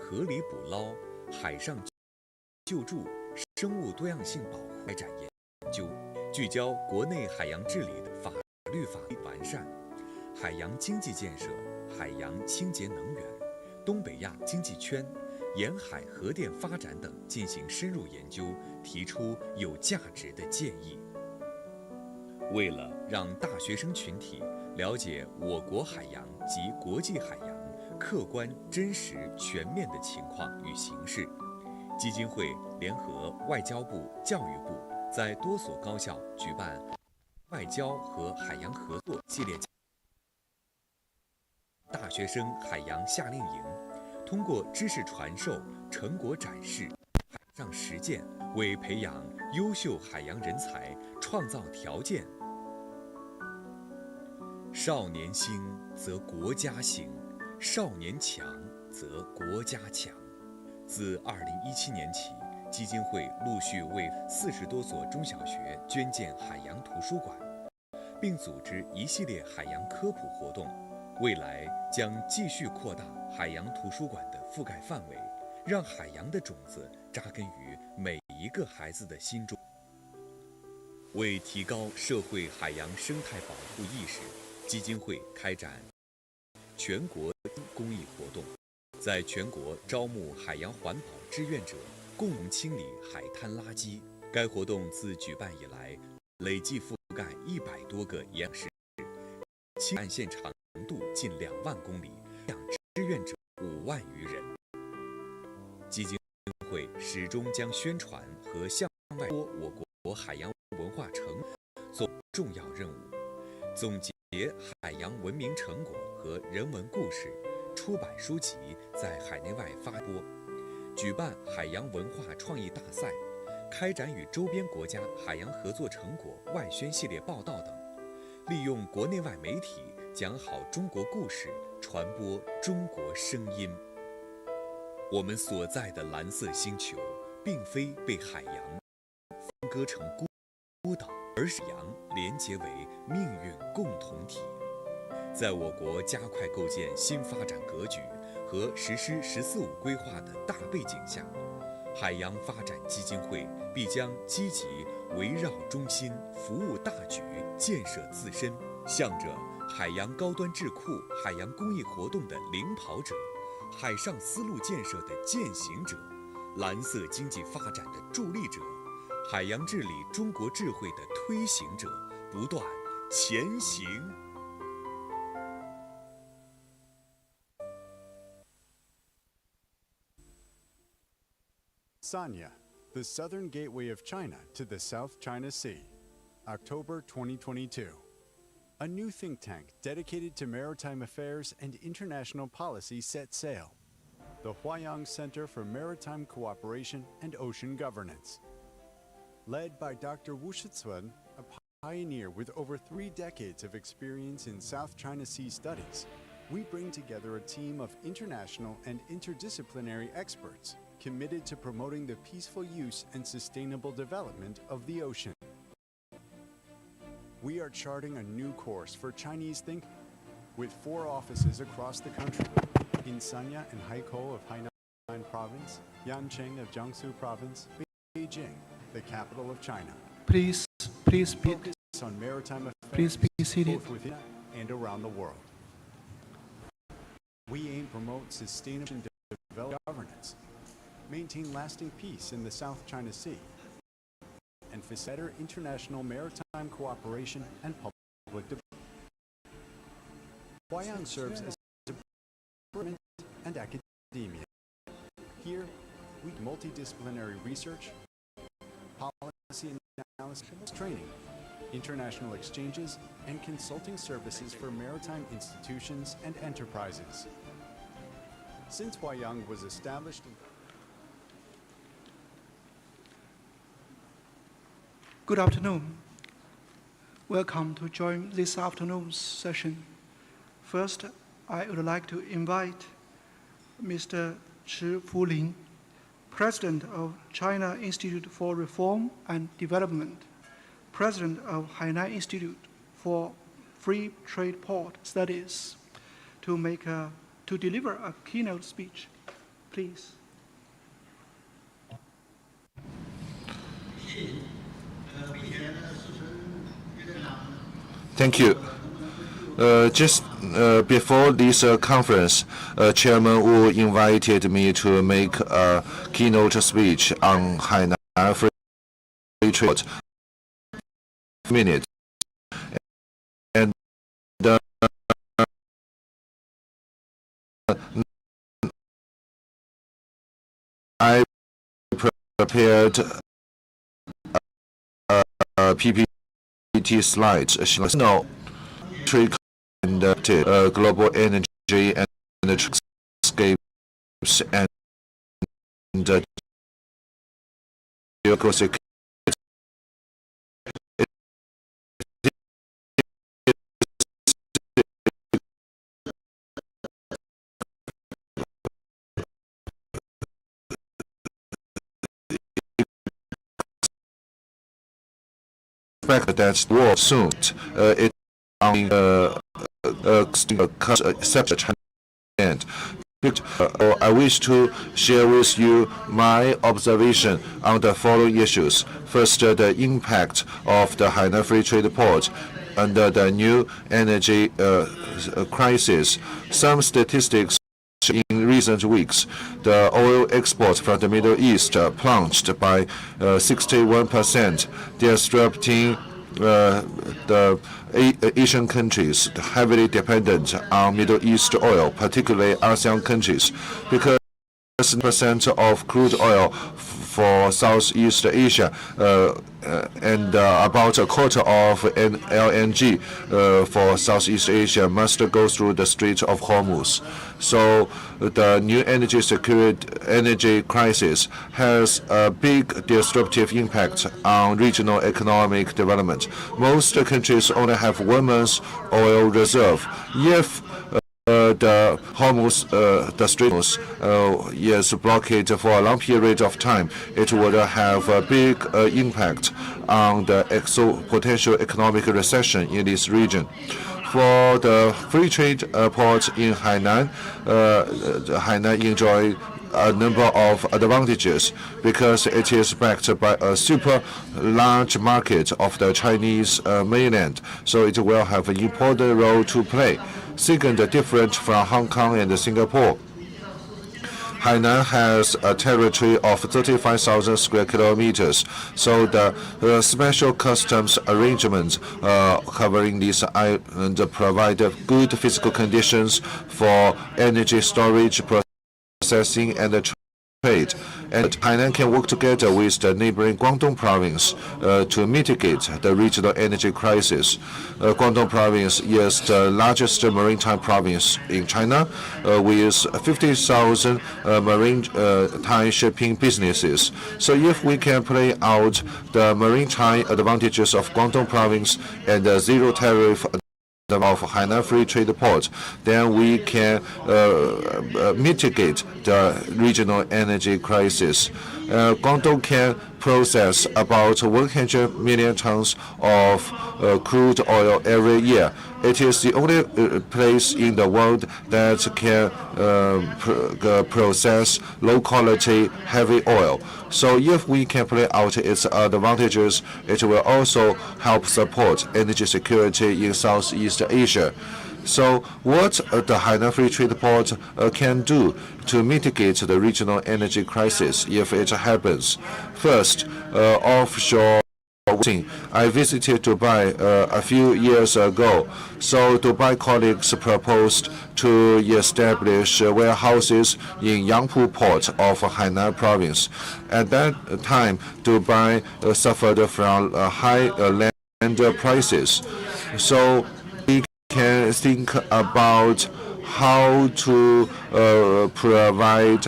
合理捕捞、海上救助、生物多样性保护开展研究，聚焦国内海洋治理的法律法规完善、海洋经济建设、海洋清洁能源、东北亚经济圈、沿海核电发展等进行深入研究，提出有价值的建议。为了让大学生群体了解我国海洋及国际海洋客观、真实、全面的情况与形势，基金会联合外交部、教育部，在多所高校举办外交和海洋合作系列大学生海洋夏令营，通过知识传授、成果展示、海上实践，为培养优秀海洋人才创造条件。少年兴则国家兴，少年强则国家强。自2017年起，基金会陆续为40多所中小学捐建海洋图书馆，并组织一系列海洋科普活动。未来将继续扩大海洋图书馆的覆盖范围，让海洋的种子扎根于每一个孩子的心中。为提高社会海洋生态保护意识，基金会开展全国公益活动，在全国招募海洋环保志愿者，共同清理海滩垃圾。该活动自举办以来，累计覆盖100多个沿岸市，清岸线长度近2万公里，养志愿者5万余人。基金会始终将宣传和向外播我国海洋文化成做重要任务，总结海洋文明成果和人文故事，出版书籍，在海内外发播，举办海洋文化创意大赛，开展与周边国家海洋合作成果外宣系列报道等，利用国内外媒体讲好中国故事，传播中国声音。我们所在的蓝色星球，并非被海洋分割成孤岛，而是洋连结为命运共同体。在我国加快构建新发展格局和实施“十四五”规划的大背景下，海洋发展基金会必将积极围绕中心，服务大局，建设自身，向着海洋高端智库、海洋公益活动的领跑者，海上丝路建设的践行者，蓝色经济发展的助力者，海洋治理中国智慧的推行者，不断前行。Sanya, the southern gateway of China to the South China Sea, October 2022. A new think tank dedicated to maritime affairs and international policy set sail. The Huayang Center for Maritime Cooperation and Ocean Governance. Led by Dr. Wu Shicun, a pioneer with over 3 decades of experience in South China Sea studies, we bring together a team of international and interdisciplinary experts committed to promoting the peaceful use and sustainable development of the ocean. We are charting a new course for Chinese thinking, with 4 offices across the country, in Sanya and Haikou of Hainan Province, Yancheng of Jiangsu Province, Beijing, the capital of China. Please Focus on maritime affairs, please be seated. both within and around the world. We aim to promote sustainable and development governance, maintain lasting peace in the South China Sea, and facilitate international maritime cooperation and public development. Huayang serves as a government and academia. Here, we do multidisciplinary research, policy analysis, training, international exchanges, and consulting services for maritime institutions and enterprises. Since Huayang was established in Good afternoon. Welcome to join this afternoon's session. First, I would like to invite Mr. Chi Fulin, President of China Institute for Reform and Development, President of Hainan Institute for Free Trade Port Studies, to deliver a keynote speech. please. Thank you. Just before this conference, Chairman Wu invited me to make a keynote speech on Hainan Free Trade minutes. And I prepared PPT slides. No, trade and global energy and landscapes and geographic. Expect that war soon. It on except and I wish to share with you my observation on the following issues. First, the impact of the Hainan Free Trade Port under the new energy crisis. Some statistics in recent weeks, the oil exports from the Middle East plunged by 61%, disrupting the Asian countries heavily dependent on Middle East oil, particularly ASEAN countries, because 70% of crude oil for Southeast Asia and about a quarter of LNG for Southeast Asia must go through the Strait of Hormuz. So the new energy crisis has a big disruptive impact on regional economic development. Most countries only have 1 month's oil reserve. If the Hormuz, the Strait is blocked for a long period of time, it would have a big impact on the potential economic recession in this region. For the free trade port in Hainan, Hainan enjoy a number of advantages because it is backed by a super large market of the Chinese mainland, so it will have an important role to play. Second, different from Hong Kong and Singapore, Hainan has a territory of 35,000 square kilometers, so the special customs arrangements covering this island provide good physical conditions for energy storage, processing, and trade. And Hainan can work together with the neighboring Guangdong province to mitigate the regional energy crisis. Guangdong province is the largest maritime province in China with 50,000 maritime shipping businesses. So if we can play out the maritime advantages of Guangdong province and the zero tariff of Hainan Free Trade Port, then we can mitigate the regional energy crisis. Guangdong can process about 100 million tons of crude oil every year. It is the only place in the world that can process low-quality heavy oil. So if we can play out its advantages, it will also help support energy security in Southeast Asia. So what the Hainan Free Trade Port can do to mitigate the regional energy crisis if it happens? First, offshore. I visited Dubai a few years ago. So Dubai colleagues proposed to establish warehouses in Yangpu port of Hainan province. At that time, Dubai suffered from high land prices. So we can think about how to provide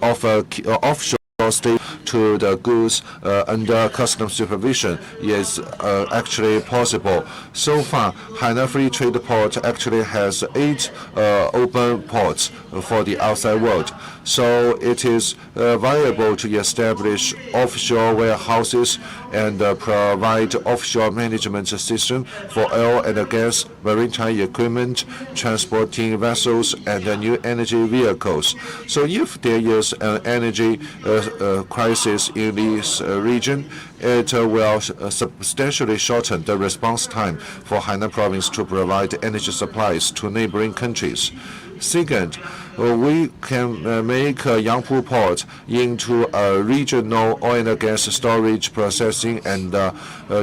offer offshore costly to the goods under customs supervision is actually possible. So far, Hainan Free Trade Port actually has 8 open ports for the outside world. So it is viable to establish offshore warehouses and provide offshore management system for oil and gas, maritime equipment, transporting vessels, and new energy vehicles. So if there is an energy crisis in this region, it will substantially shorten the response time for Hainan province to provide energy supplies to neighboring countries. Second, we can make Yangpu Port into a regional oil and gas storage, processing, and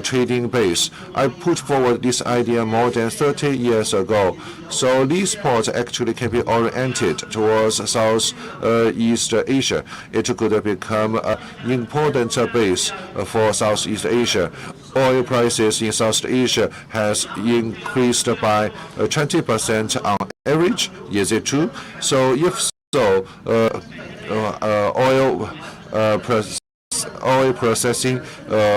trading base. I put forward this idea more than 30 years ago. So these ports actually can be oriented towards Southeast Asia. It could become an important base for Southeast Asia. Oil prices in South Asia has increased by 20% on average. Is it true? So if so, oil processing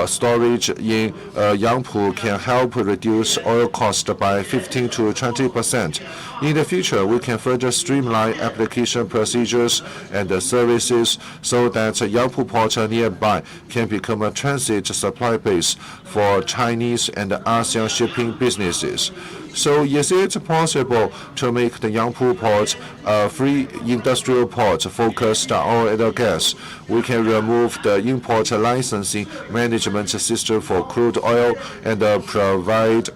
storage in Yangpu can help reduce oil cost by 15 to 20%. In the future, we can further streamline application procedures and services so that Yangpu Port nearby can become a transit supply base for Chinese and ASEAN shipping businesses. So is it possible to make the Yangpu Port a free industrial port focused on oil and gas? We can remove the import licensing management system for crude oil and provide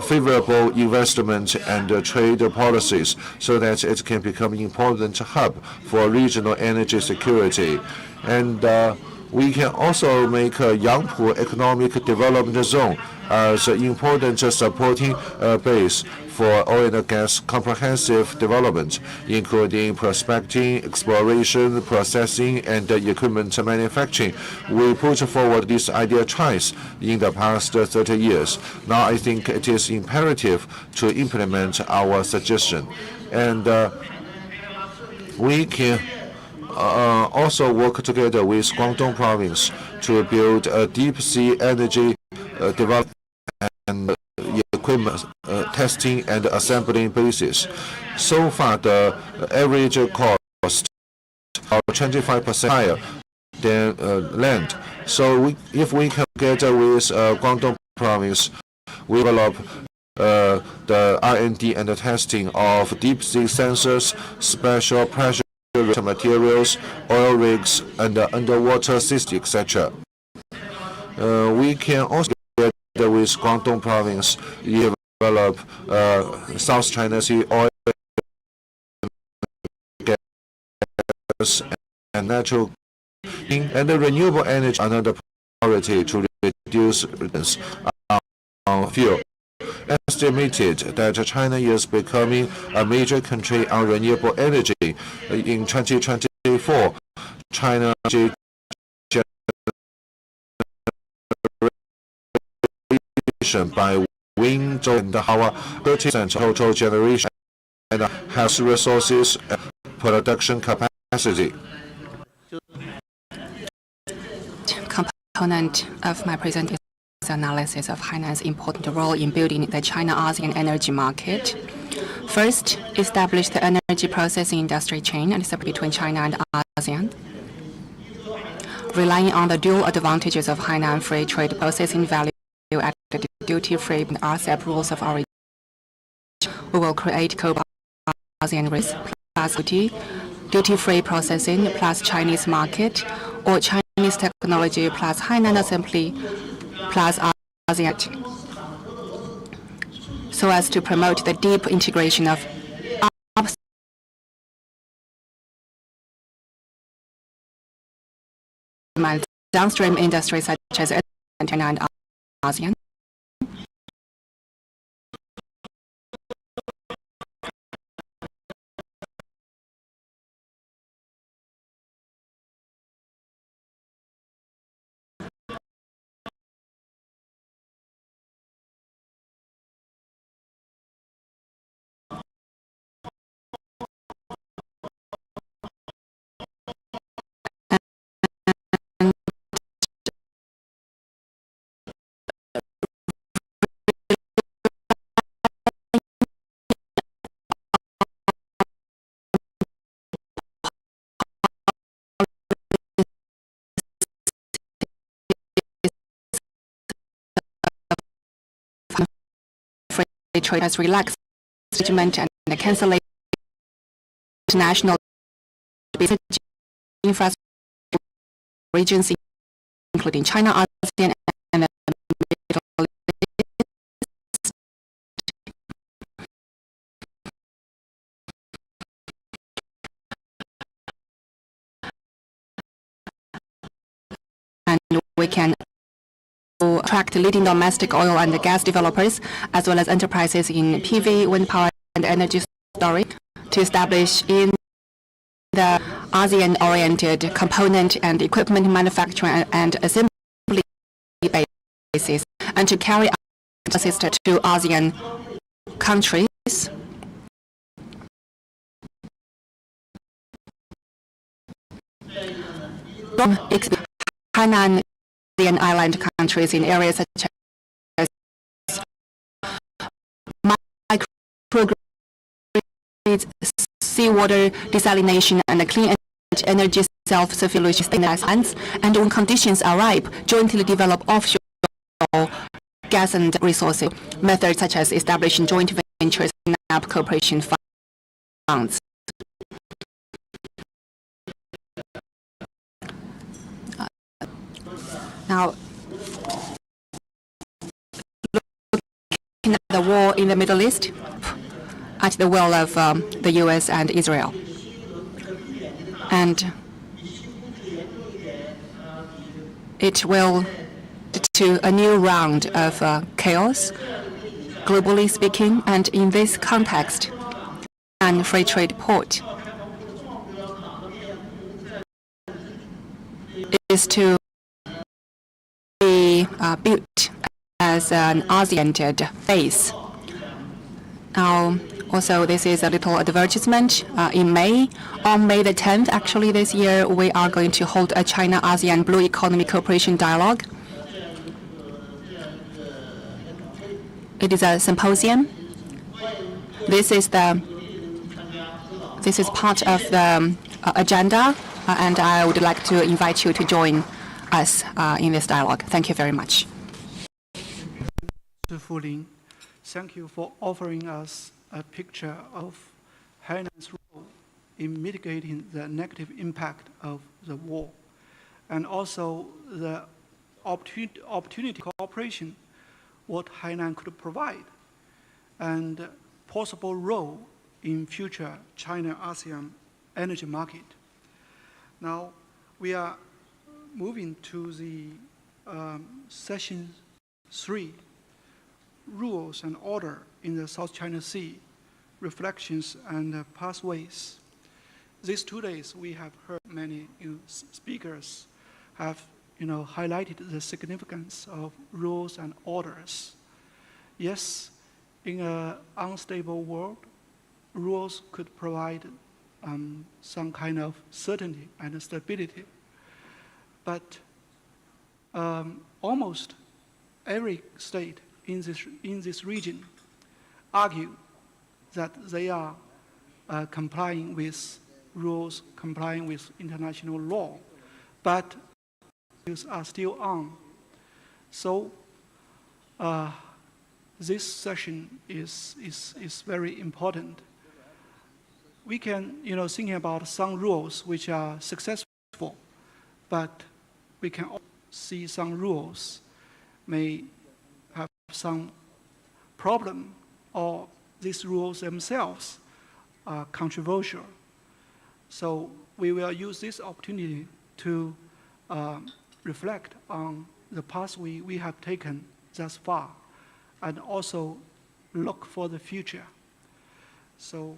favorable investment and trade policies so that it can become an important hub for regional energy security. And we can also make Yangpu Economic Development Zone as an important supporting base for oil and gas comprehensive development, including prospecting, exploration, processing, and equipment manufacturing. We put forward this idea twice in the past 30 years. Now I think it is imperative to implement our suggestion. And we can also work together with Guangdong province to build a deep sea energy development and equipment testing and assembling bases. So far, the average cost are 25% higher than land. So if we can together with Guangdong province, we develop the R&D and the testing of deep sea sensors, special pressure materials, oil rigs, and underwater systems, etc. We can also together with Guangdong province develop South China Sea oil, gas, and natural and the renewable energy another priority to reduce dependence on fuel. Estimated that China is becoming a major country on renewable energy. In 2024, China generation by wind and power 30% total generation and has resources and production capacity. Component of my presentation analysis of Hainan's important role in building the China-ASEAN energy market. First, establish the energy processing industry chain and separate between China and ASEAN. Relying on the dual advantages of Hainan free trade processing value added duty-free and RCEP rules of origin, we will create ASEAN risk plus duty-free processing plus Chinese market, or Chinese technology plus Hainan assembly plus ASEAN, so as to promote the deep integration of downstream industries such as China and ASEAN. trade has relaxed management and the cancellation of international business infrastructure regions, including China, ASEAN, and the Middle East. And we can attract leading domestic oil and gas developers, as well as enterprises in PV, wind power, and energy storage, to establish in the ASEAN-oriented component and equipment manufacturing and assembly basis, and to carry out assistance to ASEAN countries. Hainan ASEAN island countries in areas such as microgrids, seawater desalination, and clean energy self-sufficiency lands, and when conditions are ripe, jointly develop offshore gas and resources methods such as establishing joint ventures and cooperation funds. Now, looking at the war in the Middle East, at the will of the US and Israel. And it will lead to a new round of chaos, globally speaking, and in this context, and free trade port is to be built as an ASEAN base. Now, also, this is a little advertisement. In May, on May the 10th, actually this year, we are going to hold a China-ASEAN Blue Economy Cooperation Dialogue. It is a symposium. This is part of the agenda, and I would like to invite you to join us in this dialogue. Thank you very much. Mr. Fu Ling, thank you for offering us a picture of Hainan's role in mitigating the negative impact of the war, and also the opportunity cooperation, what Hainan could provide, and possible role in future China-ASEAN energy market. Now, we are moving to the session 3, Rules and Order in the South China Sea, Reflections and Pathways. These 2 days, we have heard many speakers have highlighted the significance of rules and orders. Yes, in an unstable world, rules could provide some kind of certainty and stability. But almost every state in this region argue that they are complying with rules, complying with international law, but issues are still on. So this session is very important. We can, thinking about some rules which are successful, but we can also see some rules may have some problem, or these rules themselves are controversial. So we will use this opportunity to reflect on the pathway we have taken thus far, and also look for the future. So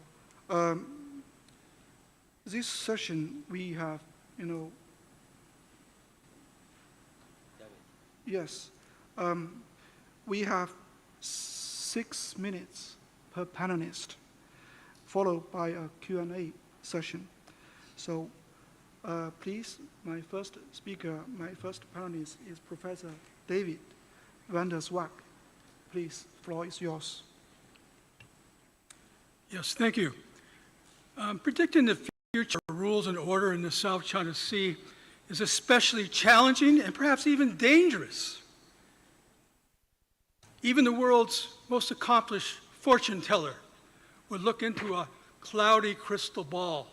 this session we have, yes, we have 6 minutes per panelist, followed by a Q&A session. So please, my first speaker, my first panelist is Professor David van der Zwak. Please, floor is yours. Yes, thank you. Predicting the future of rules and order in the South China Sea is especially challenging and perhaps even dangerous. Even the world's most accomplished fortune teller would look into a cloudy crystal ball.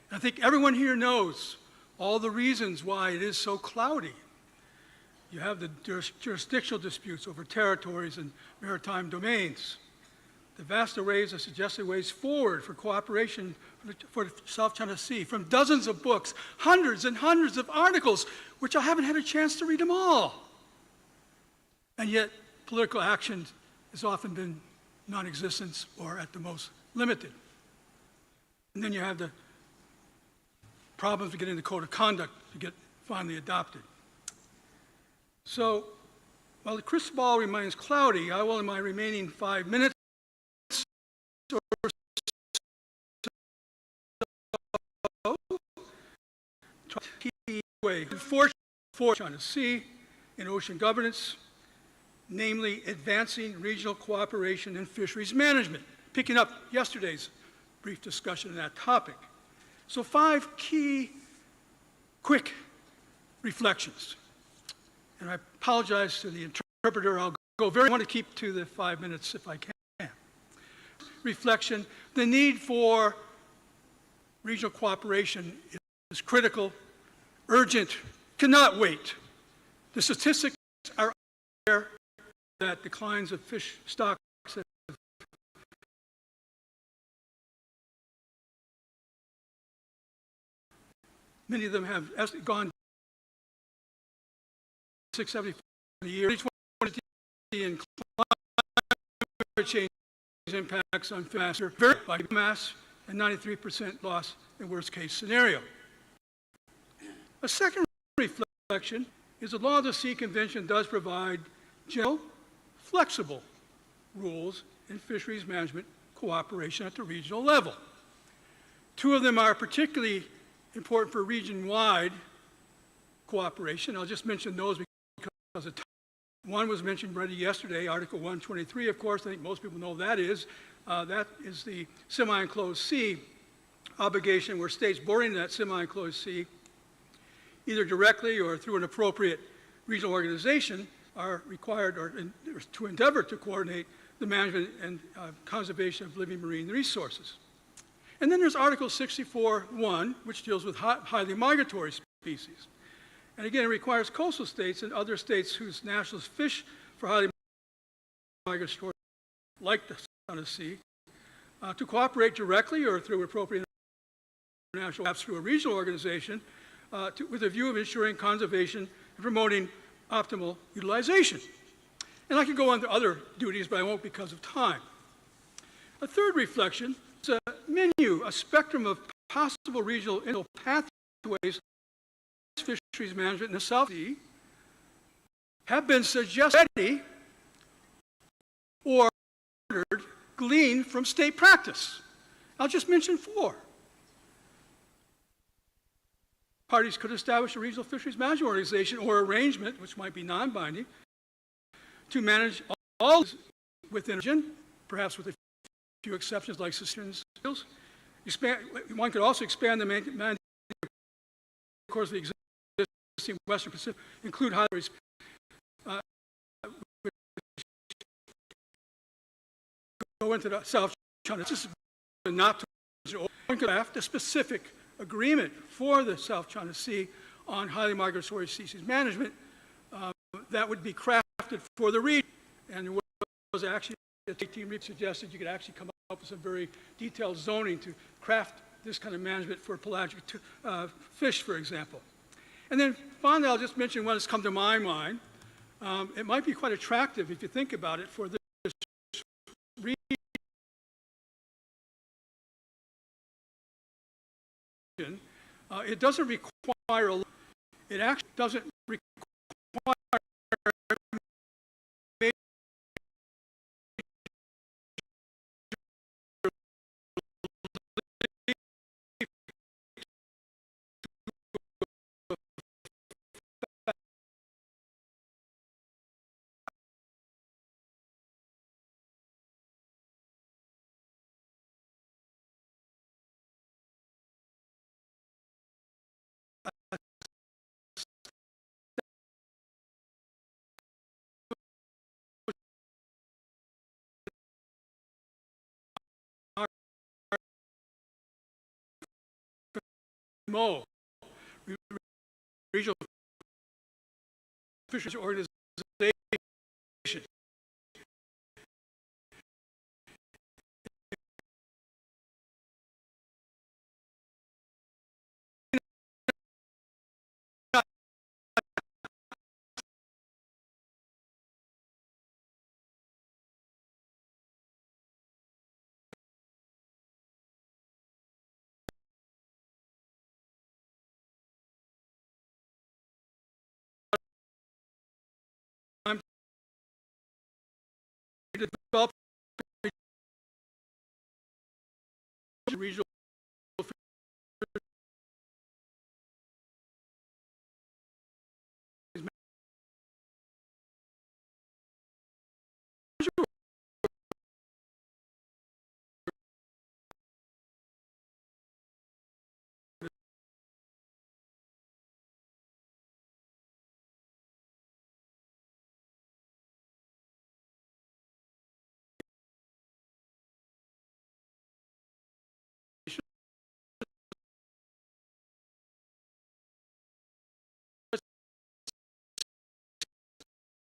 And I think everyone here knows all the reasons why it is so cloudy. You have the jurisdictional disputes over territories and maritime domains, the vast arrays of suggested ways forward for cooperation for the South China Sea, from dozens of books, hundreds and hundreds of articles, which I haven't had a chance to read them all. And yet, political action has often been non-existent or at the most limited. And then you have the problems of getting the code of conduct to get finally adopted. So, while the crystal ball remains cloudy, I will, in my remaining 5 minutes or so, try to key way for China Sea in ocean governance, namely advancing regional cooperation in fisheries management, picking up yesterday's brief discussion on that topic. So 5 key, quick reflections. And I apologize to the interpreter. I'll go I want to keep to the 5 minutes if I can. Reflection, the need for regional cooperation is critical, urgent, cannot wait. The statistics are there that declines of fish stocks many of them have gone 674 a year. Each one in climate change impacts on faster by mass and 93% loss in worst case scenario. A second reflection is the Law of the Sea Convention does provide general, flexible rules in fisheries management cooperation at the regional level. 2 of them are particularly important for region-wide cooperation. I'll just mention those because of time. One was mentioned already yesterday, Article 123, of course. I think most people know what that is. That is the semi-enclosed sea obligation where states bordering that semi-enclosed sea, either directly or through an appropriate regional organization, are required or to endeavor to coordinate the management and conservation of living marine resources. And then there's Article 64.1, which deals with highly migratory species. And again, it requires coastal states and other states whose nationals fish for highly migratory, like the China Sea, to cooperate directly or through appropriate international, perhaps through a regional organization, with a view of ensuring conservation and promoting optimal utilization. And I could go on to other duties, but I won't because of time. A third reflection is a menu, a spectrum of possible regional pathways fisheries management in the South Sea have been suggested or gleaned from state practice. I'll just mention 4. Parties could establish a regional fisheries management organization or arrangement, which might be non-binding, to manage all within a region, perhaps with a few exceptions like cistern skills. One could also expand the mandate, of course, the existing Western Pacific, include highly go into the South China. This is not to one could draft a specific agreement for the South China Sea on highly migratory species management that would be crafted for the region. And there was actually a team suggested you could actually come up with some very detailed zoning to craft this kind of management for pelagic fish, for example. And then finally, I'll just mention one that's come to my mind. It might be quite attractive if you think about it for this region. It doesn't require, it actually doesn't require RMO, Regional Fisheries Organization. Develop regional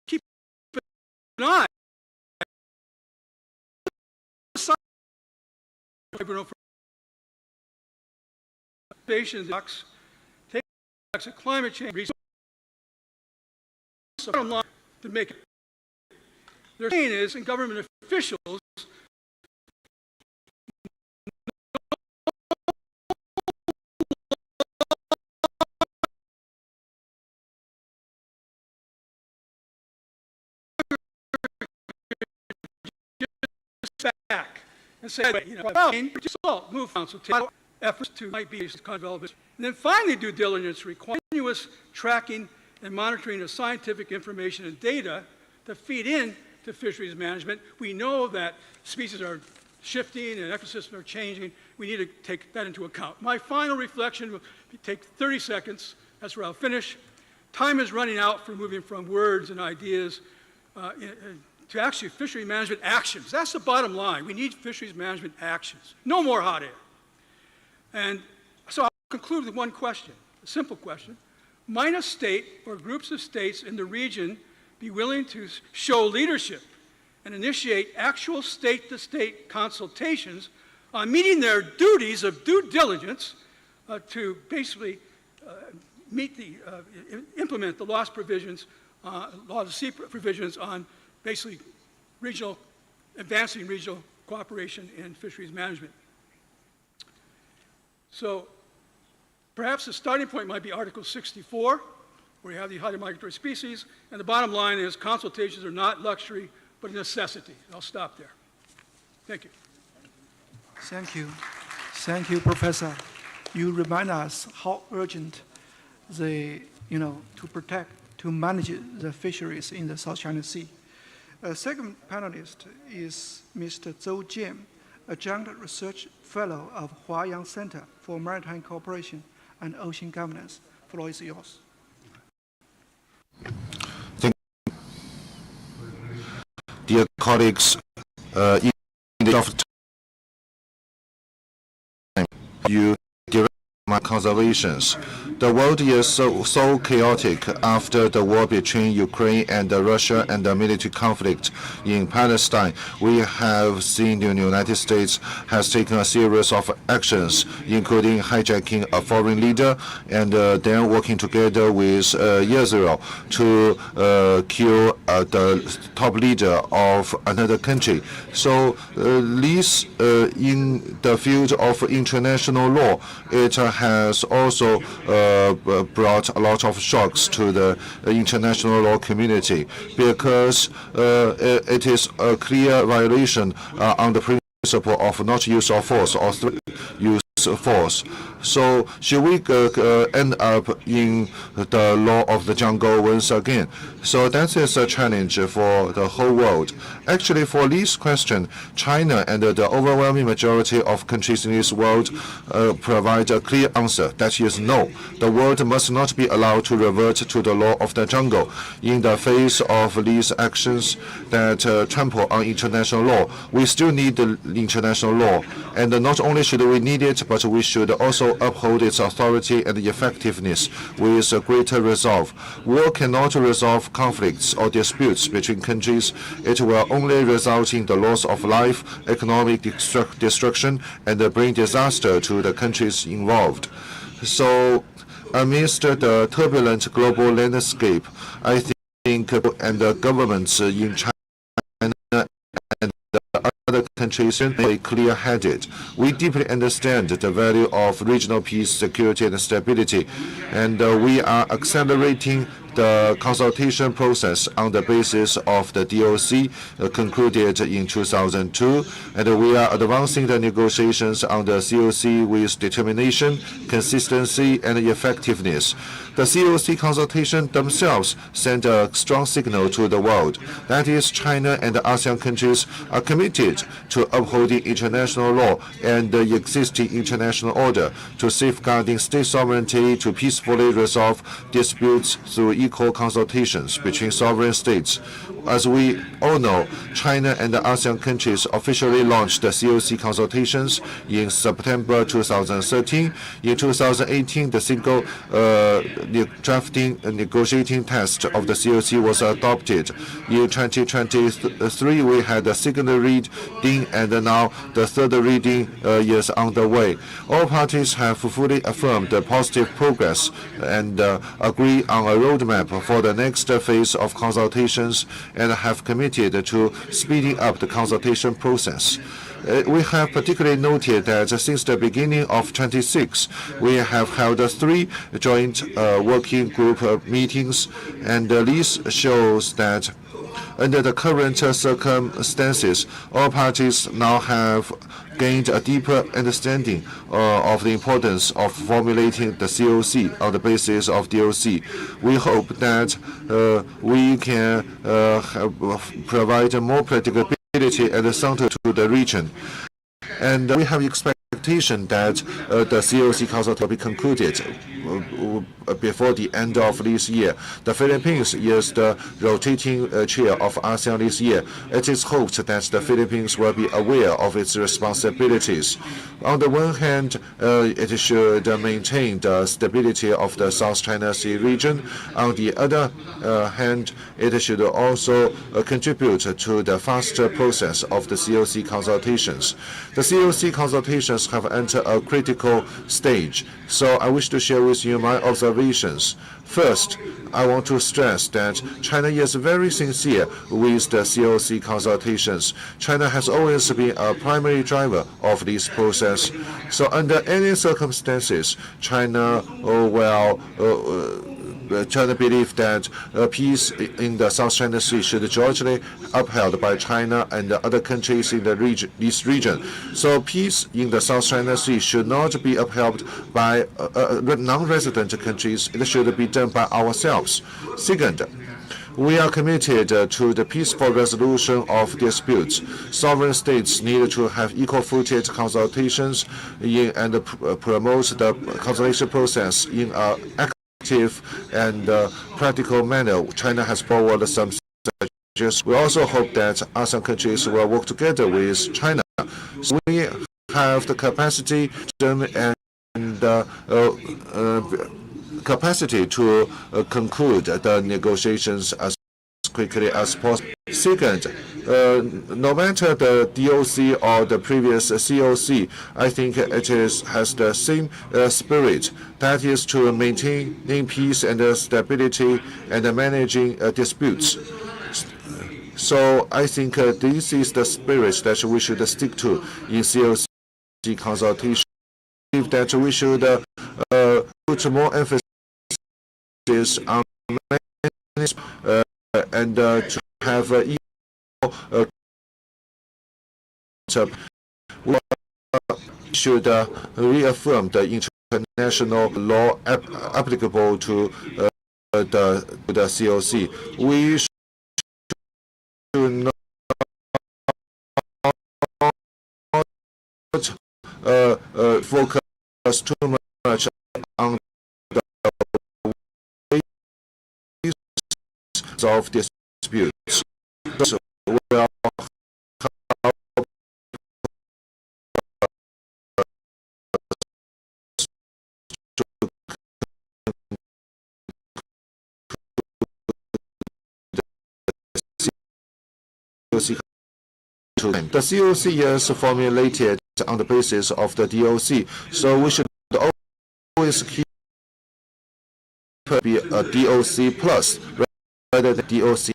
keep an eye. Take climate change. Bottom line to make it. Their saying is, and government officials back and say, well, move council take efforts to might be development. And then finally, due diligence requires continuous tracking and monitoring of scientific information and data to feed in to fisheries management. We know that species are shifting and ecosystems are changing. We need to take that into account. My final reflection will take 30 seconds. That's where I'll finish. Time is running out for moving from words and ideas to actually fishery management actions. That's the bottom line. We need fisheries management actions. No more hot air. And so I'll conclude with one question, a simple question. Might a state or groups of states in the region be willing to show leadership and initiate actual state-to-state consultations on meeting their duties of due diligence to basically implement the loss provisions, law of the sea provisions on basically advancing regional cooperation in fisheries management. So perhaps the starting point might be Article 64, where you have the highly migratory species, and the bottom line is consultations are not luxury, but a necessity. I'll stop there. Thank you. Thank you. Thank you, Professor. You remind us how urgent to protect, to manage the fisheries in the South China Sea. Second panelist is Mr. Zhou Jian, Adjunct Research Fellow of Huayang Center for Maritime Cooperation and Ocean Governance. The floor is yours. Thank you. Dear colleagues, in the of time, you direct my conservations. The world is so chaotic after the war between Ukraine and Russia and the military conflict in Palestine. We have seen the United States has taken a series of actions, including hijacking a foreign leader and then working together with Israel to kill the top leader of another country. So this, in the field of international law, it has also brought a lot of shocks to the international law community because it is a clear violation on the principle of not use of force or use force. So should we end up in the law of the jungle once again? So that is a challenge for the whole world. Actually, for this question, China and the overwhelming majority of countries in this world provide a clear answer. That is no. The world must not be allowed to revert to the law of the jungle. In the face of these actions that trample on international law, we still need the international law. And not only should we need it, but we should also uphold its authority and effectiveness with greater resolve. War cannot resolve conflicts or disputes between countries. It will only result in the loss of life, economic destruction, and bring disaster to the countries involved. So, amidst the turbulent global landscape, I think and the governments in China and other countries are clear-headed. We deeply understand the value of regional peace, security, and stability, and we are accelerating the consultation process on the basis of the DOC concluded in 2002, and we are advancing the negotiations on the COC with determination, consistency, and effectiveness. The COC consultation themselves send a strong signal to the world. That is, China and the ASEAN countries are committed to upholding international law and the existing international order, to safeguarding state sovereignty, to peacefully resolve disputes through equal consultations between sovereign states. As we all know, China and the ASEAN countries officially launched the COC consultations in September 2013. In 2018, the single drafting negotiating text of the COC was adopted. In 2023, we had the second reading, and now the third reading is on the way. All parties have fully affirmed the positive progress and agree on a roadmap for the next phase of consultations, and have committed to speeding up the consultation process. We have particularly noted that since the beginning of 26, we have held 3 joint working group meetings, and this shows that under the current circumstances, all parties now have gained a deeper understanding of the importance of formulating the COC on the basis of DOC. We hope that we can provide more predictability and center to the region. And we have expectation that the COC Council will be concluded before the end of this year. The Philippines is the rotating chair of ASEAN this year. It is hoped that the Philippines will be aware of its responsibilities. On the one hand, it should maintain the stability of the South China Sea region. On the other hand, it should also contribute to the faster process of the COC consultations. The COC consultations have entered a critical stage, so I wish to share with you my observations. First, I want to stress that China is very sincere with the COC consultations. China has always been a primary driver of this process. So under any circumstances, China will China believes that peace in the South China Sea should jointly upheld by China and the other countries in the this region. So peace in the South China Sea should not be upheld by non-resident countries. It should be done by ourselves. Second, we are committed to the peaceful resolution of disputes. Sovereign states need to have equal-footed consultations and promote the consultation process in an active and practical manner. China has forwarded some suggestions. We also hope that ASEAN countries will work together with China. So we have the capacity and capacity to conclude the negotiations as quickly as possible. Second, no matter the DOC or the previous COC, I think it has the same spirit. That is to maintain peace and stability and managing disputes. So I think this is the spirit that we should stick to in COC consultation. That we should put more emphasis on and to have equal we should reaffirm the international law applicable to the COC. We should not focus too much on the ways of disputes. So will COC. The COC is formulated on the basis of the DOC, so we should always keep be a DOC plus rather than DOC.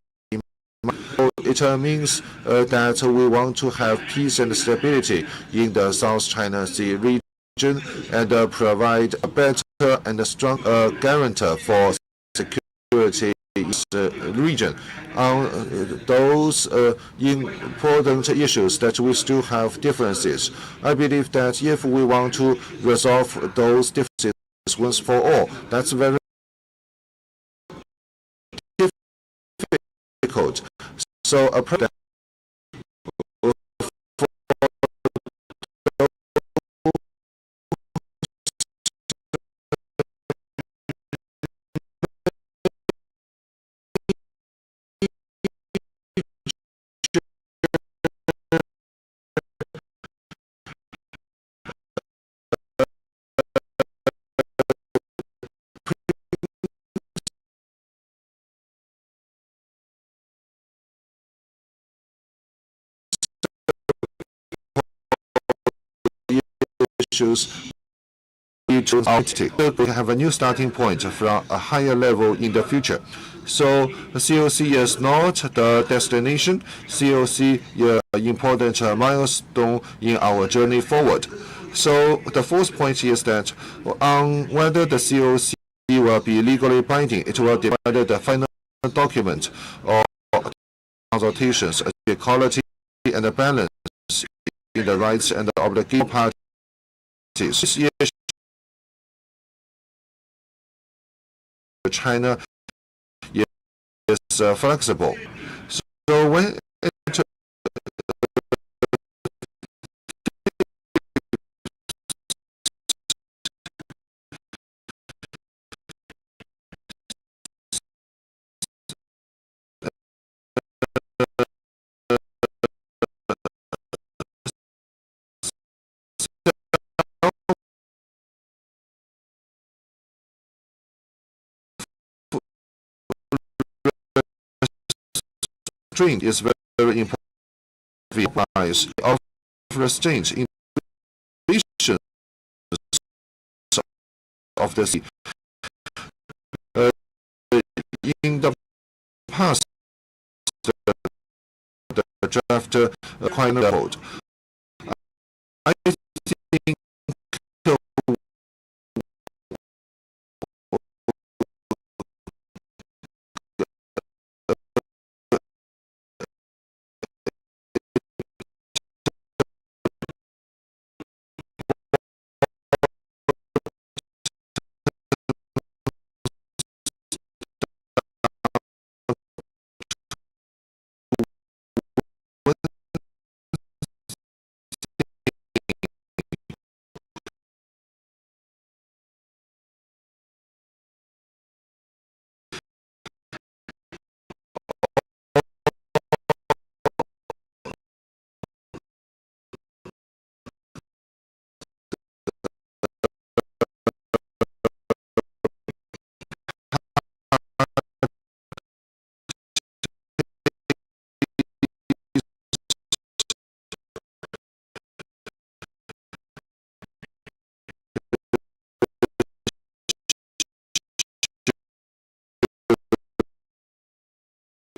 It means that we want to have peace and stability in the South China Sea region and provide a better and a strong guarantor for security in the region. On those important issues that we still have differences, I believe that if we want to resolve those differences once for all, that's very difficult. So a issues to we have a new starting point from a higher level in the future. So COC is not the destination. COC is an important milestone in our journey forward. So the fourth point is that on whether the COC will be legally binding, it will depend on the final document or consultations, equality and the balance in the rights and the obligation parties. China is flexible. So when string is very important of restraint in vision of the sea. In the past, the draft quite leveled. I think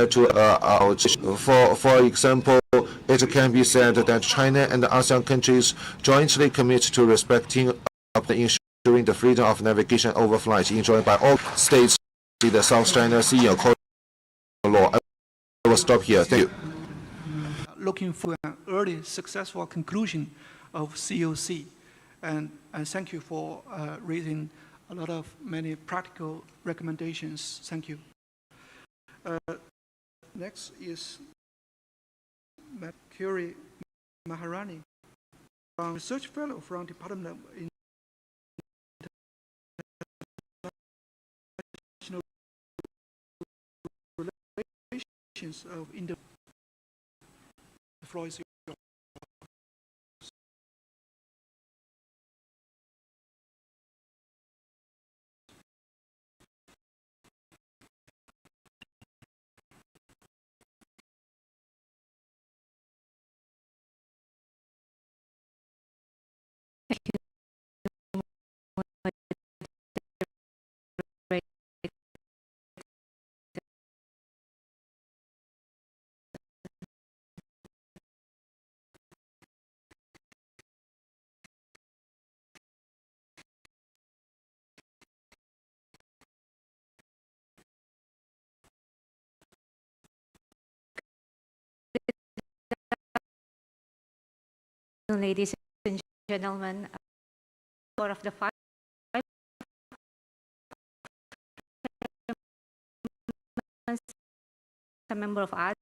for example, it can be said that China and the ASEAN countries jointly commit to respecting of the ensuring the freedom of navigation over flight enjoyed by all states in the South China Sea according to law. I will stop here. Thank you. Looking for an early successful conclusion of COC, and thank you for raising a lot of many practical recommendations. Thank you. Next is Curie Maharani, research fellow from Department of International Relations of Indo. The floor is yours. ladies and gentlemen, four of the five a member of ASEAN,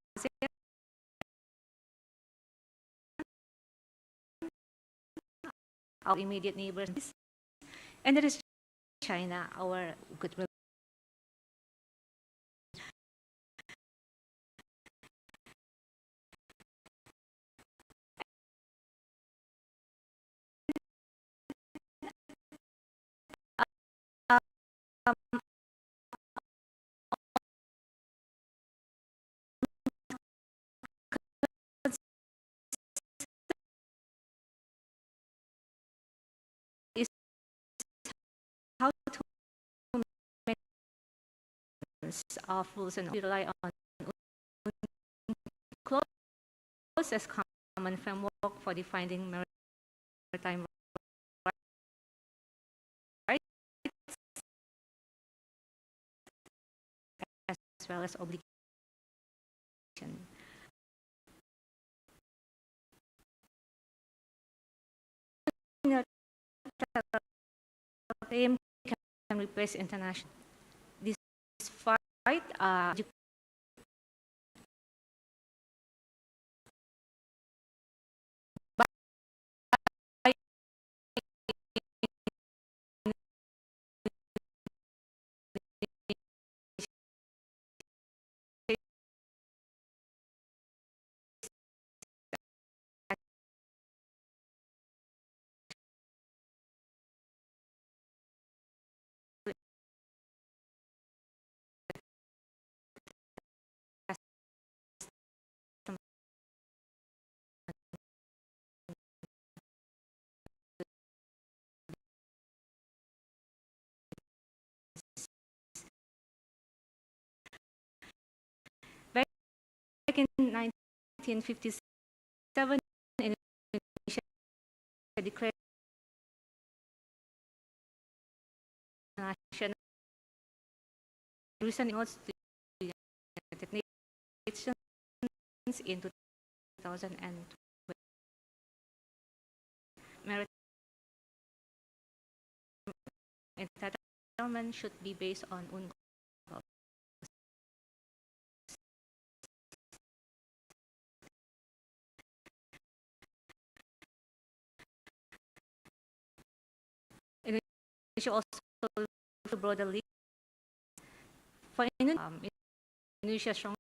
our immediate neighbors, and there is China, our good is how to manage rules and rely on closest common framework for defining maritime rights as well as obligation. Claim can replace international. This fight back in 1957, Indonesia declared national recent notes to the United Nations in 2012. Maritime entitlement should be based on UNCLOS. Indonesia also broadly for Indonesia strong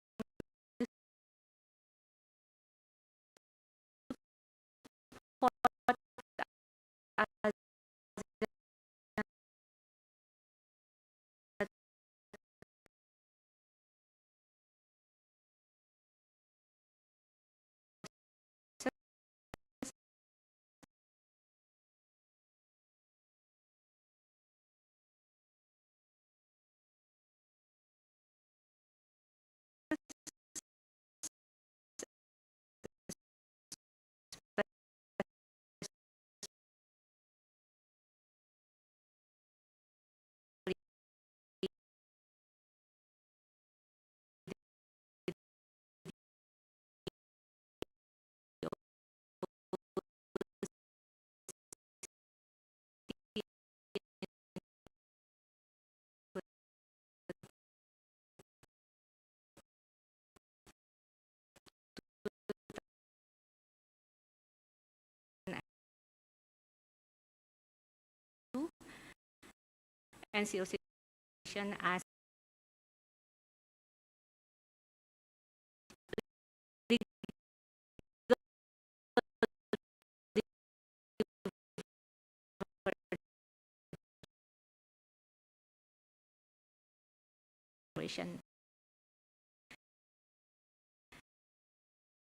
and COC as declaration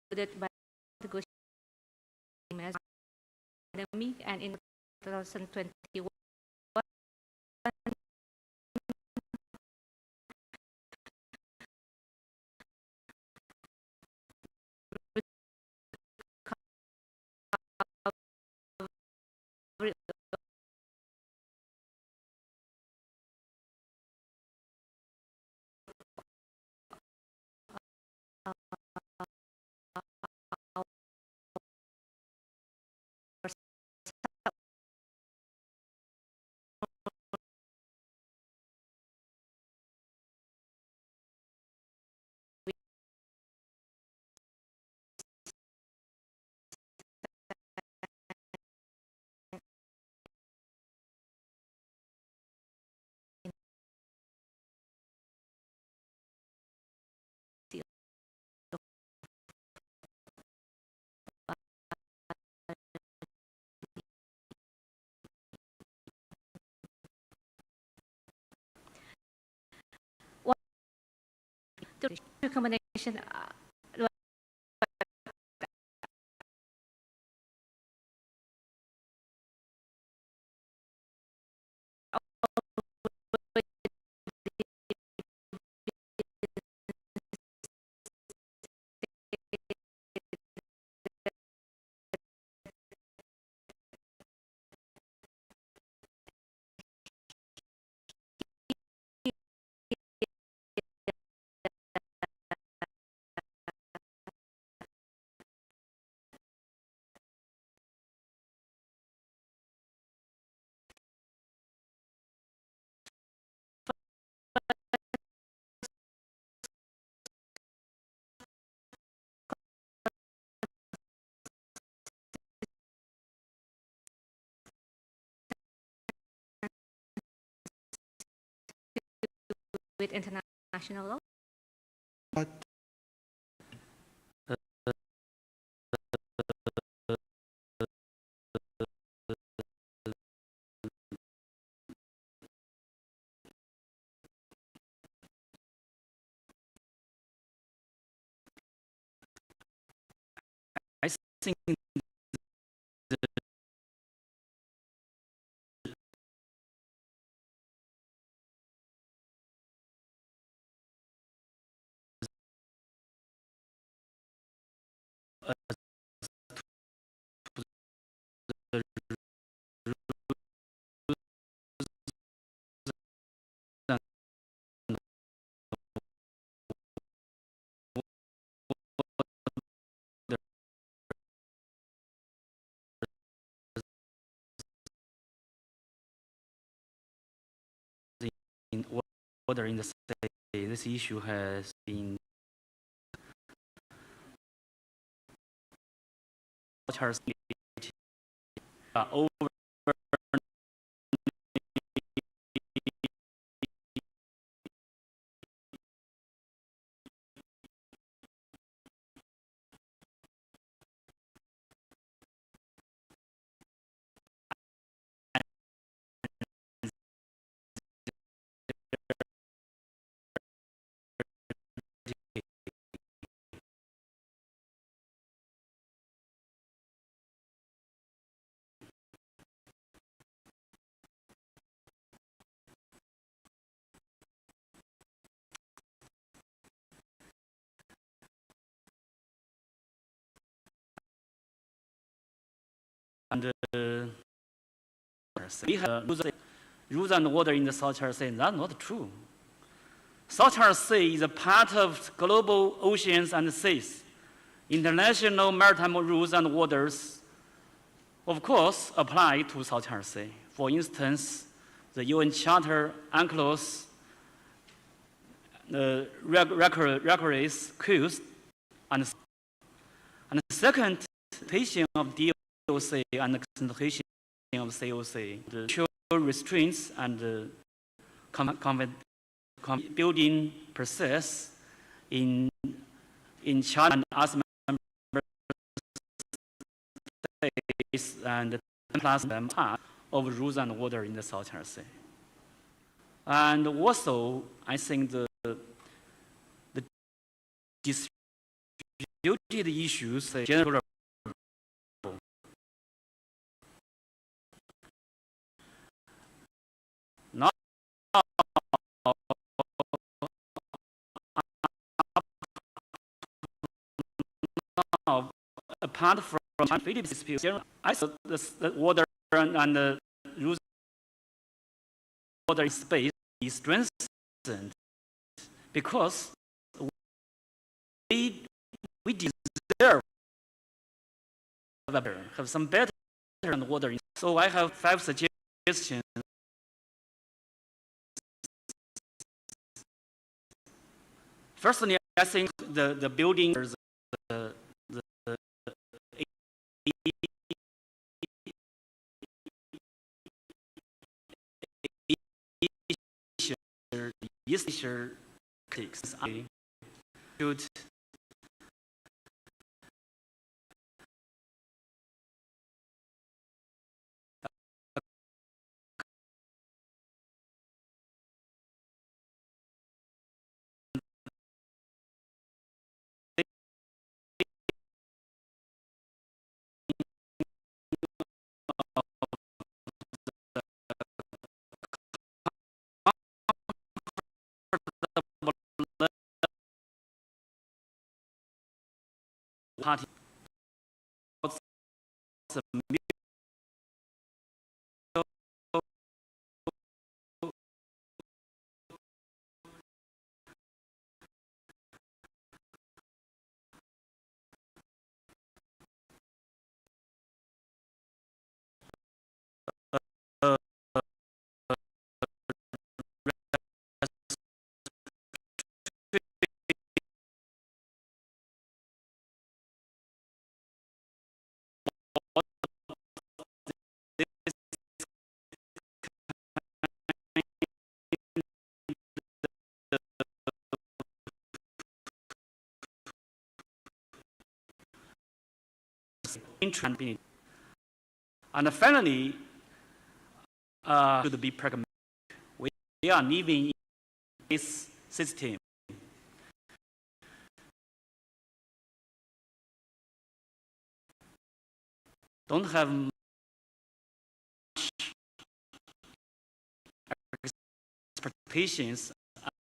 included by negotiating academy and in 2021 The recommendation with international law. But I think in order in the state, this issue has been over and we have rules and order in the South China Sea. That's not true. South China Sea is a part of global oceans and seas. International maritime rules and orders, of course, apply to South China Sea. For instance, the UN Charter UNCLOS records coast and the second interpretation of DOC and the concentration of COC, the mutual restraints and building process in China and other member states and plus them part of rules and order in the South China Sea. And also, I think the disputed issues generally now apart from Philippines dispute, I thought the order and the rules order space is strengthened because we deserve have some better order. So I have 5 suggestions. Firstly, I think the building the issue clicks should party intrant. And finally, should be pragmatic. We are living in this system. Don't have much expectations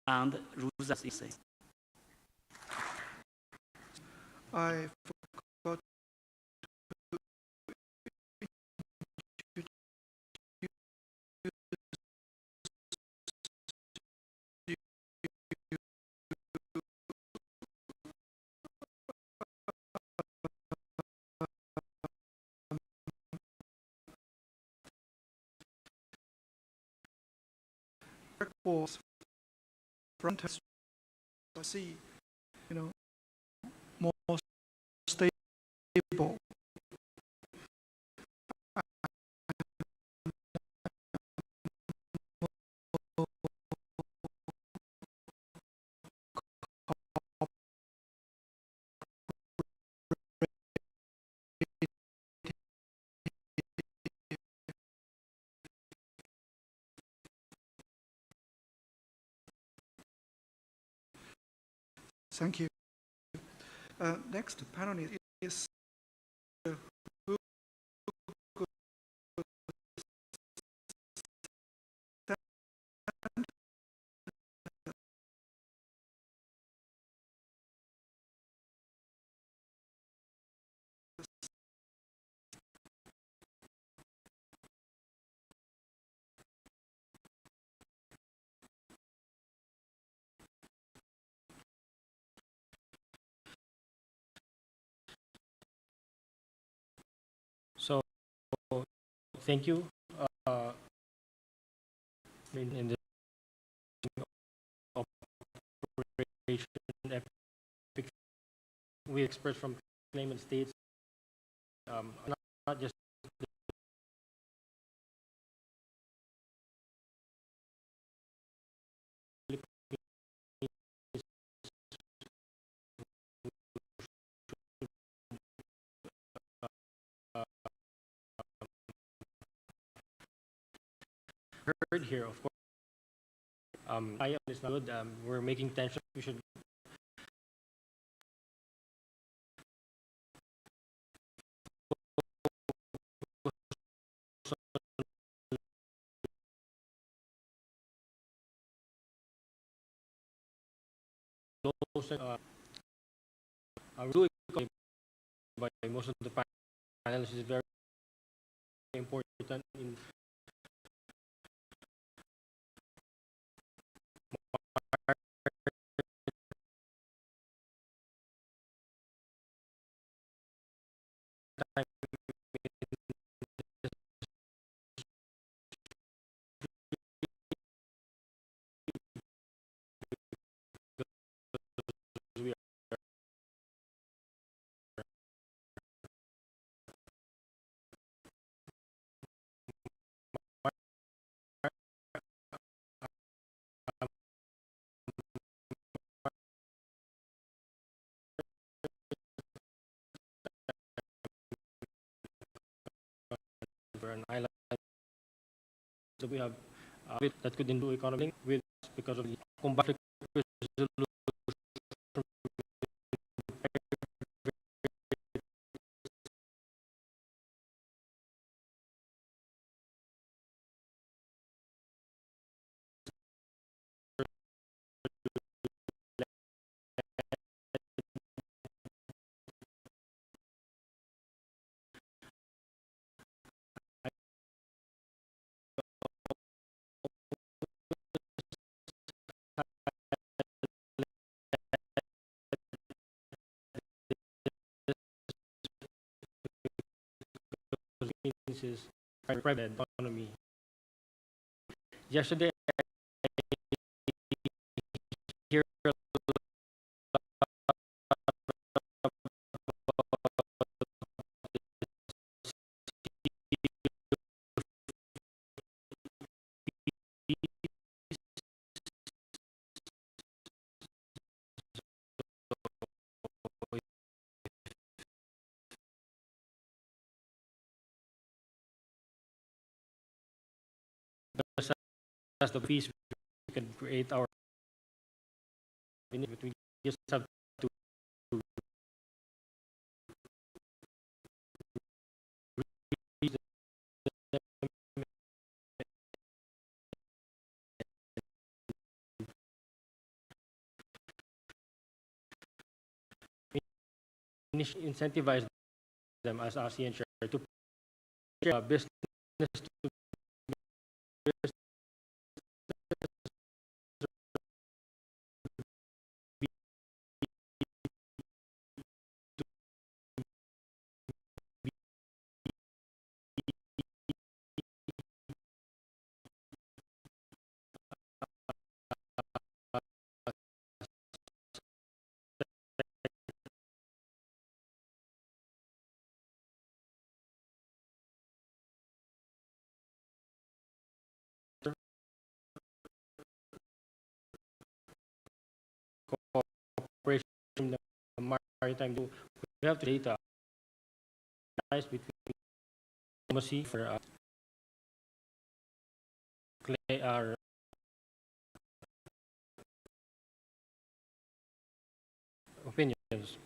and rules as you say. I forgot workforce front see, more stable. Thank you. Next panelist is So, thank you. In the operation, we experts from claimant states, not just heard here, of course. I is not good. We're making tension. We should do it by most of the panelists is very important in we are an island that we have that could do economic with because of the conflict resolution Philippines is a private economy. Yesterday, I hear as the fees we can create our, but we just have to reach incentivize them as ASEAN share to business to business cooperation in the maritime. We have to data between diplomacy for our opinions.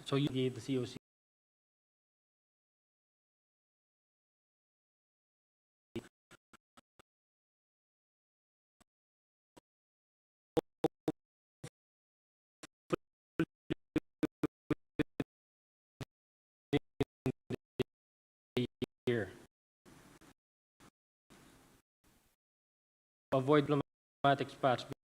So you gave the COC here. Avoid diplomatic spats between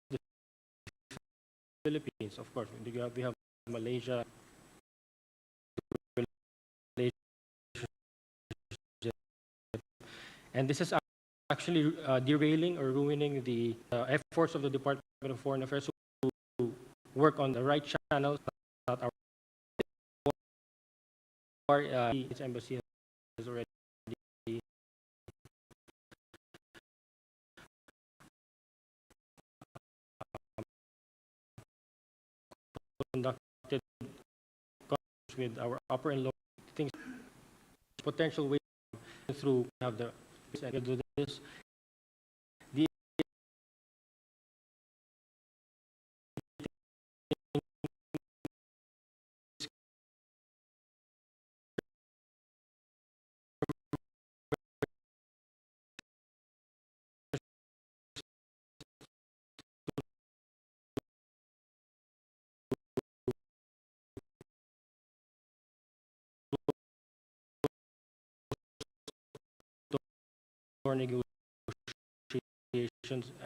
the Philippines, of course. We have Malaysia relationship, and this is actually derailing or ruining the efforts of the Department of Foreign Affairs to work on the right channels that its embassy has already conducted with our upper and lower things, potential way through have the do this. The negotiations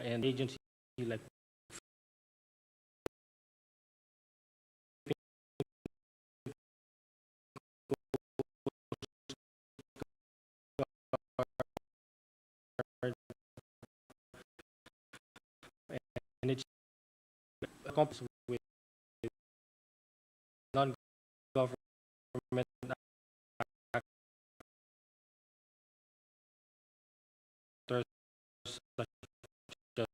and agency like and it's accomplished with non-government actors such as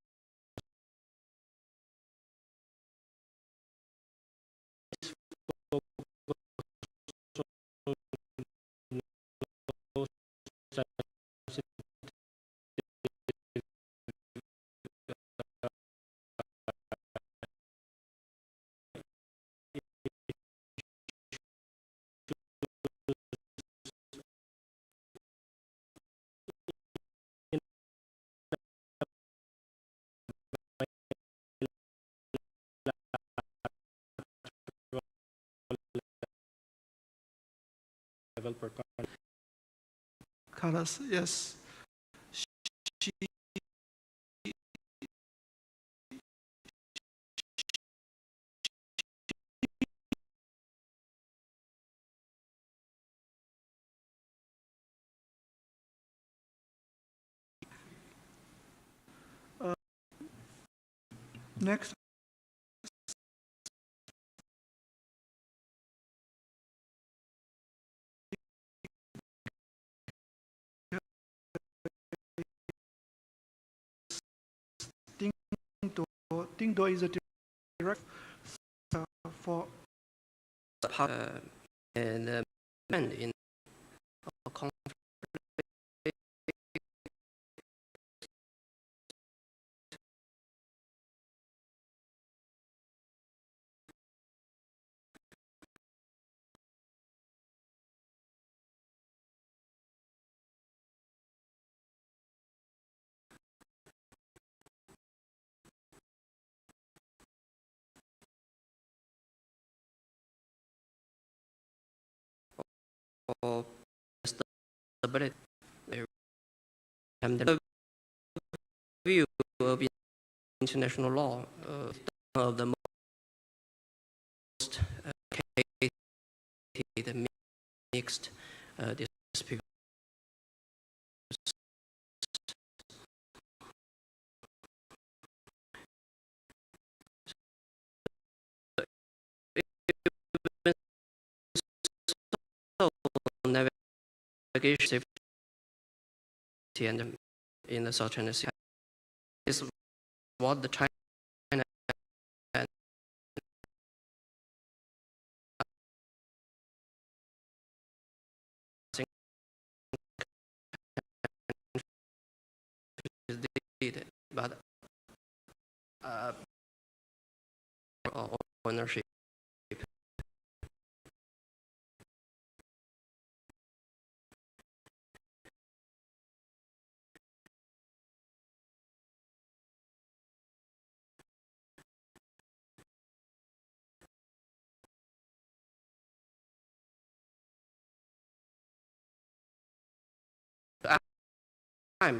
level per country. colors. Yes. She next. Ding Do is a direct for and in conflict. Or stability and the view of international law of the most mixed dispute. Navigation safety and in the South China Sea is what the China and did, but ownership.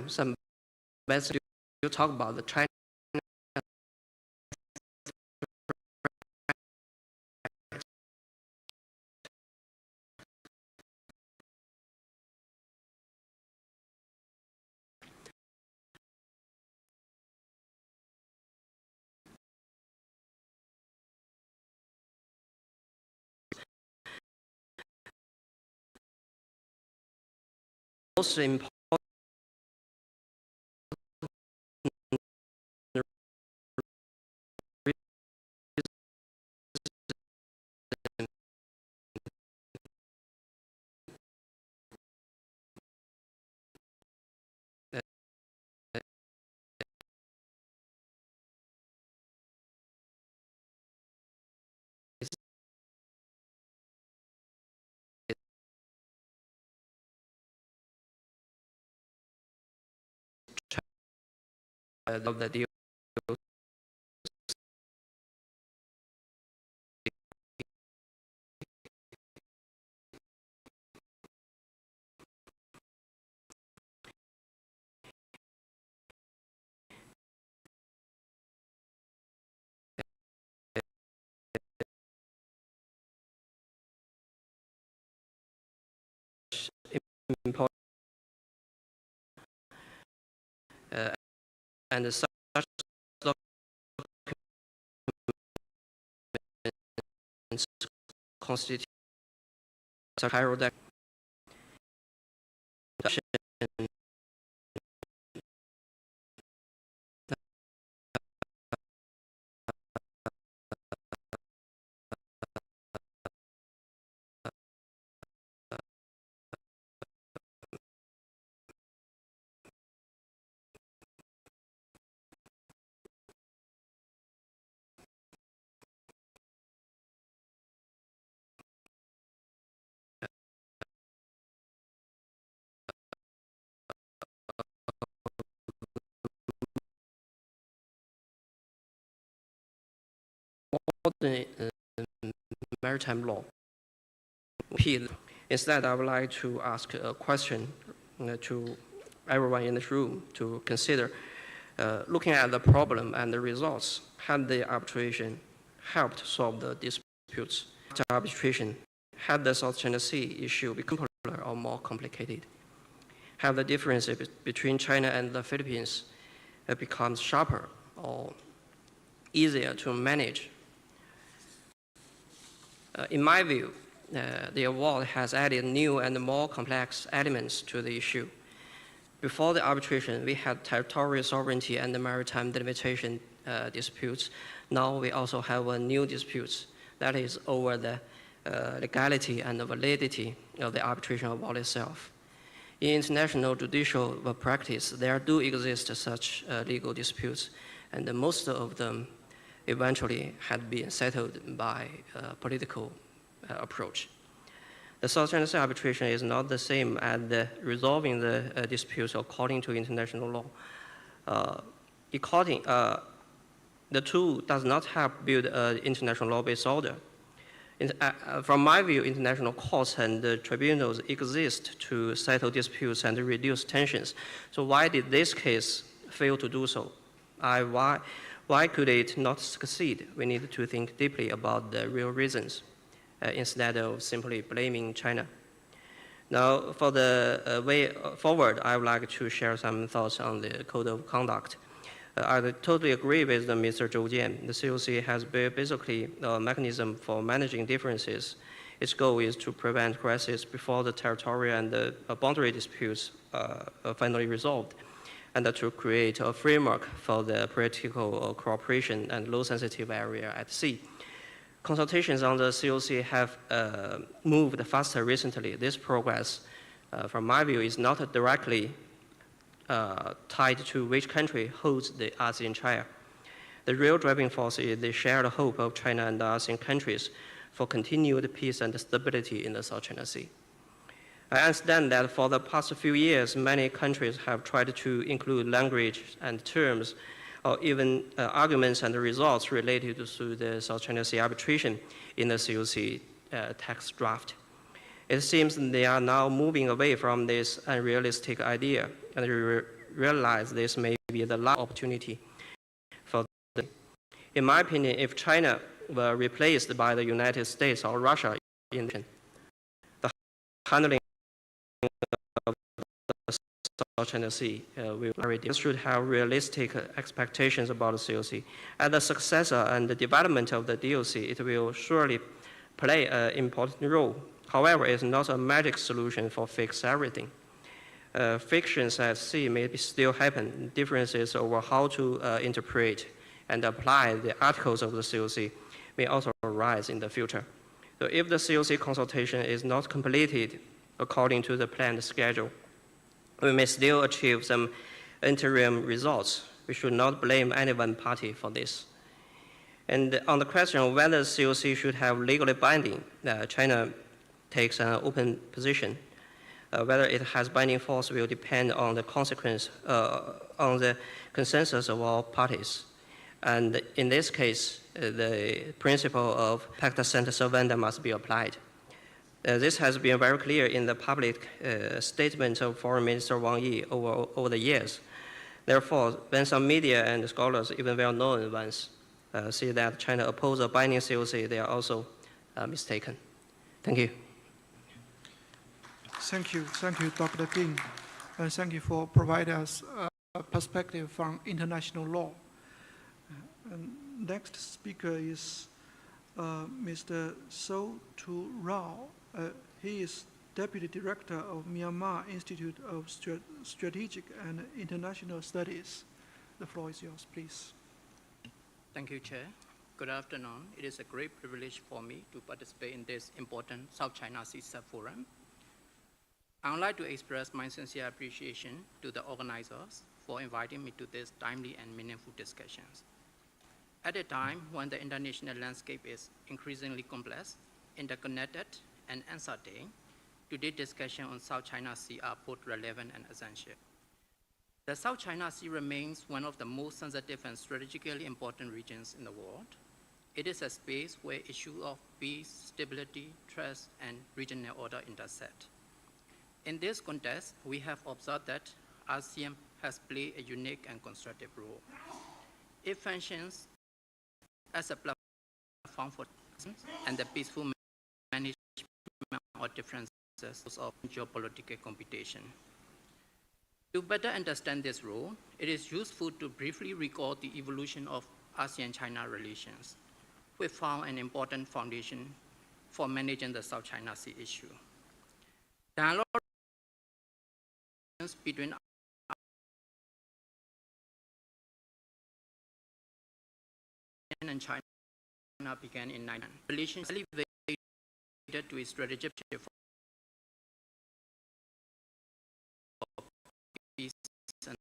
Some best you talk about the China most important of the deal. Important, and such documents constitute a chiropractic maritime law. Instead, I would like to ask a question to everyone in this room to consider, looking at the problem and the results, had the arbitration helped solve the disputes? After arbitration, had the South China Sea issue become simpler or more complicated? Have the differences between China and the Philippines become sharper or easier to manage? In my view, the award has added new and more complex elements to the issue. Before the arbitration, we had territorial sovereignty and the maritime delimitation disputes. Now we also have a new dispute that is over the legality and the validity of the arbitration award itself. In international judicial practice, there do exist such legal disputes, and most of them eventually had been settled by political approach. The South China Sea arbitration is not the same as resolving the disputes according to international law. The two does not help build an international law-based order. From my view, international courts and tribunals exist to settle disputes and reduce tensions. So why did this case fail to do so? Why could it not succeed? We need to think deeply about the real reasons instead of simply blaming China. Now, for the way forward, I would like to share some thoughts on the code of conduct. I totally agree with Mr. Zhou Jian. The COC has basically a mechanism for managing differences. Its goal is to prevent crises before the territorial and the boundary disputes are finally resolved, and to create a framework for the practical cooperation and low-sensitive area at sea. Consultations on the COC have moved faster recently. This progress, from my view, is not directly tied to which country holds the ASEAN chair. The real driving force is the shared hope of China and the ASEAN countries for continued peace and stability in the South China Sea. I understand that for the past few years, many countries have tried to include language and terms or even arguments and results related to the South China Sea arbitration in the COC text draft. It seems they are now moving away from this unrealistic idea and realize this may be the last opportunity for them. In my opinion, if China were replaced by the United States or Russia in the handling of the South China Sea will vary. We should have realistic expectations about the COC. As the successor and the development of the DOC, it will surely play an important role. However, it's not a magic solution for fix everything. Frictions at sea may still happen. Differences over how to interpret and apply the articles of the COC may also arise in the future. So if the COC consultation is not completed according to the planned schedule, we may still achieve some interim results. We should not blame any one party for this. And on the question of whether the COC should have legally binding, China takes an open position. Whether it has binding force will depend on the consequence, on the consensus of all parties. And in this case, the principle of pacta sunt servanda must be applied. This has been very clear in the public statement of Foreign Minister Wang Yi over the years. Therefore, when some media and scholars, even well-known ones, say that China opposes a binding COC, they are also mistaken. Thank you. Thank you, Dr. Ding, and thank you for providing us a perspective from international law. And next speaker is Mr. So Tu Rao. He is Deputy Director of Myanmar Institute of Strategic and International Studies. The floor is yours, please. Thank you, Chair. Good afternoon. It is a great privilege for me to participate in this important South China Sea Forum. I would like to express my sincere appreciation to the organizers for inviting me to this timely and meaningful discussions. At a time when the international landscape is increasingly complex, interconnected, and uncertain, today's discussion on South China Sea are both relevant and essential. The South China Sea remains one of the most sensitive and strategically important regions in the world. It is a space where issues of peace, stability, trust, and regional order intersect. In this context, we have observed that ASEAN has played a unique and constructive role. It functions as a platform for and the peaceful management of differences of geopolitical competition. To better understand this role, it is useful to briefly recall the evolution of ASEAN-China relations, which found an important foundation for managing the South China Sea issue. Dialogue between ASEAN and China began in 1990. Relations elevated to a strategic for peace and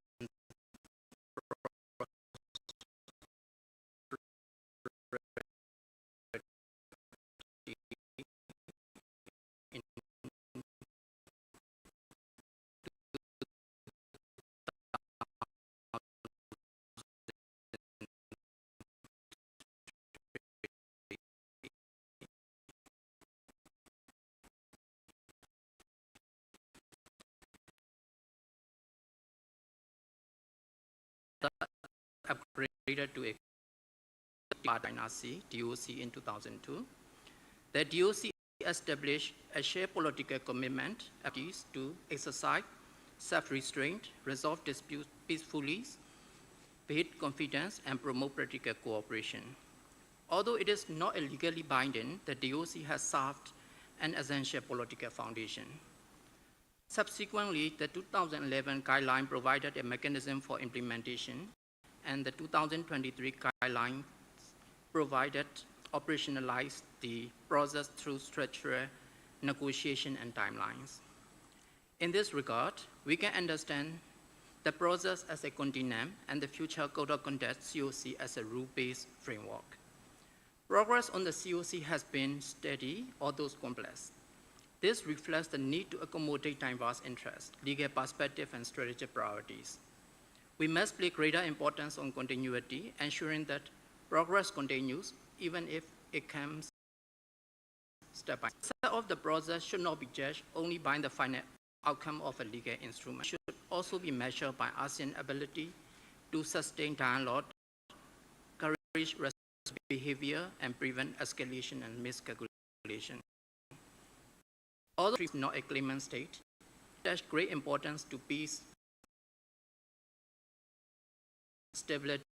upgraded to a China Sea, DOC, in 2002. The DOC established a shared political commitment to exercise self-restraint, resolve disputes peacefully, build confidence, and promote practical cooperation. Although it is not legally binding, the DOC has served an essential political foundation. Subsequently, the 2011 guideline provided a mechanism for implementation, and the 2023 guidelines operationalized the process through structural negotiation and timelines. In this regard, we can understand the process as a continuum and the future Code of Conduct COC as a rule-based framework. Progress on the COC has been steady, although complex. This reflects the need to accommodate diverse interests, legal perspective, and strategic priorities. We must place greater importance on continuity, ensuring that progress continues, even if it comes step by step. The success of the process should not be judged only by the final outcome of a legal instrument. It should also be measured by ASEAN's ability to sustain dialogue, encourage behavior, and prevent escalation and miscalculation. Although it is not a claimant state, it attaches great importance to peace, stability,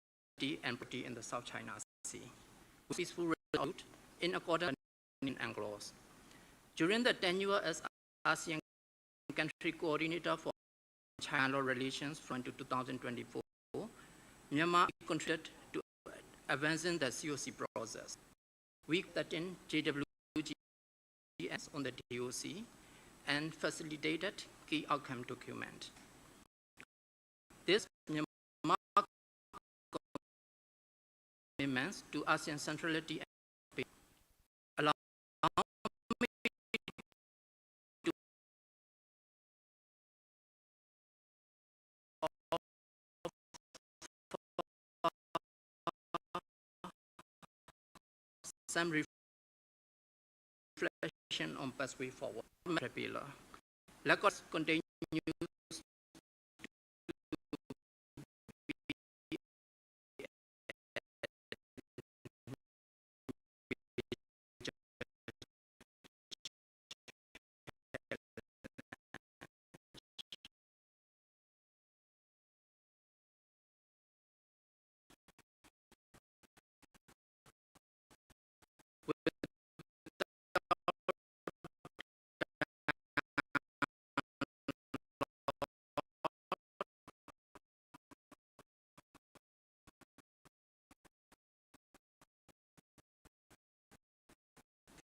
and prosperity in the South China Sea, with peaceful result in accordance with UNCLOS. During the tenure as ASEAN country coordinator for China relations from 2024, Myanmar contributed to advancing the COC process. We in JWGS on the DOC and facilitated key outcome document. This Myanmar commitments to ASEAN centrality and allow me to some reflection on pathway forward. Records continue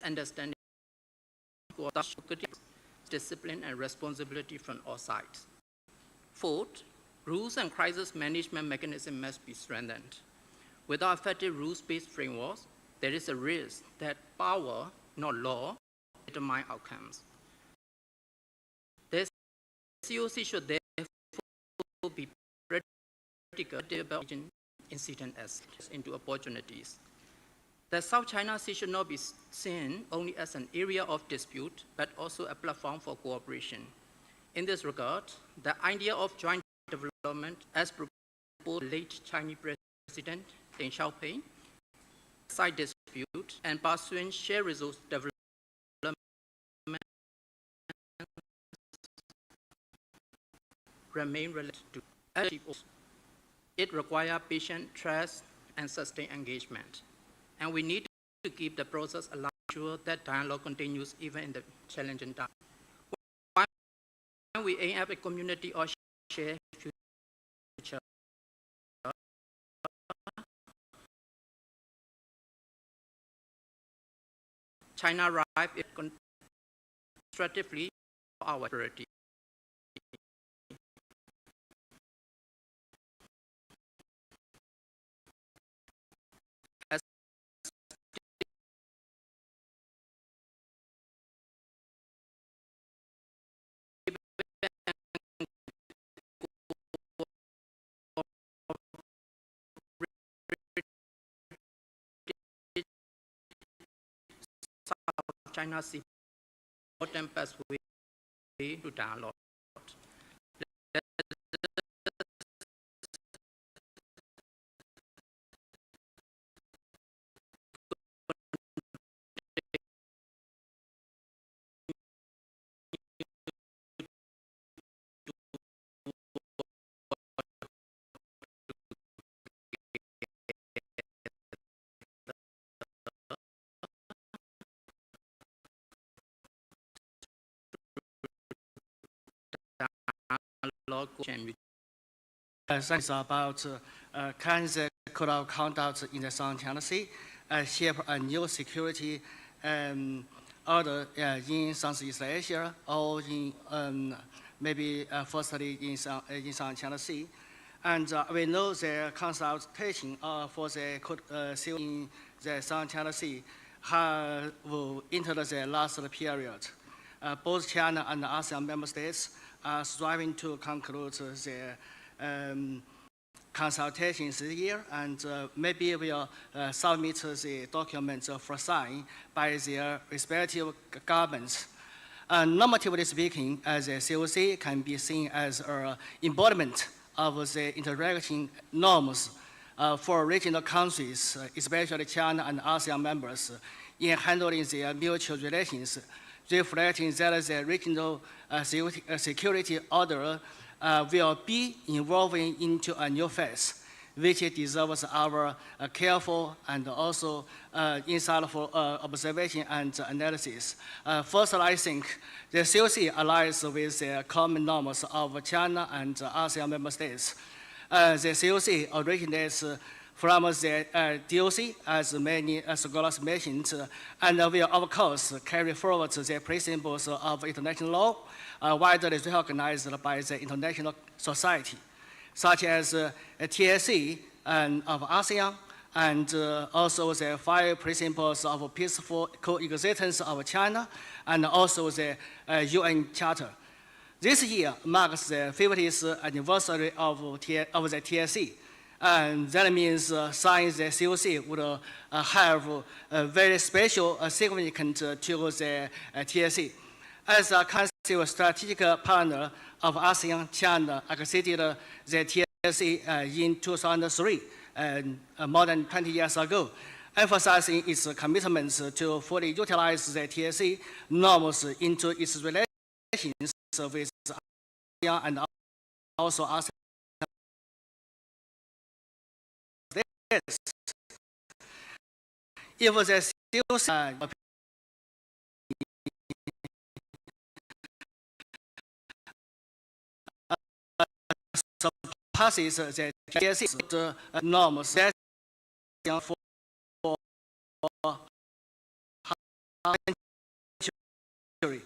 understanding discipline and responsibility from all sides. Fourth, rules and crisis management mechanism must be strengthened. Without effective rules-based frameworks, there is a risk that power, not law, determine outcomes. The COC should therefore be practical about incident as into opportunities. The South China Sea should not be seen only as an area of dispute, but also a platform for cooperation. In this regard, the idea of joint development as proposed late Chinese President Deng Xiaoping, side dispute, and pursuing shared resource development remain related to achieve. It requires patient trust and sustained engagement. And we need to keep the process alive, ensure that dialogue continues even in the challenging time. When we aim at a community or shared future, China arrived constructively for our priority. China sees important pathway to dialogue. Thanks about can the code of conduct in the South China Sea shape a new security order in Southeast Asia or in maybe firstly in South China Sea. And we know the consultation for the code in the South China Sea have entered the last period. Both China and ASEAN member states are striving to conclude the consultations this year, and maybe we'll submit the documents for sign by their respective governments. Normatively speaking, the COC can be seen as an embodiment of the interaction norms for regional countries, especially China and ASEAN members, in handling their mutual relations, reflecting that the regional security order will be evolving into a new phase, which deserves our careful and also insightful observation and analysis. First, I think the COC aligns with the common norms of China and ASEAN member states. The COC originates from the DOC, as many scholars mentioned, and will, of course, carry forward the principles of international law, widely recognized by the international society, such as TSC of ASEAN, and also the 5 principles of peaceful coexistence of China, and also the UN Charter. This year marks the 50th anniversary of the TSC. And that means signing the COC would have a very special significance to the TSC. As a conceived strategic partner of ASEAN, China acceded the TSC in 2003, more than 20 years ago, emphasizing its commitments to fully utilize the TSC norms into its relations with ASEAN and also ASEAN. If the COC surpasses the TSC norms for century,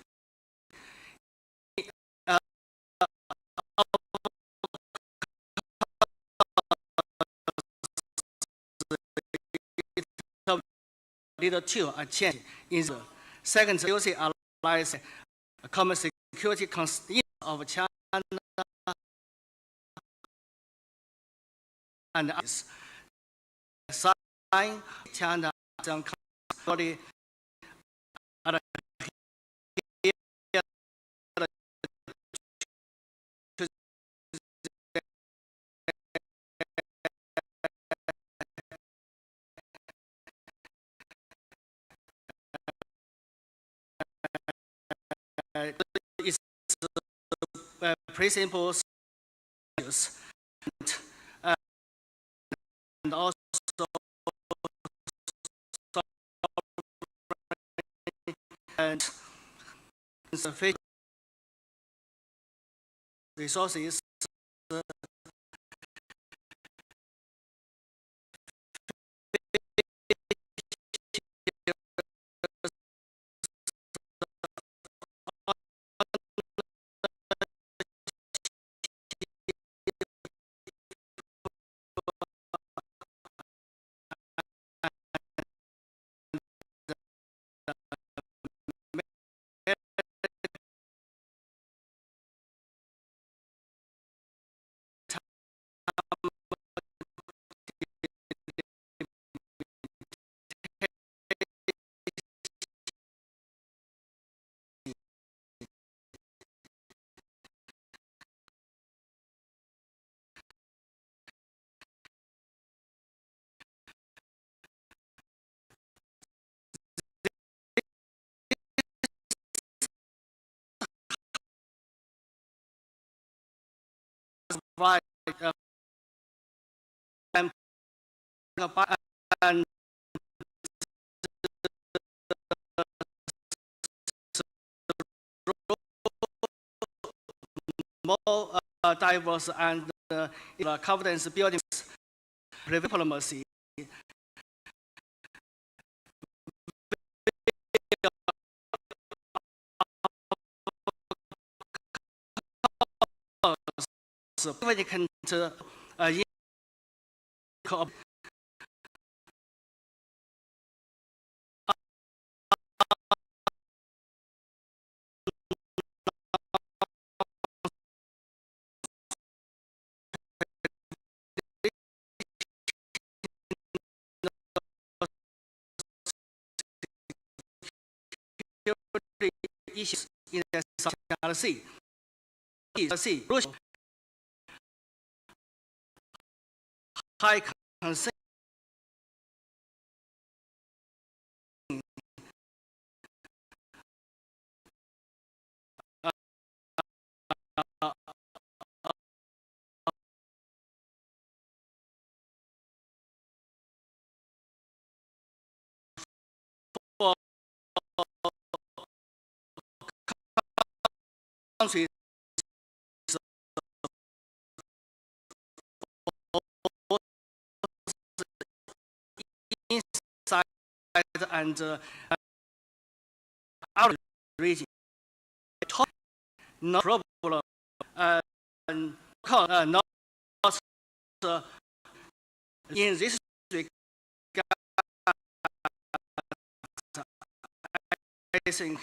little to a change in the second COC allies a common security constraint of China and others. Sign China body it's pretty simple and also and sufficient resources provide and more diverse and confidence building diplomacy. Significant issues in the South China Sea. High concern for countries inside and out of the region. No problem. Not in this regard, I think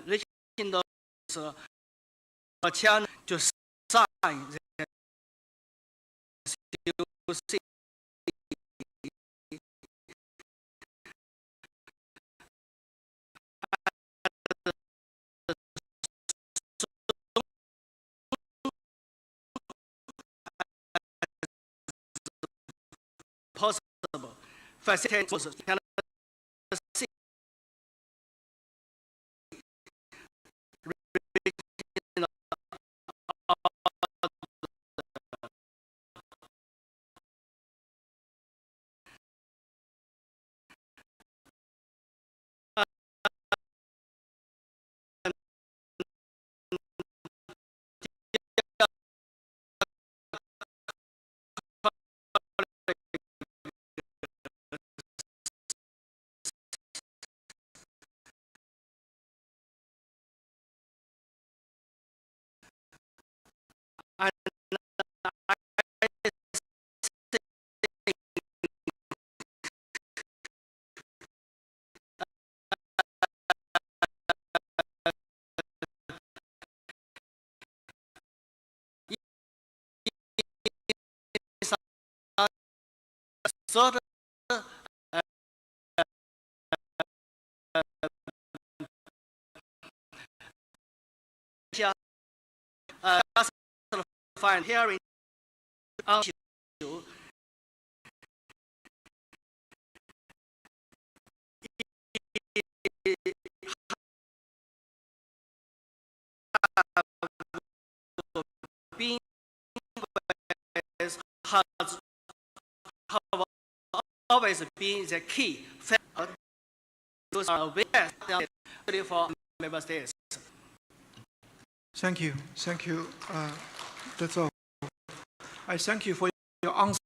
reaching the China to sign the COC. Possible facilitate China Sea and sort of find hearing on issue been has always been the key factor. Those are aware for member states. Thank you. That's all. I thank you for your answer.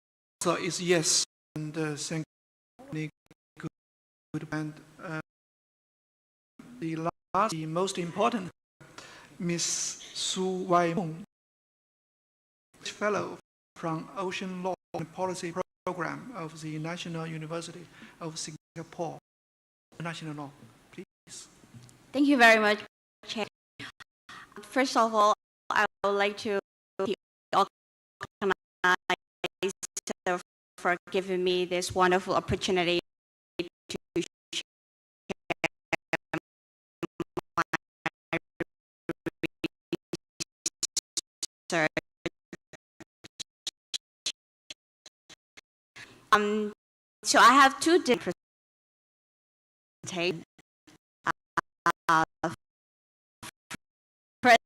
Is yes, and thank you. Good. And the most important, Miss Su Wai Meng, fellow from Ocean Law and Policy Program of the National University of Singapore. National Law, please. Thank you very much, Chair. First of all, I would like to thank the organizer for giving me this wonderful opportunity to share my research. So I have two different presentations. First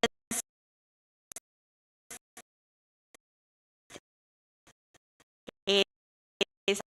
is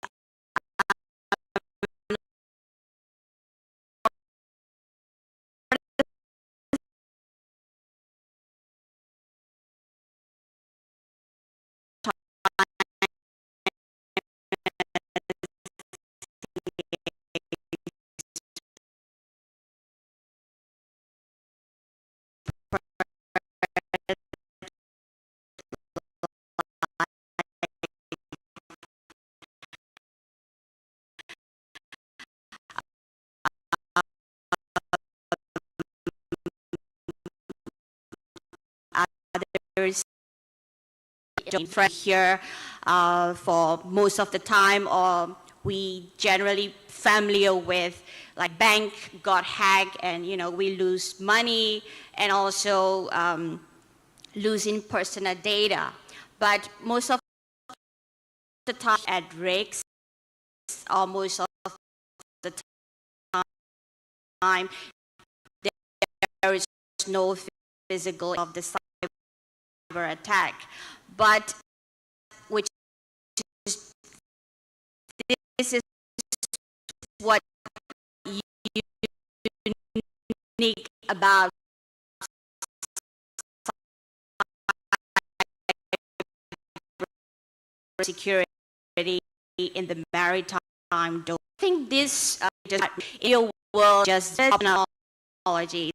others here for most of the time, or we generally familiar with like bank got hacked and we lose money and also losing personal data. But most of the time at risk, or most of the time there is no physical of the cyber attack, but which is, this is what unique about security in the maritime domain. I think this you will just technology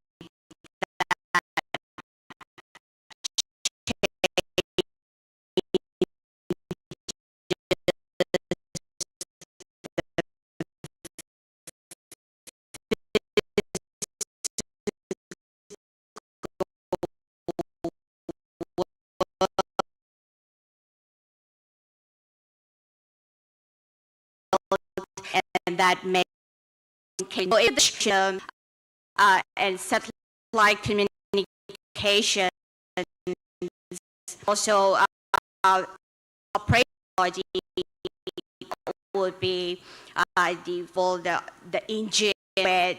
and that may and satellite communication also operating would be for the engine and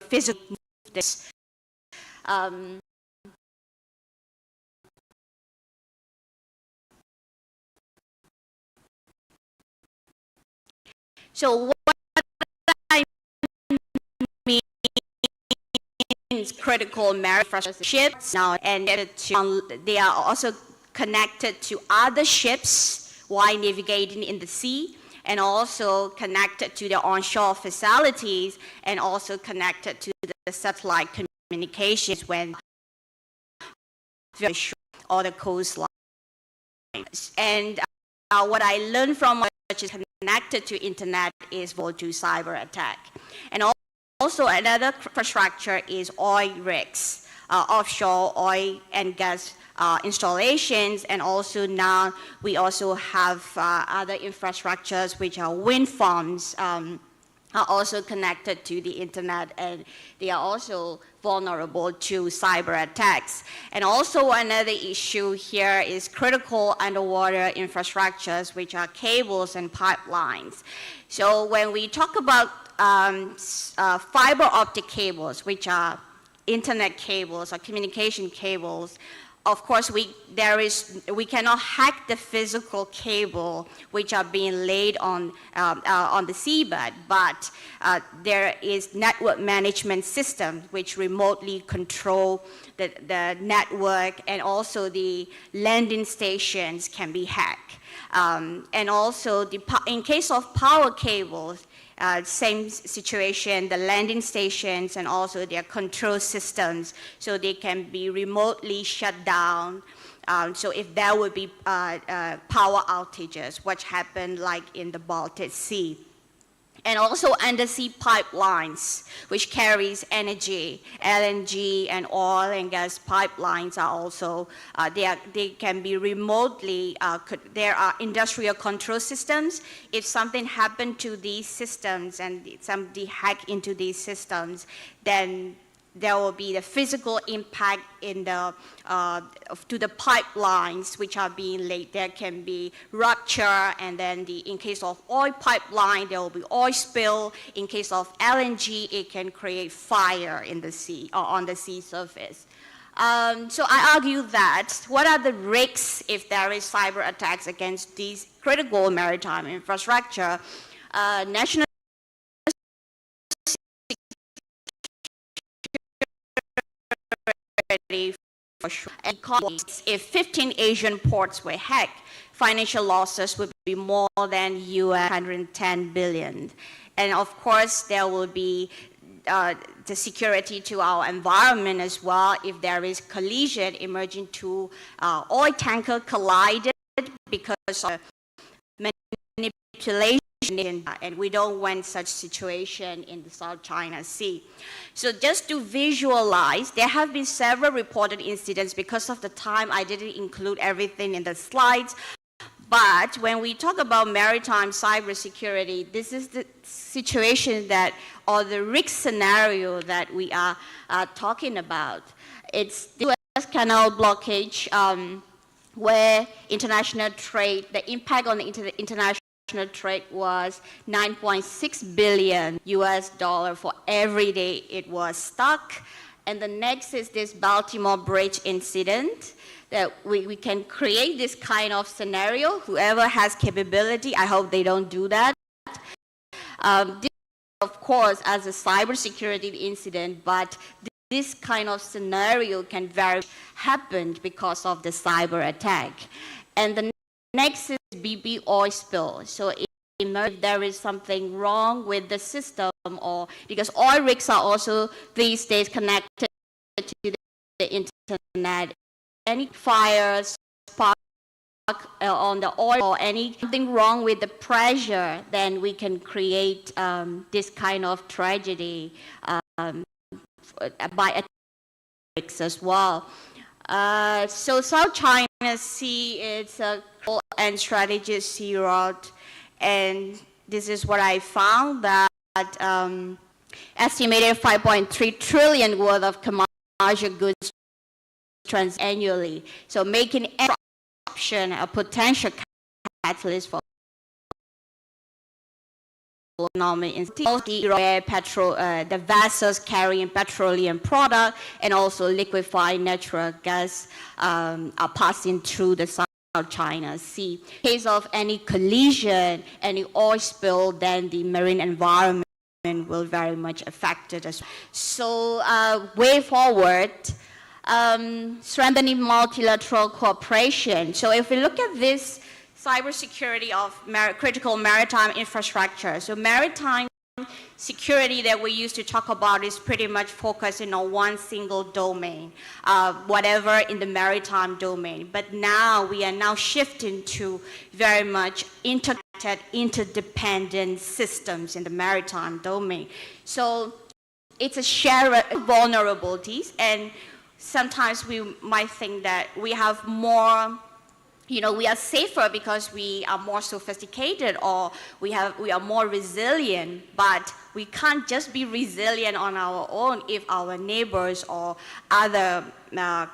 physical this. So what I mean is critical maritime ships now, and they are also connected to other ships while navigating in the sea, and also connected to the onshore facilities, and also connected to the satellite communications when or the coastline. And what I learned from which is connected to internet is to cyber attack. And also another infrastructure is oil rigs, offshore oil and gas installations, and also now we also have other infrastructures which are wind farms are also connected to the internet, and they are also vulnerable to cyber attacks. And also another issue here is critical underwater infrastructures, which are cables and pipelines. So when we talk about fiber optic cables, which are internet cables or communication cables, of course, we cannot hack the physical cable which are being laid on the seabed, but there is network management system which remotely control the network, and also the landing stations can be hacked. And also, in case of power cables, same situation, the landing stations and also their control systems, so they can be remotely shut down. So if there would be power outages, which happened like in the Baltic Sea. And also undersea pipelines, which carries energy, LNG and oil and gas pipelines are also, they can be remotely, there are industrial control systems. If something happened to these systems and somebody hacked into these systems, then there will be the physical impact in the, to the pipelines which are being laid. There can be rupture, and then in case of oil pipeline, there will be oil spill. In case of LNG, it can create fire in the sea or on the sea surface. So I argue that what are the risks if there is cyber attacks against these critical maritime infrastructure? National for sure. If 15 Asian ports were hacked, financial losses would be more than $110 billion. And of course, there will be the security to our environment as well. If there is collision emerging to oil tanker collided because of manipulation, and we don't want such situation in the South China Sea. So just to visualize, there have been several reported incidents. Because of the time, I didn't include everything in the slides. But when we talk about maritime cybersecurity, this is the situation that, or the risk scenario that we are talking about. It's the US Canal blockage, where international trade, the impact on the international trade was $9.6 billion for every day it was stuck. And the next is this Baltimore Bridge incident, that we can create this kind of scenario. Whoever has capability, I hope they don't do that. This, of course, as a cybersecurity incident, but this kind of scenario can very happen because of the cyber attack. And the next is BP oil spill. So if there is something wrong with the system, or because oil rigs are also these days connected to the internet, any fires, spark on the oil, or anything wrong with the pressure, then we can create this kind of tragedy by attacks as well. So South China Sea is a goal and strategic sea route, and this is what I found, that estimated 5.3 trillion worth of commercial goods annually. So making option a potential catalyst for economic instability, where the vessels carrying petroleum product and also liquefied natural gas are passing through the South China Sea. In case of any collision, any oil spill, then the marine environment will very much affected as well. So way forward, strengthening multilateral cooperation. So if we look at this cybersecurity of critical maritime infrastructure, so maritime security that we used to talk about is pretty much focusing on one single domain, whatever in the maritime domain. But now we are now shifting to very much interconnected, interdependent systems in the maritime domain. So it's a shared vulnerabilities, and sometimes we might think that we have more we are safer because we are more sophisticated, or we are more resilient, but we can't just be resilient on our own if our neighbors or other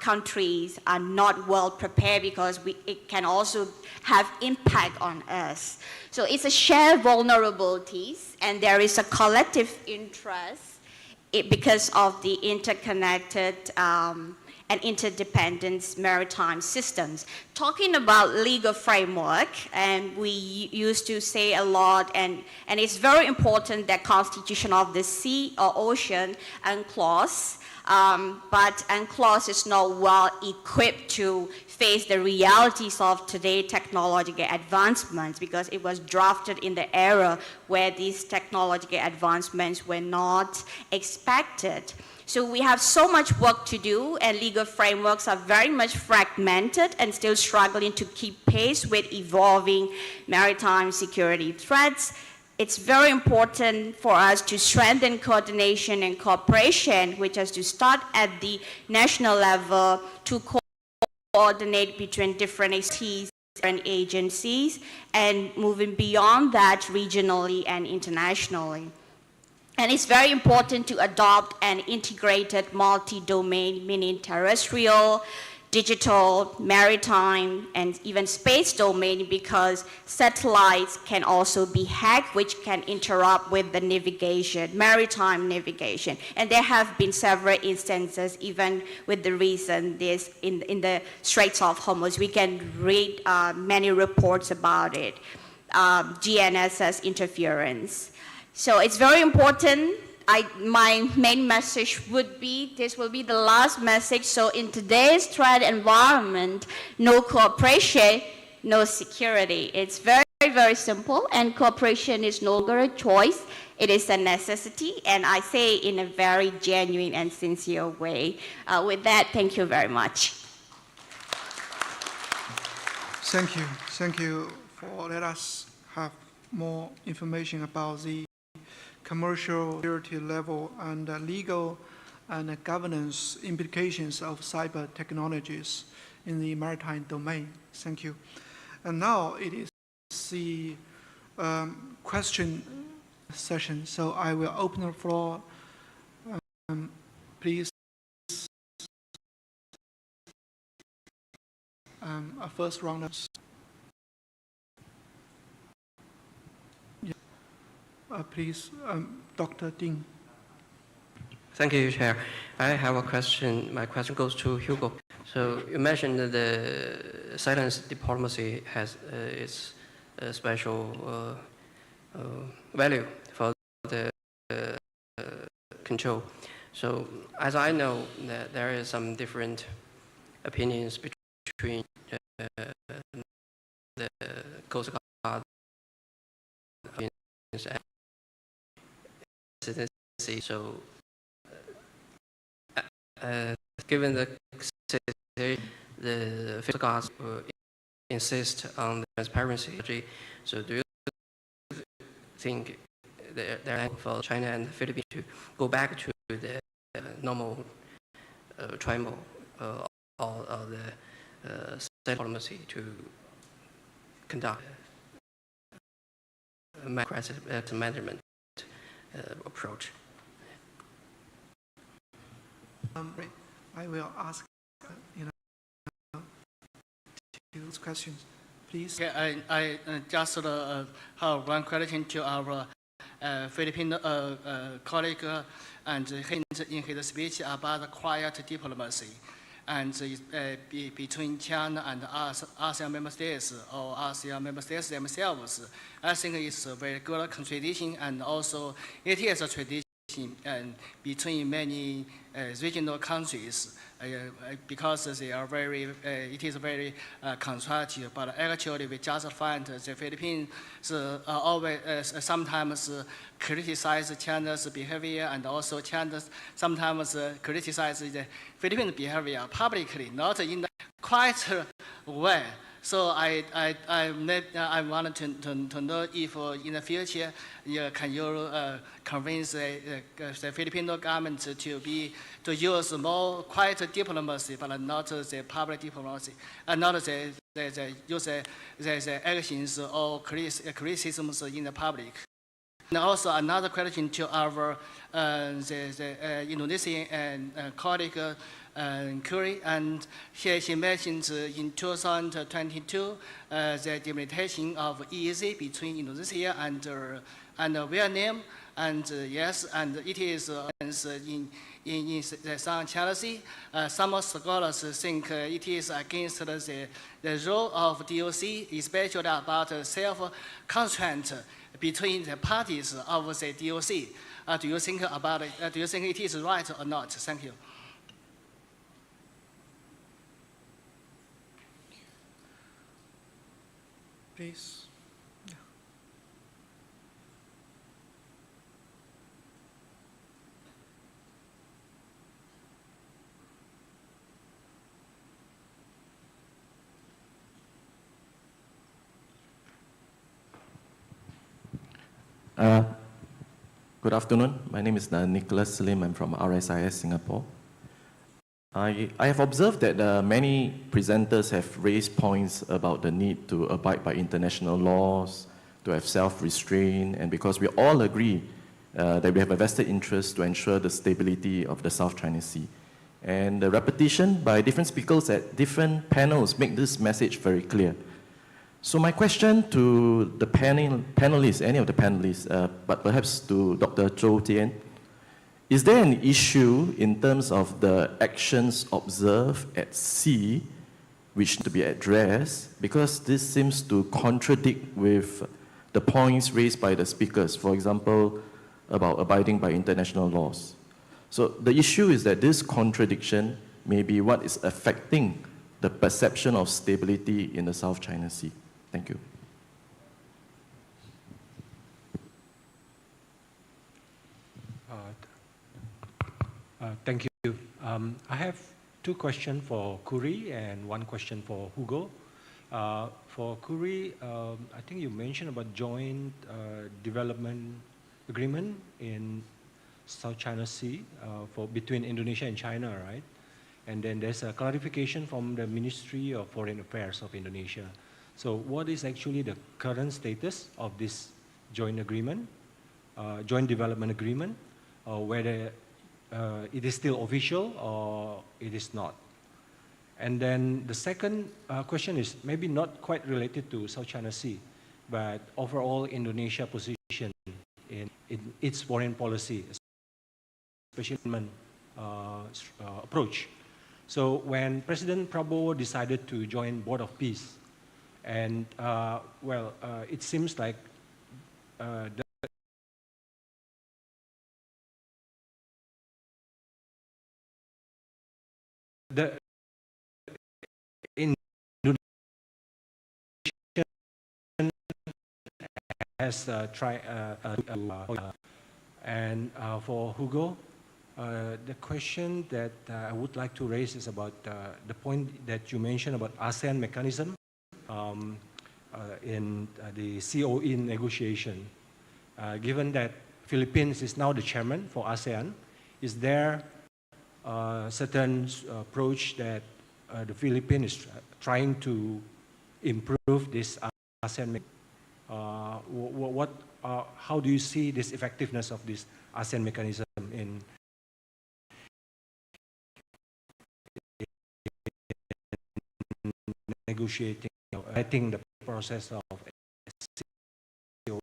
countries are not well prepared, because it can also have impact on us. So it's a shared vulnerabilities, and there is a collective interest because of the interconnected and interdependent maritime systems. Talking about legal framework, and we used to say a lot, and it's very important that Constitution of the Sea or Ocean UNCLOS, but UNCLOS is not well equipped to face the realities of today's technological advancements, because it was drafted in the era where these technological advancements were not expected. So we have so much work to do, and legal frameworks are very much fragmented and still struggling to keep pace with evolving maritime security threats. It's very important for us to strengthen coordination and cooperation, which has to start at the national level to coordinate between different entities and agencies, and moving beyond that regionally and internationally. And it's very important to adopt an integrated multi-domain, meaning terrestrial, digital, maritime, and even space domain, because satellites can also be hacked, which can interrupt with the navigation, maritime navigation. And there have been several instances, even with the recent this in the Straits of Hormuz. We can read many reports about it, GNSS interference. So it's very important. My main message would be, this will be the last message. So in today's threat environment, no cooperation, no security. It's very, very simple, and cooperation is no longer a choice. It is a necessity, and I say in a very genuine and sincere way. With that, thank you very much. Thank you. Thank you for letting us have more information about the commercial security level and legal and governance implications of cyber technologies in the maritime domain. Thank you. And now it is the question session. So I will open the floor. Please, a first round of. Please, Dr. Ding. Thank you, Chair. I have a question. My question goes to Hugo. So you mentioned that the silence diplomacy has its special value for the control. So as I know, that there is some different opinions between the Coast Guard and so, given the situation, the Coast Guard will insist on the transparency. So, do you think there for China and the Philippines to go back to the normal triangle or the diplomacy to conduct a crisis management approach? I will ask, those questions, please. Okay, I just have one question to our Philippine colleague, and in his speech about the quiet diplomacy, and between China and ASEAN member states or ASEAN member states themselves. I think it's a very good tradition, and also it is a tradition between many regional countries, because they are very, it is very constructive. But actually, we just find the Philippines always sometimes criticize China's behavior, and also China sometimes criticize the Philippine behavior publicly, not in a quiet way. So I wanted to know if in the future can you convince the Filipino government to use more quiet diplomacy, but not the public diplomacy, and not use the actions or criticisms in the public. And also another question to our the Indonesian colleague Curry, and here he mentioned in 2022 the delimitation of EEZ between Indonesia and Vietnam, and yes, and it is in the South China Sea. Some scholars think it is against the role of DOC, especially about self-constraint between the parties of the DOC. Do you think about it? Do you think it is right or not? Thank you. Please. Good afternoon. My name is Nicholas Slim. I'm from RSIS Singapore. I have observed that many presenters have raised points about the need to abide by international laws, to have self-restraint, and because we all agree that we have a vested interest to ensure the stability of the South China Sea. And the repetition by different speakers at different panels make this message very clear. So my question to the panelists, any of the panelists, but perhaps to Dr. Zhou Tian, is there an issue in terms of the actions observed at sea which need to be addressed? Because this seems to contradict with the points raised by the speakers, for example, about abiding by international laws. So the issue is that this contradiction may be what is affecting the perception of stability in the South China Sea. Thank you. Thank you. I have two questions for Kuri and one question for Hugo. For Kuri, I think you mentioned about joint development agreement in South China Sea between Indonesia and China, right? And then there's a clarification from the Ministry of Foreign Affairs of Indonesia. So what is actually the current status of this joint agreement, joint development agreement, whether it is still official or it is not? And then the second question is maybe not quite related to South China Sea, but overall Indonesia position in its foreign policy, especially approach. So when President Prabowo decided to join Board of Peace, and it seems like the Indonesian has tried and for Hugo, the question that I would like to raise is about the point that you mentioned about ASEAN mechanism in the COE negotiation. Given that Philippines is now the chairman for ASEAN, is there a certain approach that the Philippines is trying to improve this ASEAN? How do you see this effectiveness of this ASEAN mechanism in negotiating, letting the process of COE?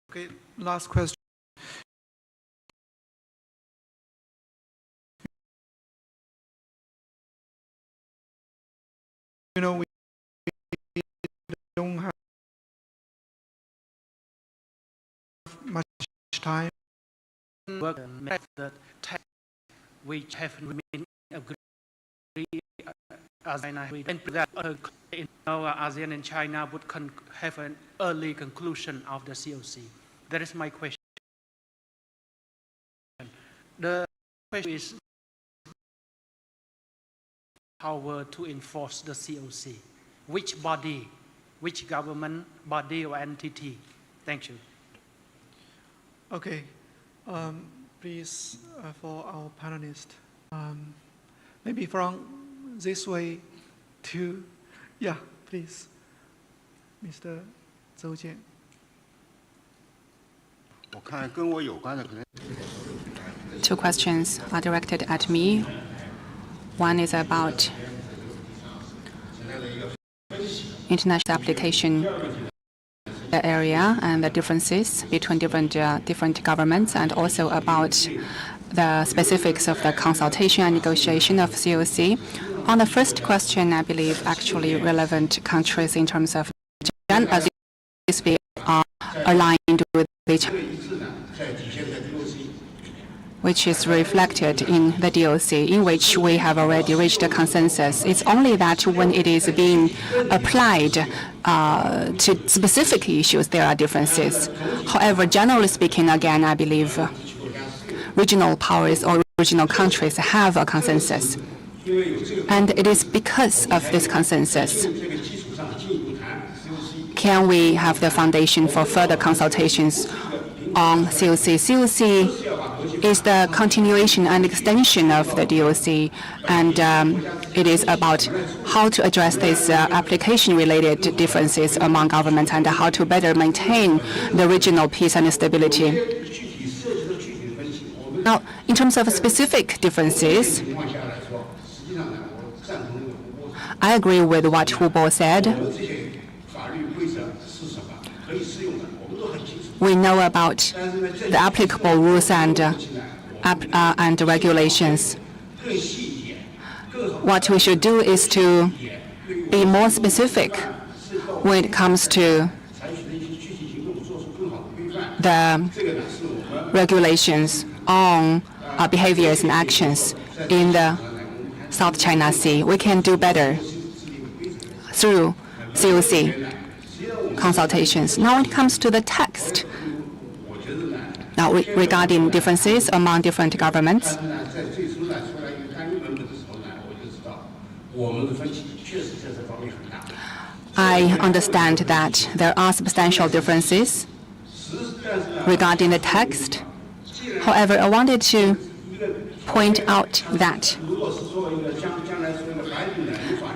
Okay, last question. You know, we don't have much time. Work method which have remained agreed China, and that ASEAN and China would have an early conclusion of the COC. That is my question. The question is power to enforce the COC. Which body, which government body or entity? Thank you. Okay, please for our panelists, maybe from this way to, yeah, please, Mr. Zhou Jian. Two questions are directed at me. One is about international application area and the differences between different governments, and also about the specifics of the consultation and negotiation of COC. On the first question, I believe actually relevant countries in terms of as are aligned with each, which is reflected in the DOC, in which we have already reached a consensus. It's only that when it is being applied to specific issues, there are differences. However, generally speaking, again, I believe regional powers or regional countries have a consensus. And it is because of this consensus can we have the foundation for further consultations on COC. COC is the continuation and extension of the DOC, and it is about how to address these application-related differences among governments and how to better maintain the regional peace and stability. Now, in terms of specific differences, I agree with what Hu Bo said. We know about the applicable rules and regulations. What we should do is to be more specific when it comes to the regulations on behaviors and actions in the South China Sea. We can do better through COC consultations. Now, when it comes to the text, now regarding differences among different governments, I understand that there are substantial differences regarding the text. However, I wanted to point out that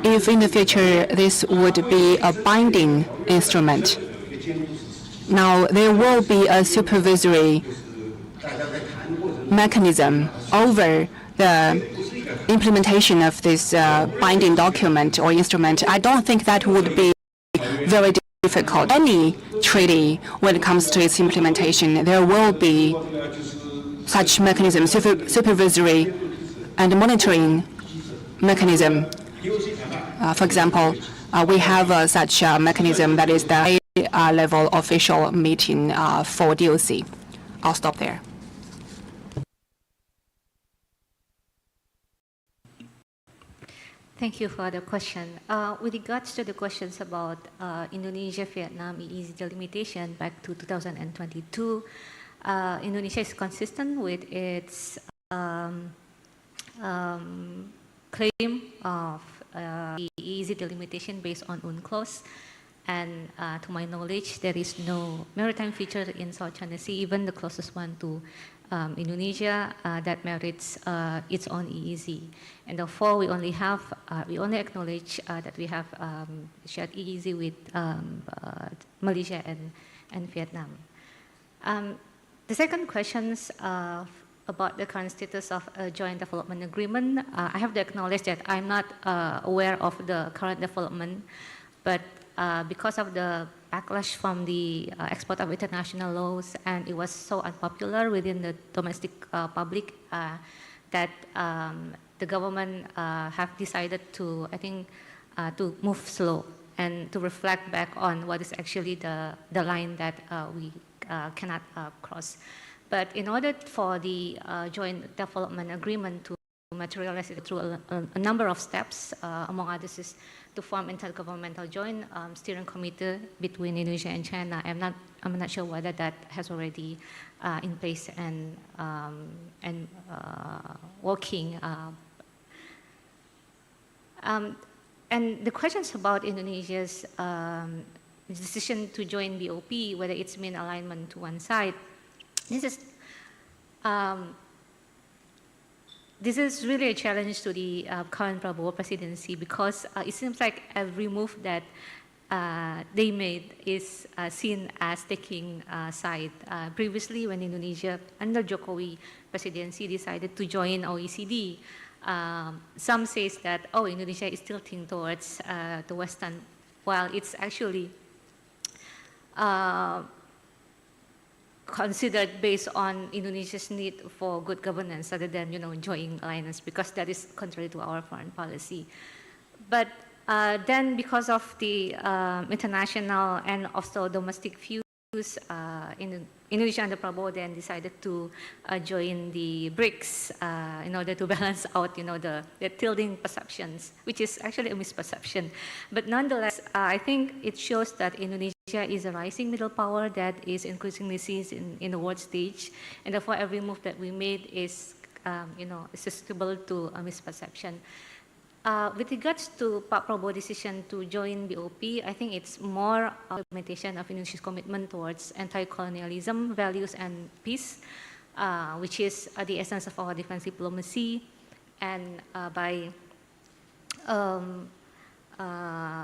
if in the future this would be a binding instrument, now there will be a supervisory mechanism over the implementation of this binding document or instrument. I don't think that would be very difficult. Any treaty, when it comes to its implementation, there will be such mechanism, supervisory and monitoring mechanism. For example, we have such a mechanism that is the A-level official meeting for DOC. I'll stop there. Thank you for the question. With regards to the questions about Indonesia-Vietnam EEZ delimitation back to 2022, Indonesia is consistent with its claim of EEZ delimitation based on UNCLOS. And to my knowledge, there is no maritime feature in South China Sea, even the closest one to Indonesia, that merits its own EEZ. And therefore, we only acknowledge that we have shared EEZ with Malaysia and Vietnam. The second question about the current status of a joint development agreement, I have to acknowledge that I'm not aware of the current development, but because of the backlash from the export of international laws, and it was so unpopular within the domestic public that the government have decided to, I think, to move slow and to reflect back on what is actually the line that we cannot cross. But in order for the joint development agreement to materialize it through a number of steps. Among others is to form intergovernmental joint steering committee between Indonesia and China. I'm not sure whether that has already in place and working. And the questions about Indonesia's decision to join BOP, whether it's mean alignment to one side, this is really a challenge to the current Prabowo presidency, because it seems like every move that they made is seen as taking side. Previously, when Indonesia, under Jokowi presidency, decided to join OECD, some says that, oh, Indonesia is tilting towards the Western, while it's actually considered based on Indonesia's need for good governance rather than, joining alliance, because that is contrary to our foreign policy. But then because of the international and also domestic views, Indonesia under Prabowo then decided to join the BRICS in order to balance out, the tilting perceptions, which is actually a misperception. But nonetheless, I think it shows that Indonesia is a rising middle power that is increasingly seen in the world stage, and therefore every move that we made is, susceptible to a misperception. With regards to Pak Prabowo's decision to join BOP, I think it's more a implementation of Indonesia's commitment towards anti-colonialism, values, and peace, which is the essence of our defense diplomacy. And by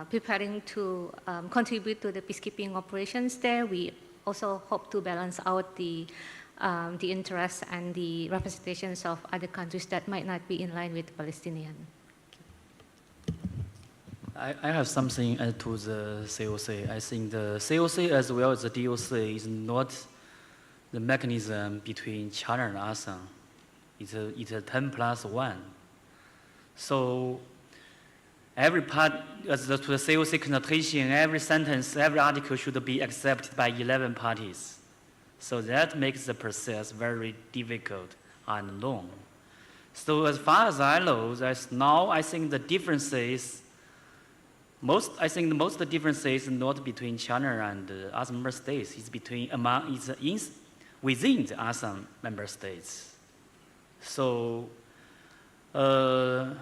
preparing to contribute to the peacekeeping operations there, we also hope to balance out the interests and the representations of other countries that might not be in line with the Palestinian. I have something to the COC. I think the COC as well as the DOC is not the mechanism between China and ASEAN. It's a 10+1. So every part, as to the COC connotation, every sentence, every article should be accepted by 11 parties. So that makes the process very difficult and long. So as far as I know, I think the differences, most of the differences not between China and ASEAN member states. It's within the ASEAN member states. So I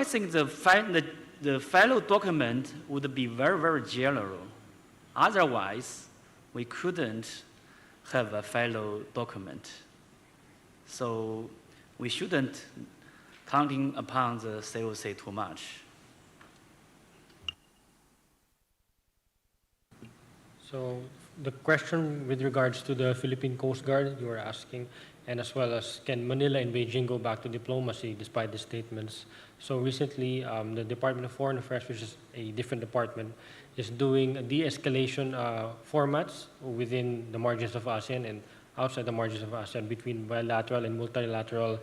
think the final document would be very, very general. Otherwise, we couldn't have a final document. So we shouldn't counting upon the COC too much. So the question with regards to the Philippine Coast Guard you were asking, and as well as can Manila and Beijing go back to diplomacy despite the statements. So recently, the Department of Foreign Affairs, which is a different department, is doing de-escalation formats within the margins of ASEAN and outside the margins of ASEAN between bilateral and multilateral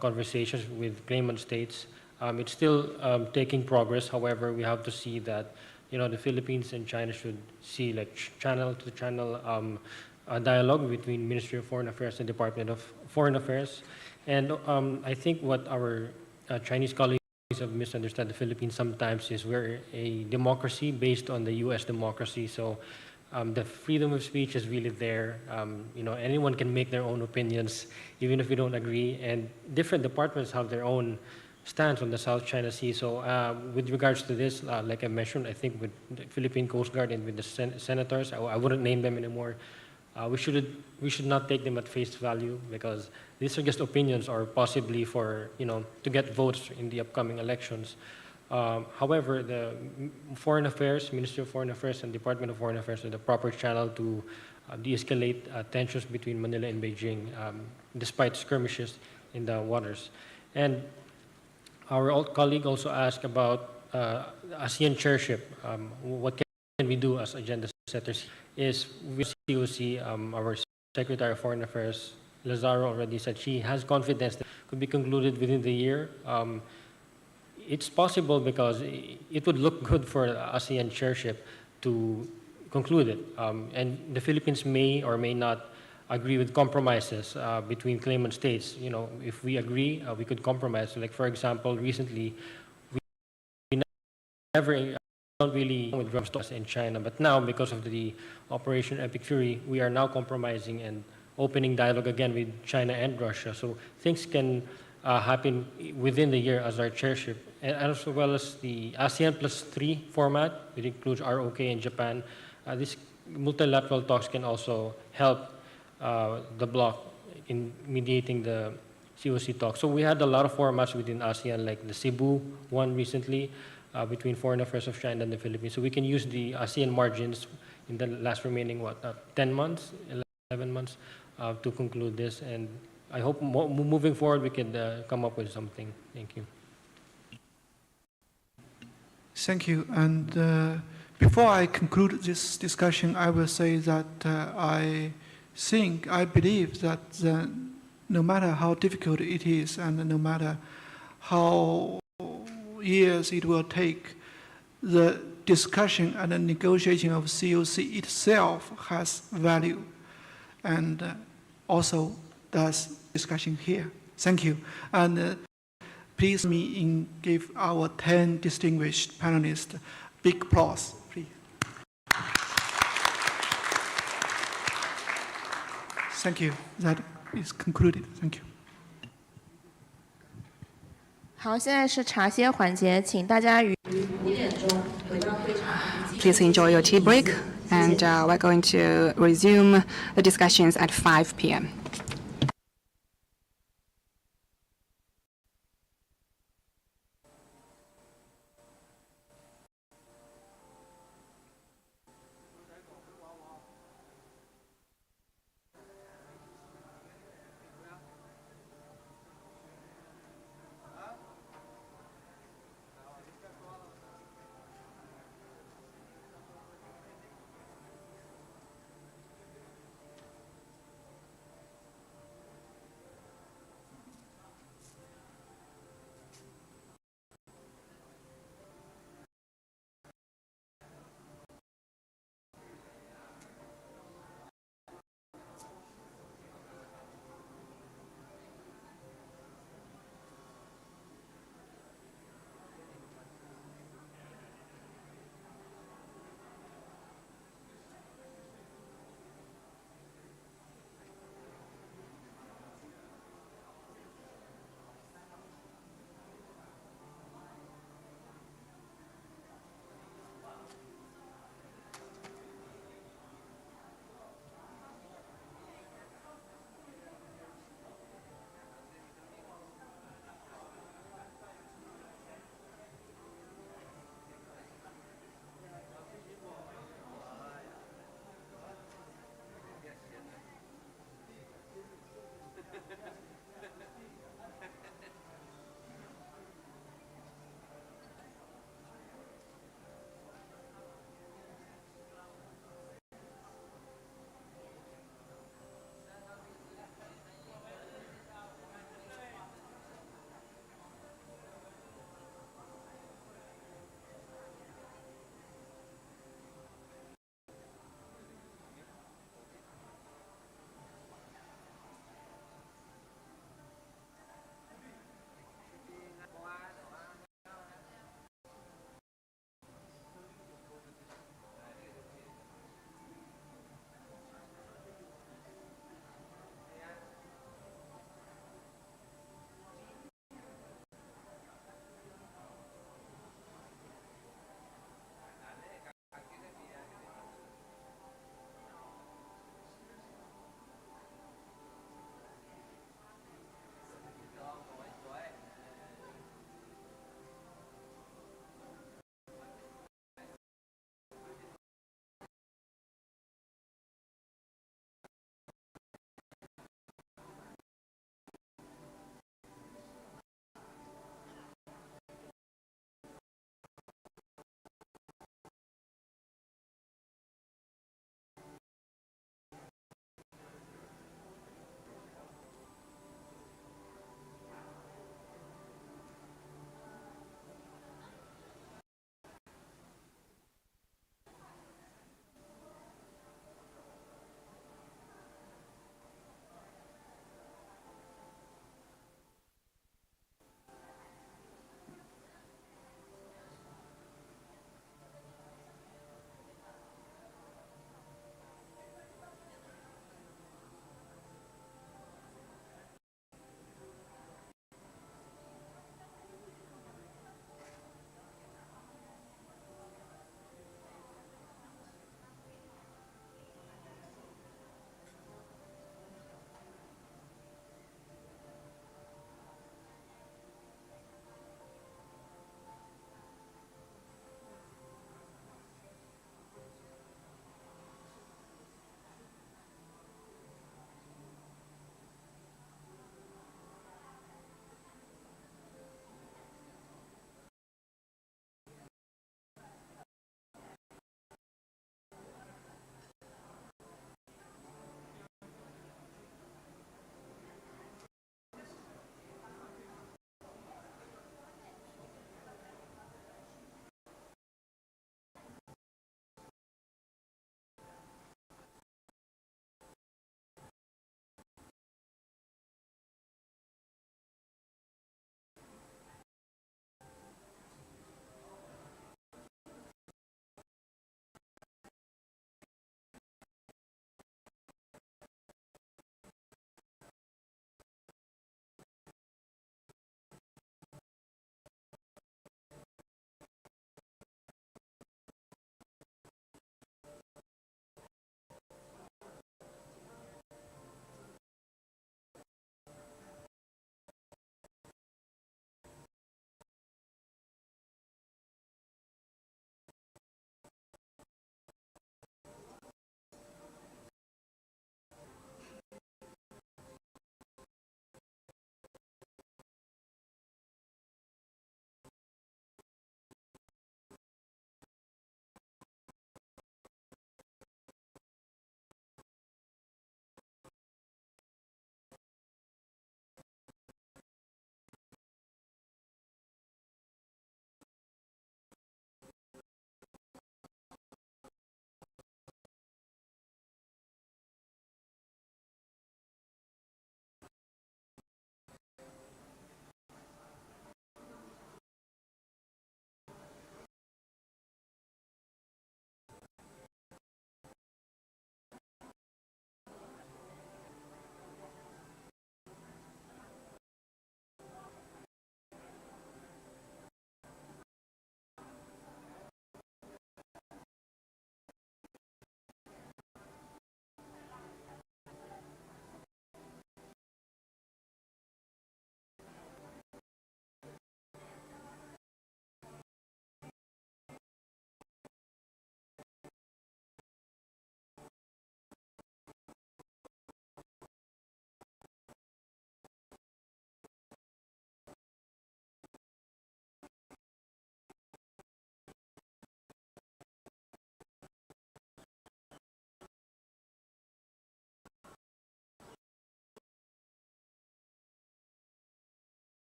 conversations with claimant states. It's still taking progress. However, we have to see that the Philippines and China should see like channel-to-channel dialogue between Ministry of Foreign Affairs and Department of Foreign Affairs. And I think what our Chinese colleagues have misunderstood the Philippines sometimes is we're a democracy based on the U.S. democracy. So the freedom of speech is really there. Anyone can make their own opinions, even if we don't agree. And different departments have their own stance on the South China Sea. So with regards to this, like I mentioned, I think with the Philippine Coast Guard and with the senators, I wouldn't name them anymore. We should not take them at face value, because these are just opinions or possibly for to get votes in the upcoming elections. However, the Foreign Affairs, Ministry of Foreign Affairs and Department of Foreign Affairs are the proper channel to de-escalate tensions between Manila and Beijing, despite skirmishes in the waters. And our old colleague also asked about ASEAN chairship. What can we do as agenda setters? Is with COC, our Secretary of Foreign Affairs, Lazaro, already said she has confidence that it could be concluded within the year. It's possible because it would look good for ASEAN chairship to conclude it. And the Philippines may or may not agree with compromises between claimant states. You know, if we agree, we could compromise. Like for example, recently, we never don't really with drum stocks in China, but now because of the Operation Epic Fury, we are now compromising and opening dialogue again with China and Russia. So things can happen within the year as our chairship, and as well as the ASEAN +3 format, which includes ROK and Japan. These multilateral talks can also help the bloc in mediating the COC talks. So we had a lot of formats within ASEAN, like the Cebu one recently, between Foreign Affairs of China and the Philippines. So we can use the ASEAN margins in the last remaining, 10 months, 11 months to conclude this. And I hope moving forward we can come up with something. Thank you. Thank you. And before I conclude this discussion, I will say that I believe that no matter how difficult it is and no matter how years it will take, the discussion and the negotiation of COC itself has value, and also does discussion here. Thank you. And please give our 10 distinguished panelists big applause, please. Thank you. That is concluded. Thank you. 好，现在是茶歇环节，请大家于5点钟回到会场。Please enjoy your tea break, and we're going to resume the discussions at 5 p.m.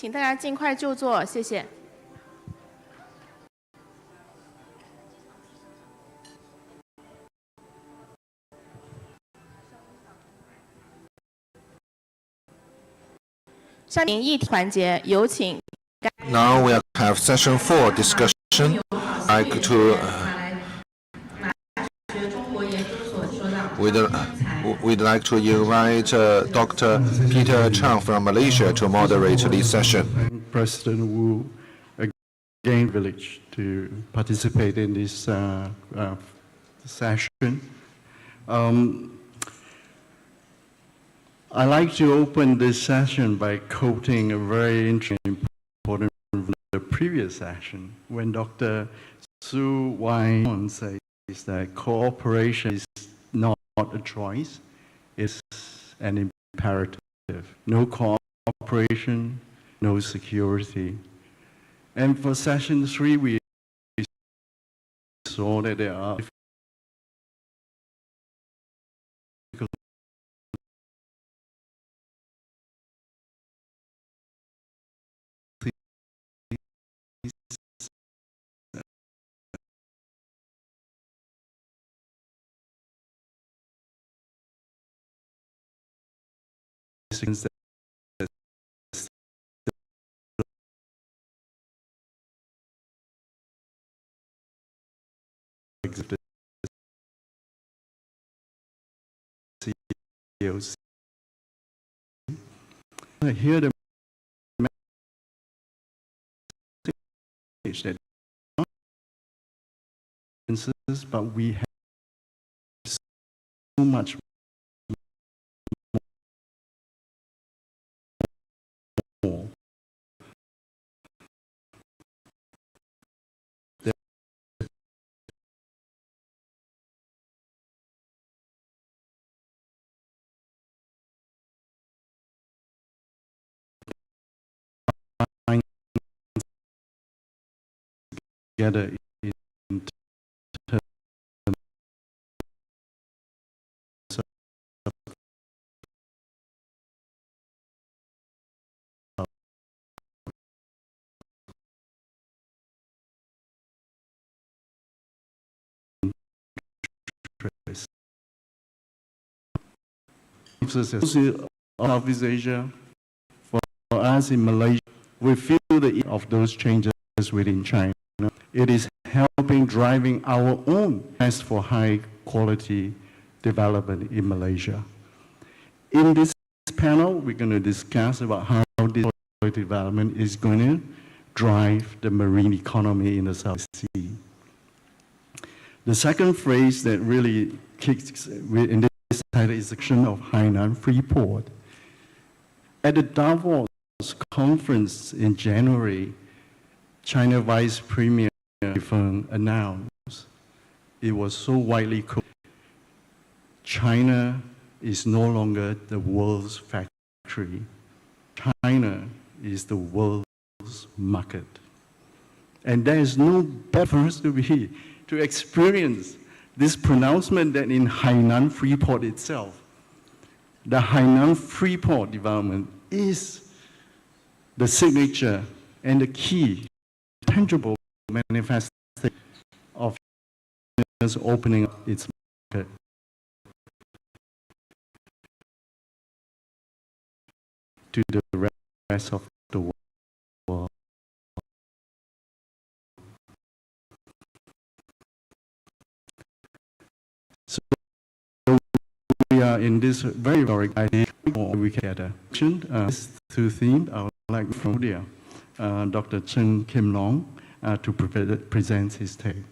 请大家尽快就座，谢谢。下面议题环节，有请。Now we have session 4 discussion. We'd like to invite Dr. Peter Chang from Malaysia to moderate this session. President Wu again village to participate in this session. I'd like to open this session by quoting a very interesting, important from the previous session when Dr. Su Wai says that cooperation is not a choice, it's an imperative. No cooperation, no security. And for session 3, we saw that there are I hear the message that but we have so much more. Together in terms of Southeast Asia, for us in Malaysia, we feel the effect of those changes within China. It is helping driving our own quest for high quality development in Malaysia. In this panel, we're going to discuss about how this quality development is going to drive the marine economy in the South Sea. The second phrase that really kicks in this title is the section of Hainan Freeport. At the Davos conference in January, China Vice Premier announced, it was so widely quoted, China is no longer the world's factory. China is the world's market. And there is no better for us to experience this pronouncement than in Hainan Freeport itself. The Hainan Freeport development is the signature and the key tangible manifestation of China's opening up its market to the rest of the world. So we are in this very historic idea. We can get a to theme. I would like from India. Dr. Chen Kim Long to present his take.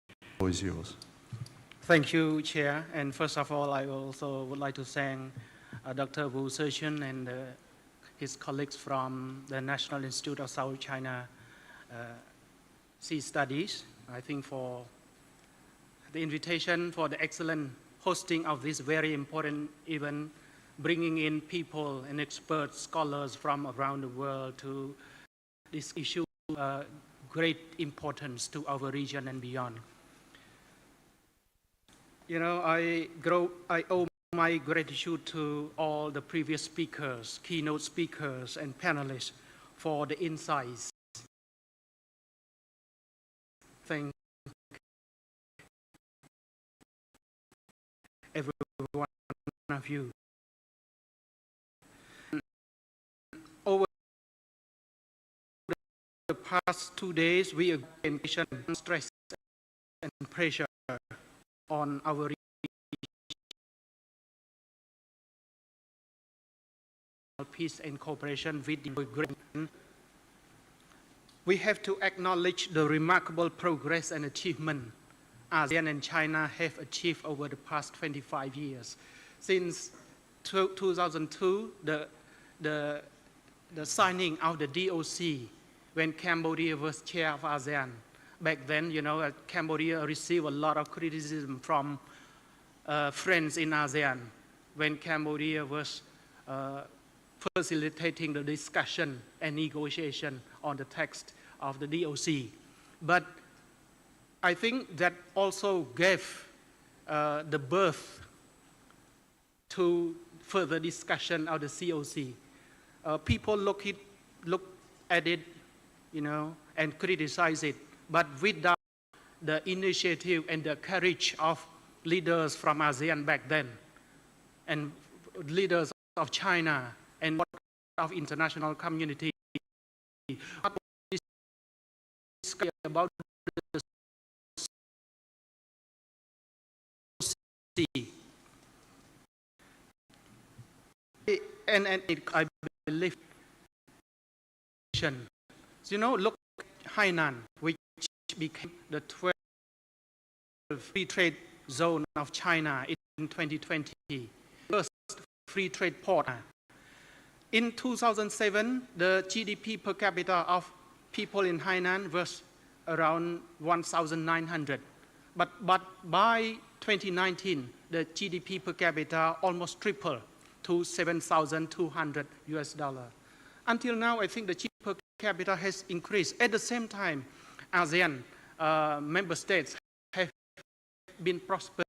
The floor is yours. Thank you, Chair. And first of all, I also would like to thank Dr. Wu Sechun and his colleagues from the National Institute of South China Sea Studies, I think, for the invitation, for the excellent hosting of this very important event, bringing in people and experts, scholars from around the world to this issue of great importance to our region and beyond. You know, I owe my gratitude to all the previous speakers, keynote speakers, and panelists for the insights. Thank every one of you. Over the past 2 days, we again stress and pressure on our peace and cooperation with the Great Britain. We have to acknowledge the remarkable progress and achievement ASEAN and China have achieved over the past 25 years. Since 2002, the signing of the DOC, when Cambodia was chair of ASEAN. Back then, you know, Cambodia received a lot of criticism from friends in ASEAN when Cambodia was facilitating the discussion and negotiation on the text of the DOC. But I think that also gave the birth to further discussion of the COC. People look at it, you know, and criticize it, but without the initiative and the courage of leaders from ASEAN back then, and leaders of China, and of international community, about the sea. And I believe, you know, look at Hainan, which became the 12th free trade zone of China in 2020, first free trade port. In 2007, the GDP per capita of people in Hainan was around 1,900. But by 2019, the GDP per capita almost tripled to $7,200 US. Until now, I think the GDP per capita has increased. At the same time, ASEAN member states have been prospering.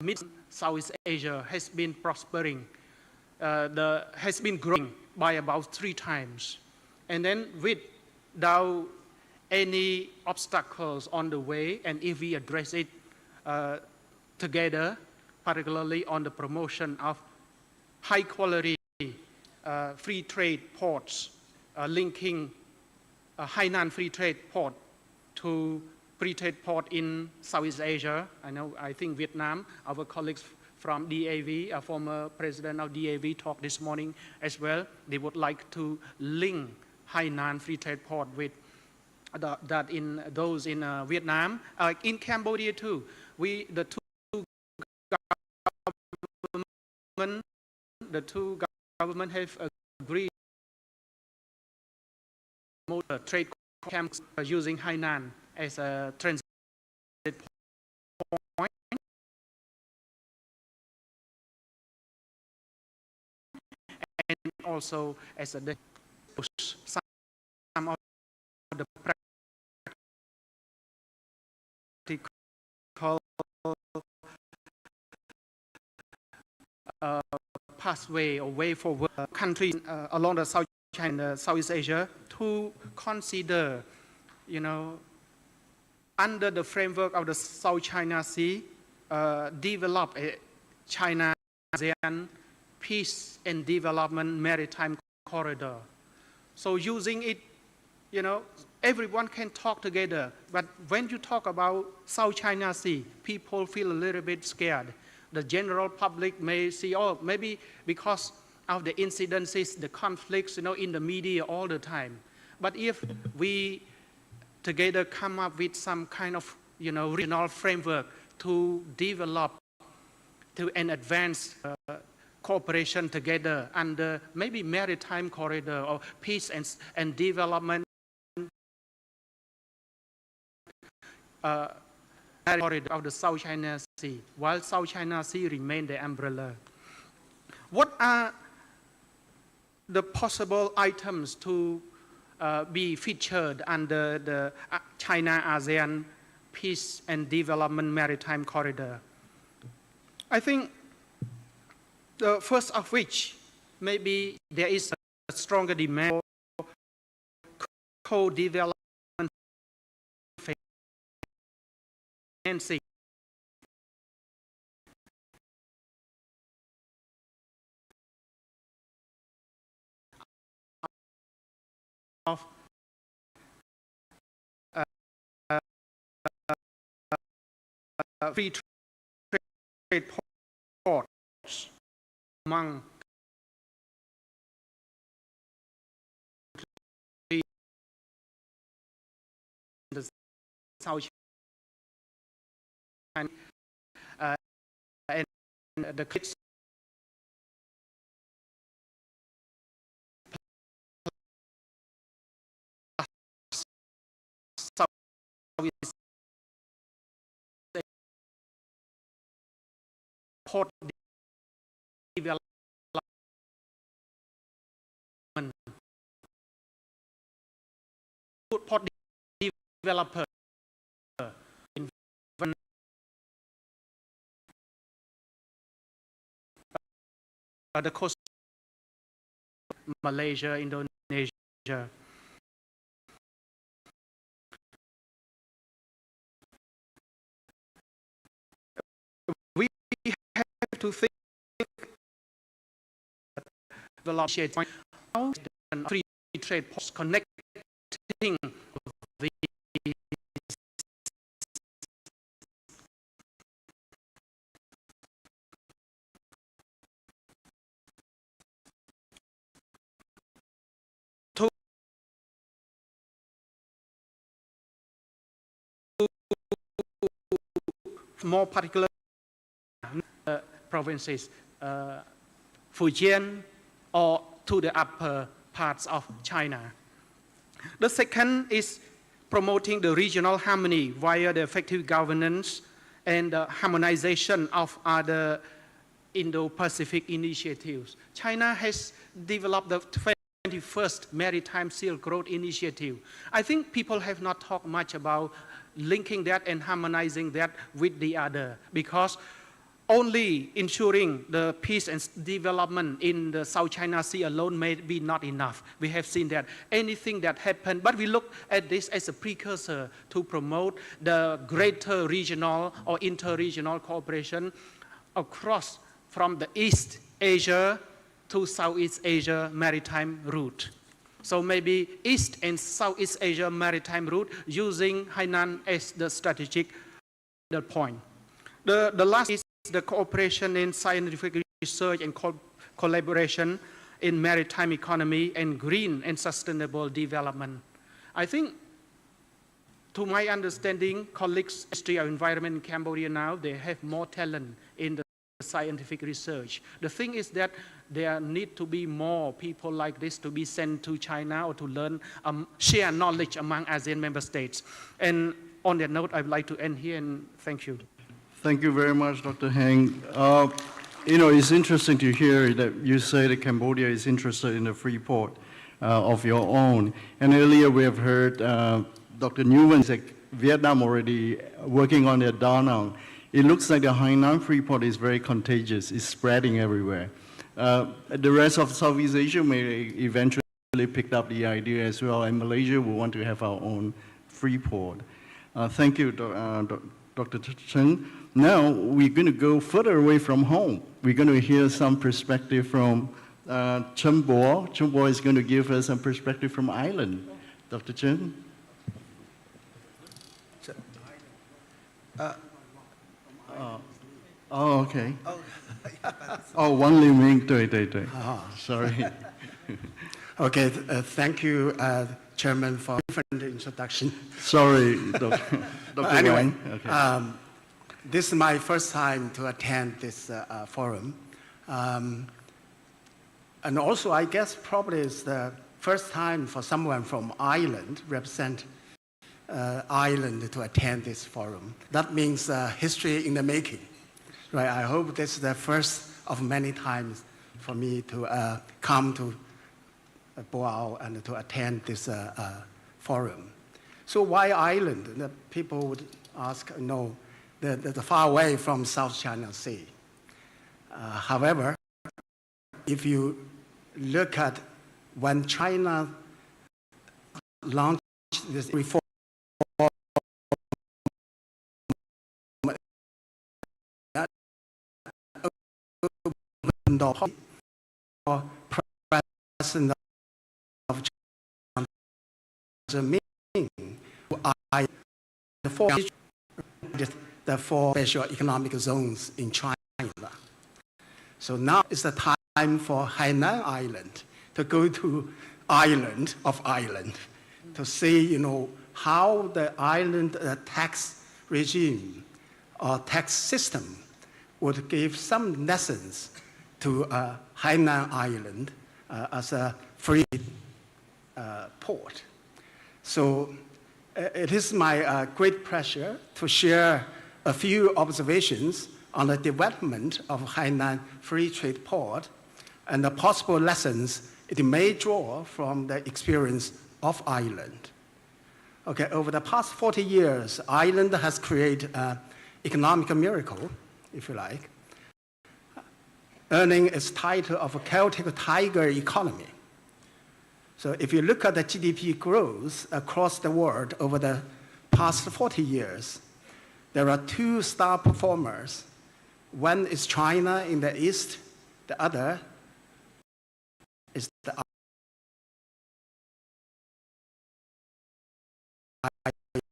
Mid-Southeast Asia has been prospering. Has been growing by about 3 times. And then without any obstacles on the way, and if we address it together, particularly on the promotion of high quality free trade ports, linking Hainan free trade port to free trade port in Southeast Asia. I think Vietnam, our colleagues from DAV, a former president of DAV talked this morning as well. They would like to link Hainan free trade port with those in Vietnam. In Cambodia too, the two governments have agreed to trade camps using Hainan as a transit point. And also as a some of the practical pathway or way forward countries along the South China, Southeast Asia to consider, you know, under the framework of the South China Sea, develop a China-ASEAN peace and development maritime corridor. So using it, you know, everyone can talk together, but when you talk about South China Sea, people feel a little bit scared. The general public may see, oh, maybe because of the incidences, the conflicts, you know, in the media all the time. But if we together come up with some kind of, you know, regional framework to develop and advance cooperation together under maybe maritime corridor or peace and development corridor of the South China Sea, while South China Sea remain the umbrella. What are the possible items to be featured under the China-ASEAN Peace and Development Maritime Corridor? I think The first of which, maybe there is a stronger demand for co-development financing. Of free trade ports among the South China and the Southeast port development. Port developer in the coast of Malaysia, Indonesia. We have to think develop free trade ports connecting the more particular provinces, Fujian or to the upper parts of China. The second is promoting the regional harmony via the effective governance and the harmonization of other Indo-Pacific initiatives. China has developed the 21st Maritime Silk Road Initiative. I think people have not talked much about linking that and harmonizing that with the other, because only ensuring the peace and development in the South China Sea alone may be not enough. We have seen that anything that happened, but we look at this as a precursor to promote the greater regional or inter-regional cooperation across from the East Asia to Southeast Asia maritime route. So maybe East and Southeast Asia maritime route using Hainan as the strategic point. The last is the cooperation in scientific research and collaboration in maritime economy and green and sustainable development. I think, to my understanding, colleagues Ministry of Environment in Cambodia now, they have more talent in the scientific research. The thing is that there need to be more people like this to be sent to China or to learn, share knowledge among ASEAN member states. And on that note, I'd like to end here and thank you. Thank you very much, Dr. Heng. You know, it's interesting to hear that you say that Cambodia is interested in a free port of your own. And earlier we have heard Dr. Newman say Vietnam already working on their Da Nang. It looks like the Hainan free port is very contagious. It's spreading everywhere. The rest of Southeast Asia may eventually pick up the idea as well, and Malaysia will want to have our own free port. Thank you, Dr. Chen. Now we're going to go further away from home. We're going to hear some perspective from Chen Bo. Chen Bo is going to give us some perspective from Ireland. Dr. Chen? Oh, okay. Oh, Wan Li Ming, 对对对. Sorry. Okay, thank you, Chairman, for different introduction. Sorry, Dr. Anyway, okay. This is my first time to attend this forum. And also, I guess probably it's the first time for someone from Ireland represent Ireland to attend this forum. That means history in the making. Right? I hope this is the first of many times for me to come to Boao and to attend this forum. So why Ireland? The people would ask, no, the far away from South China Sea. However, if you look at when China launched this reform President of China, the four special economic zones in China. So now is the time for Hainan Island to go to island of Ireland to see, how the island tax regime or tax system would give some lessons to Hainan Island as a free port. So it is my great pleasure to share a few observations on the development of Hainan Free Trade Port and the possible lessons it may draw from the experience of Ireland. Okay, over the past 40 years, Ireland has created an economic miracle, if you like, earning its title of a Celtic Tiger economy. So if you look at the GDP growth across the world over the past 40 years, there are two star performers. One is China in the east, the other is the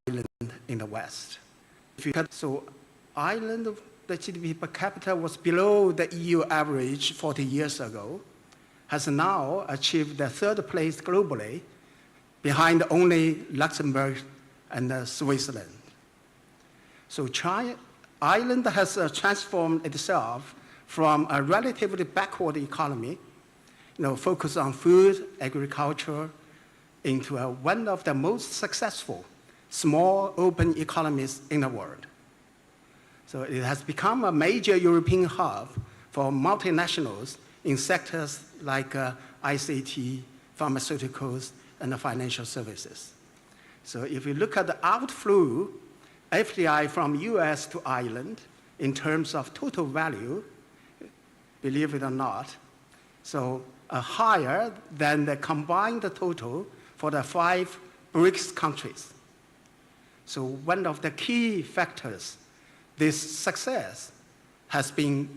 Ireland in the west. So Ireland, the GDP per capita was below the EU average 40 years ago, has now achieved the third place globally, behind only Luxembourg and Switzerland. So Ireland has transformed itself from a relatively backward economy, focused on food, agriculture, into one of the most successful small open economies in the world. So it has become a major European hub for multinationals in sectors like ICT, pharmaceuticals, and financial services. So if you look at the outflow FDI from US to Ireland in terms of total value, believe it or not, so higher than the combined total for the 5 BRICS countries. So one of the key factors this success has been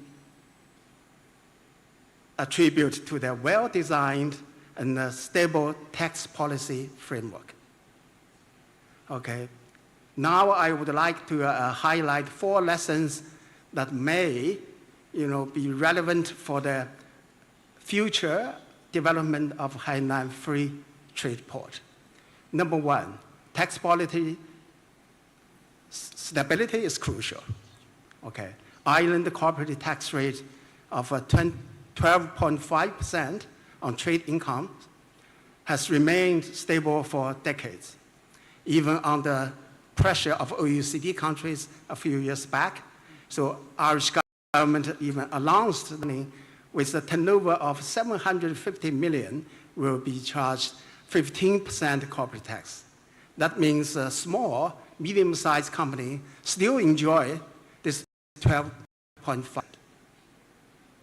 attributed to the well-designed and stable tax policy framework. Okay, now I would like to highlight 4 lessons that may, be relevant for the future development of Hainan Free Trade Port. Number 1, tax policy stability is crucial. Okay, Ireland corporate tax rate of 12.5% on trade income has remained stable for decades, even under pressure of OECD countries a few years back. So Irish government even announced with a turnover of 750 million will be charged 15% corporate tax. That means a small, medium-sized company still enjoy this 12.5.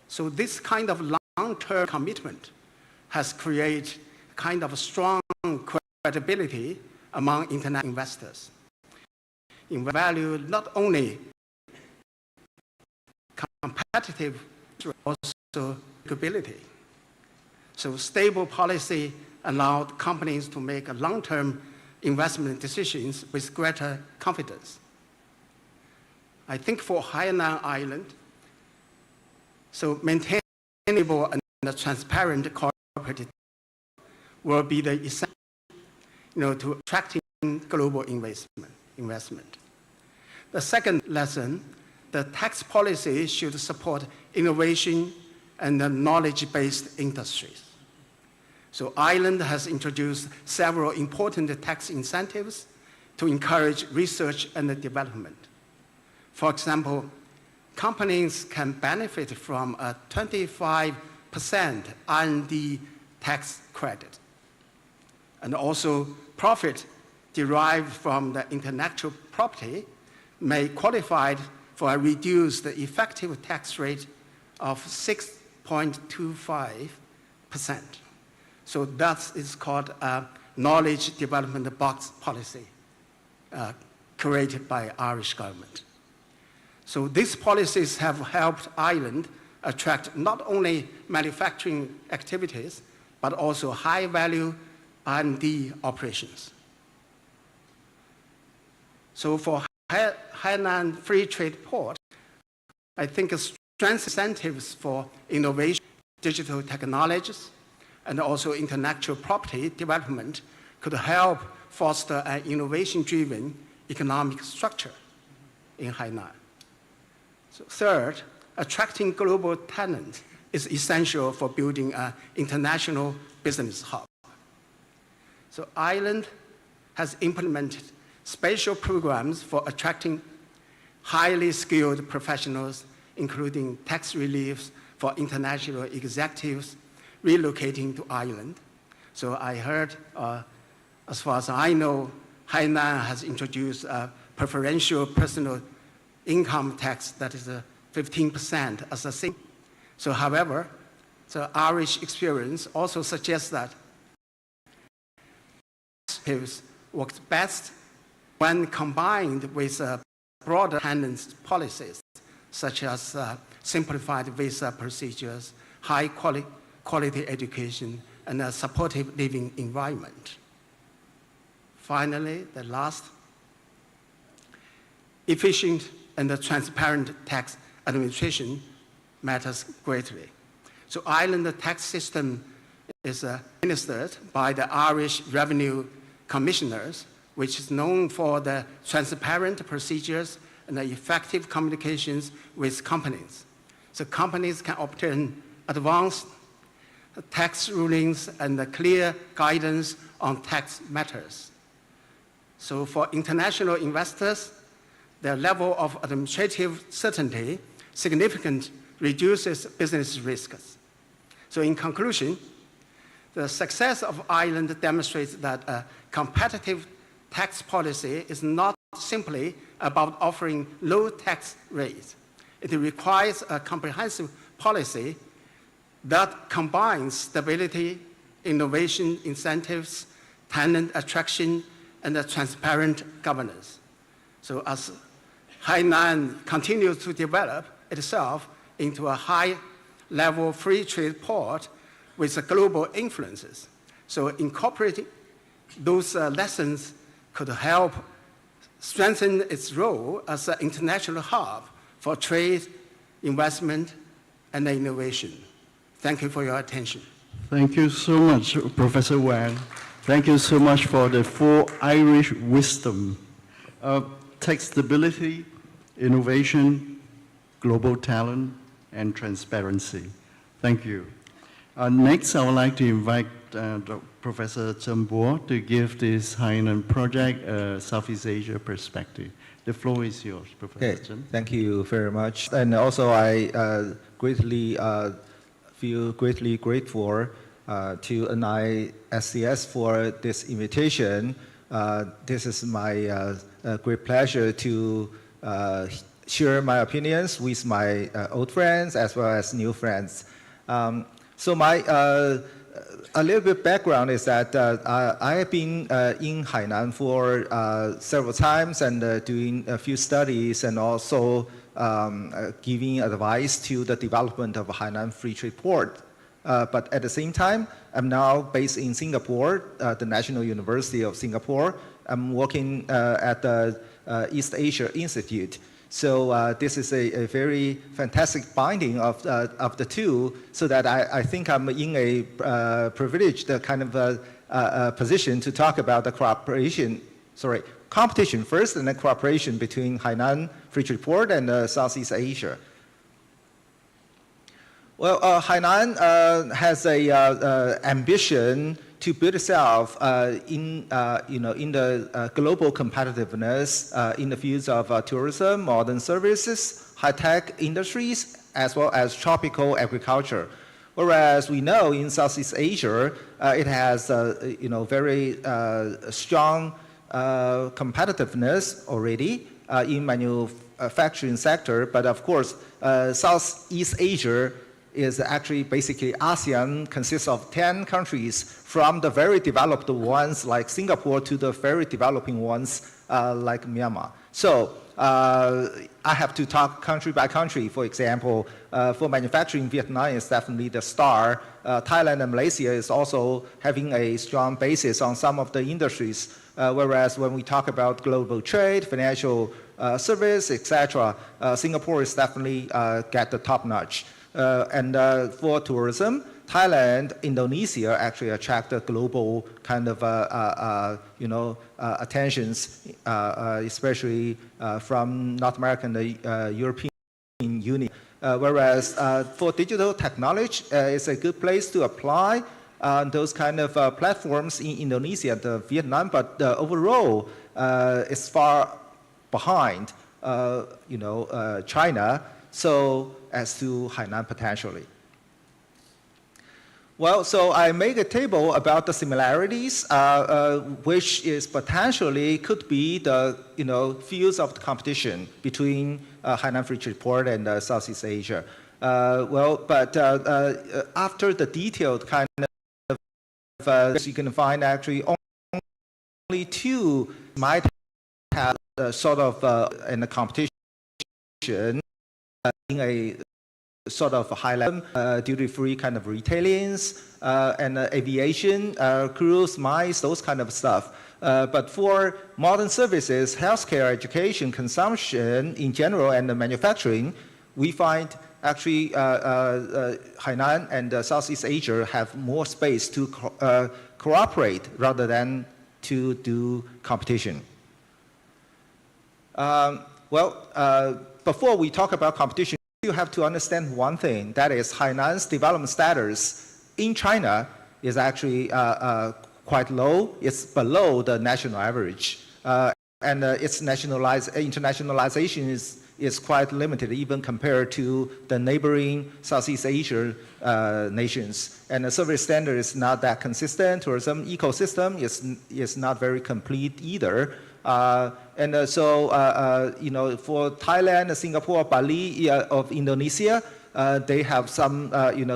So this kind of long-term commitment has created kind of strong credibility among international investors in value not only competitive, but also stability. So stable policy allowed companies to make long-term investment decisions with greater confidence. I think for Hainan Island, so maintainable and transparent corporate will be the essential, to attracting global investment. The second lesson, the tax policy should support innovation and knowledge-based industries. So Ireland has introduced several important tax incentives to encourage research and development. For example, companies can benefit from a 25% R&D tax credit. And also profit derived from the intellectual property may qualify for a reduced effective tax rate of 6 0.25%. So that is called a knowledge development box policy created by Irish government. So these policies have helped Ireland attract not only manufacturing activities, but also high-value R&D operations. So for Hainan Free Trade Port, I think strength incentives for innovation, digital technologies, and also intellectual property development could help foster an innovation-driven economic structure in Hainan. So third, attracting global talent is essential for building an international business hub. So Ireland has implemented special programs for attracting highly skilled professionals, including tax reliefs for international executives relocating to Ireland. So I heard, as far as I know, Hainan has introduced a preferential personal income tax that is 15% as a thing. So however, the Irish experience also suggests that taxes works best when combined with broader tenants policies, such as simplified visa procedures, high quality education, and a supportive living environment. Finally, the last, efficient and transparent tax administration matters greatly. So Ireland's tax system is administered by the Irish Revenue Commissioners, which is known for the transparent procedures and the effective communications with companies. So companies can obtain advanced tax rulings and clear guidance on tax matters. So for international investors, the level of administrative certainty significantly reduces business risks. So in conclusion, the success of Ireland demonstrates that a competitive tax policy is not simply about offering low tax rates. It requires a comprehensive policy that combines stability, innovation incentives, talent attraction, and a transparent governance. So as Hainan continues to develop itself into a high-level free trade port with global influences, so incorporating those lessons could help strengthen its role as an international hub for trade, investment, and innovation. Thank you for your attention. Thank you so much, Professor Wang. Thank you so much for the four Irish wisdom. Tax stability, innovation, global talent, and transparency. Thank you. Next, I would like to invite Professor Chen Bo to give this Hainan project a Southeast Asia perspective. The floor is yours, Professor Chen. Thank you very much. And also, I greatly feel greatly grateful to NISCS for this invitation. This is my great pleasure to share my opinions with my old friends as well as new friends. So my a little bit background is that I have been in Hainan for several times and doing a few studies and also giving advice to the development of Hainan Free Trade Port. But at the same time, I'm now based in Singapore, the National University of Singapore. I'm working at the East Asia Institute. So this is a very fantastic binding of the two, so that I think I'm in a privileged kind of position to talk about the competition first and then cooperation between Hainan Free Trade Port and Southeast Asia. Well, Hainan has a ambition to build itself in the global competitiveness in the fields of tourism, modern services, high-tech industries, as well as tropical agriculture. Whereas we know in Southeast Asia, it has very strong competitiveness already in manufacturing sector. But of course, Southeast Asia is actually basically ASEAN consists of 10 countries, from the very developed ones like Singapore to the very developing ones like Myanmar. So I have to talk country by country. For example, for manufacturing, Vietnam is definitely the star. Thailand and Malaysia is also having a strong basis on some of the industries. Whereas when we talk about global trade, financial service, etc., Singapore is definitely get the top notch. And for tourism, Thailand, Indonesia actually attract the global kind of attentions, especially from North America and the European Union. Whereas for digital technology, it's a good place to apply those kind of platforms in Indonesia and Vietnam, but overall, it's far behind, China, so as to Hainan potentially. Well, so I make a table about the similarities, which is potentially could be the fields of the competition between Hainan Free Trade Port and Southeast Asia. But after the detailed kind of, you can find actually only two might have sort of in a competition in a sort of high level, duty-free kind of retailings, and aviation, cruise, mines, those kind of stuff. But for modern services, healthcare, education, consumption in general, and manufacturing, we find actually Hainan and Southeast Asia have more space to cooperate rather than to do competition. Before we talk about competition, you have to understand one thing, that is Hainan's development status in China is actually quite low. It's below the national average. And its internationalization is quite limited, even compared to the neighboring Southeast Asia nations. And the service standard is not that consistent. Tourism ecosystem is not very complete either. So, for Thailand, Singapore, Bali of Indonesia, they have some,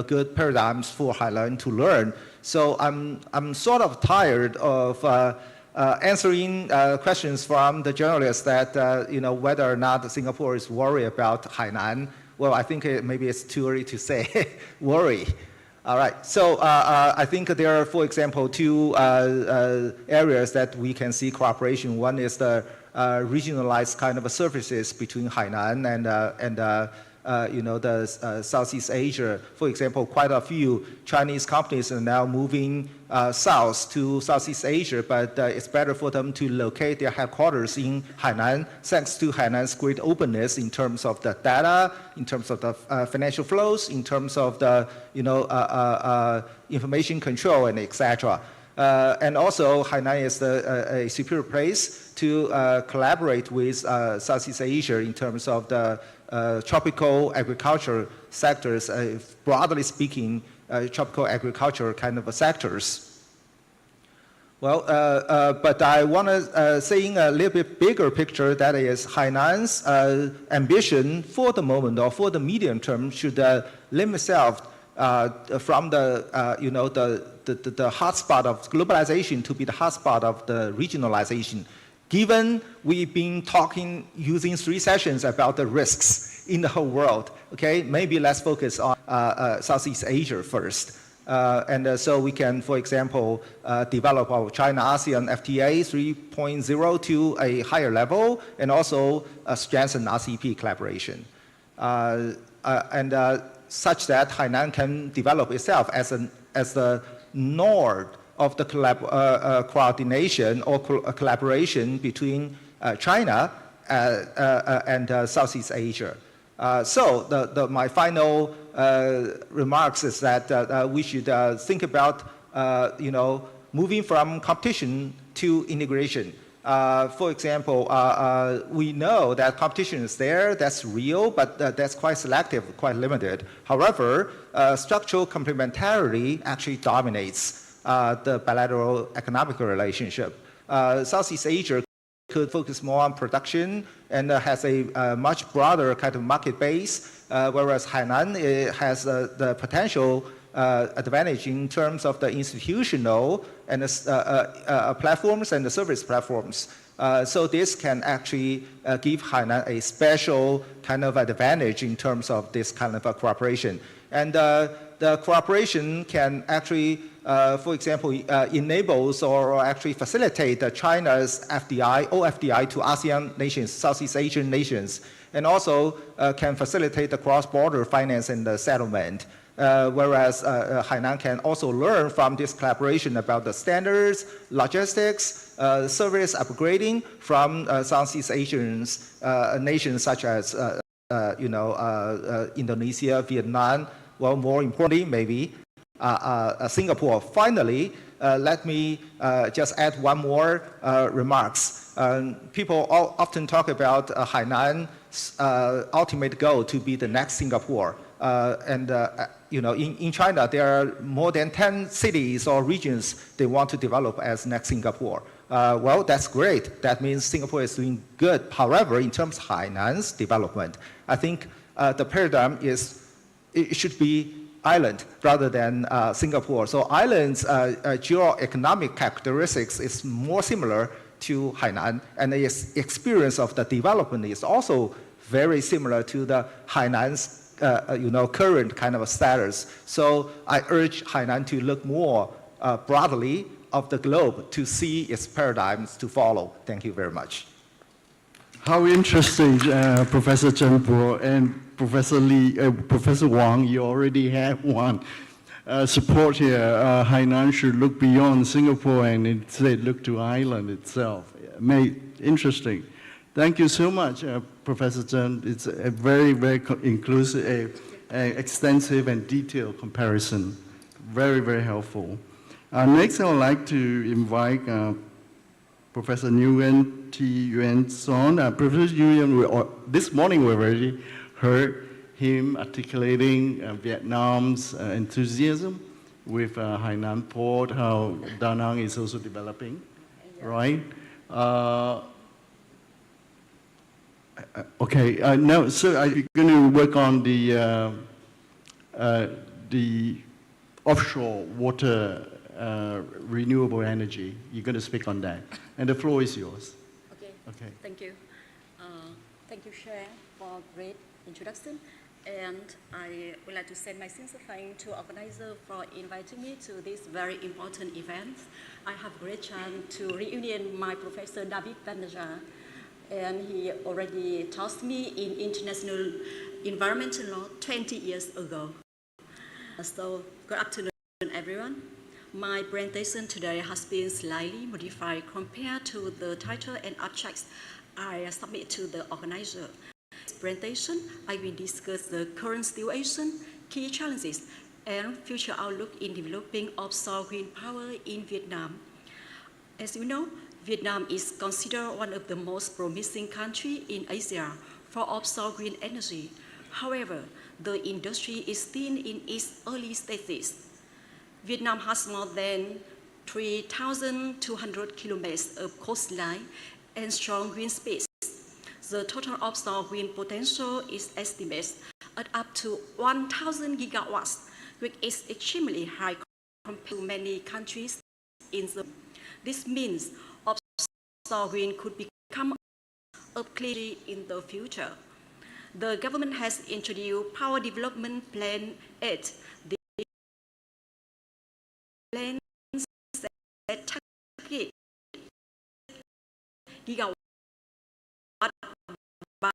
good paradigms for Hainan to learn. So I'm sort of tired of answering questions from the journalists that, whether or not Singapore is worried about Hainan. Well, I think maybe it's too early to say worry. All right, so I think there are, for example, two areas that we can see cooperation. One is the regionalized kind of services between Hainan and the Southeast Asia. For example, quite a few Chinese companies are now moving south to Southeast Asia, but it's better for them to locate their headquarters in Hainan, thanks to Hainan's great openness in terms of the data, in terms of the financial flows, in terms of the information control, and etc. And also, Hainan is a superior place to collaborate with Southeast Asia in terms of the tropical agriculture sectors, broadly speaking, tropical agriculture kind of sectors. Well, but I want to say in a little bit bigger picture, that is Hainan's ambition for the moment or for the medium term should limit itself from the hotspot of globalization to be the hotspot of the regionalization. Given we've been talking using 3 sessions about the risks in the whole world, okay, maybe let's focus on Southeast Asia first. So we can, for example, develop our China-ASEAN FTA 3.0 to a higher level, and also strengthen RCEP collaboration. Such that Hainan can develop itself as the node of the coordination or collaboration between China and Southeast Asia. So my final remarks is that we should think about moving from competition to integration. For example, we know that competition is there, that's real, but that's quite selective, quite limited. However, structural complementarity actually dominates the bilateral economic relationship. Southeast Asia could focus more on production and has a much broader kind of market base, whereas Hainan has the potential advantage in terms of the institutional and platforms and the service platforms. So this can actually give Hainan a special kind of advantage in terms of this kind of cooperation. And the cooperation can actually, for example, enables or actually facilitate China's FDI, OFDI to ASEAN nations, Southeast Asian nations, and also can facilitate the cross-border finance and the settlement. Whereas Hainan can also learn from this collaboration about the standards, logistics, service upgrading from Southeast Asian nations such as Indonesia, Vietnam, well, more importantly, maybe Singapore. Finally, let me just add one more remarks. People often talk about Hainan's ultimate goal to be the next Singapore. In China, there are more than 10 cities or regions they want to develop as next Singapore. Well, that's great. That means Singapore is doing good. However, in terms of Hainan's development, I think the paradigm is it should be island rather than Singapore. So islands' geo-economic characteristics is more similar to Hainan, and its experience of the development is also very similar to the Hainan's current kind of status. So I urge Hainan to look more broadly of the globe to see its paradigms to follow. Thank you very much. How interesting, Professor Chen Po and Professor Professor Wang, you already have one support here. Hainan should look beyond Singapore and instead look to Ireland itself. Interesting. Thank you so much, Professor Chen. It's a very, very inclusive, extensive and detailed comparison. Very, very helpful. Next, I would like to invite Professor Nguyen T. Yuan Son. Professor Nguyen, this morning we already heard him articulating Vietnam's enthusiasm with Hainan Port, how Da Nang is also developing, right? Okay, now, so I'm going to work on the offshore water renewable energy. You're going to speak on that. And the floor is yours. Okay. Thank you. Thank you, Chair, for great introduction. And I would like to send my sincere thanks to organizer for inviting me to this very important event. I have a great chance to reunion my Professor David Vandeja, and he already taught me in international environmental law 20 years ago. So, good afternoon, everyone. My presentation today has been slightly modified compared to the title and objects I submit to the organizer. In this presentation, I will discuss the current situation, key challenges, and future outlook in developing offshore wind power in Vietnam. As you know, Vietnam is considered one of the most promising countries in Asia for offshore wind energy. However, the industry is still in its early stages. Vietnam has more than 3,200 kilometers of coastline and strong wind speeds. The total offshore wind potential is estimated at up to 1,000 gigawatts, which is extremely high compared to many countries in the world. This means offshore wind could become a clear in the future. The government has introduced Power Development Plan 8. The plan set target gigawatt by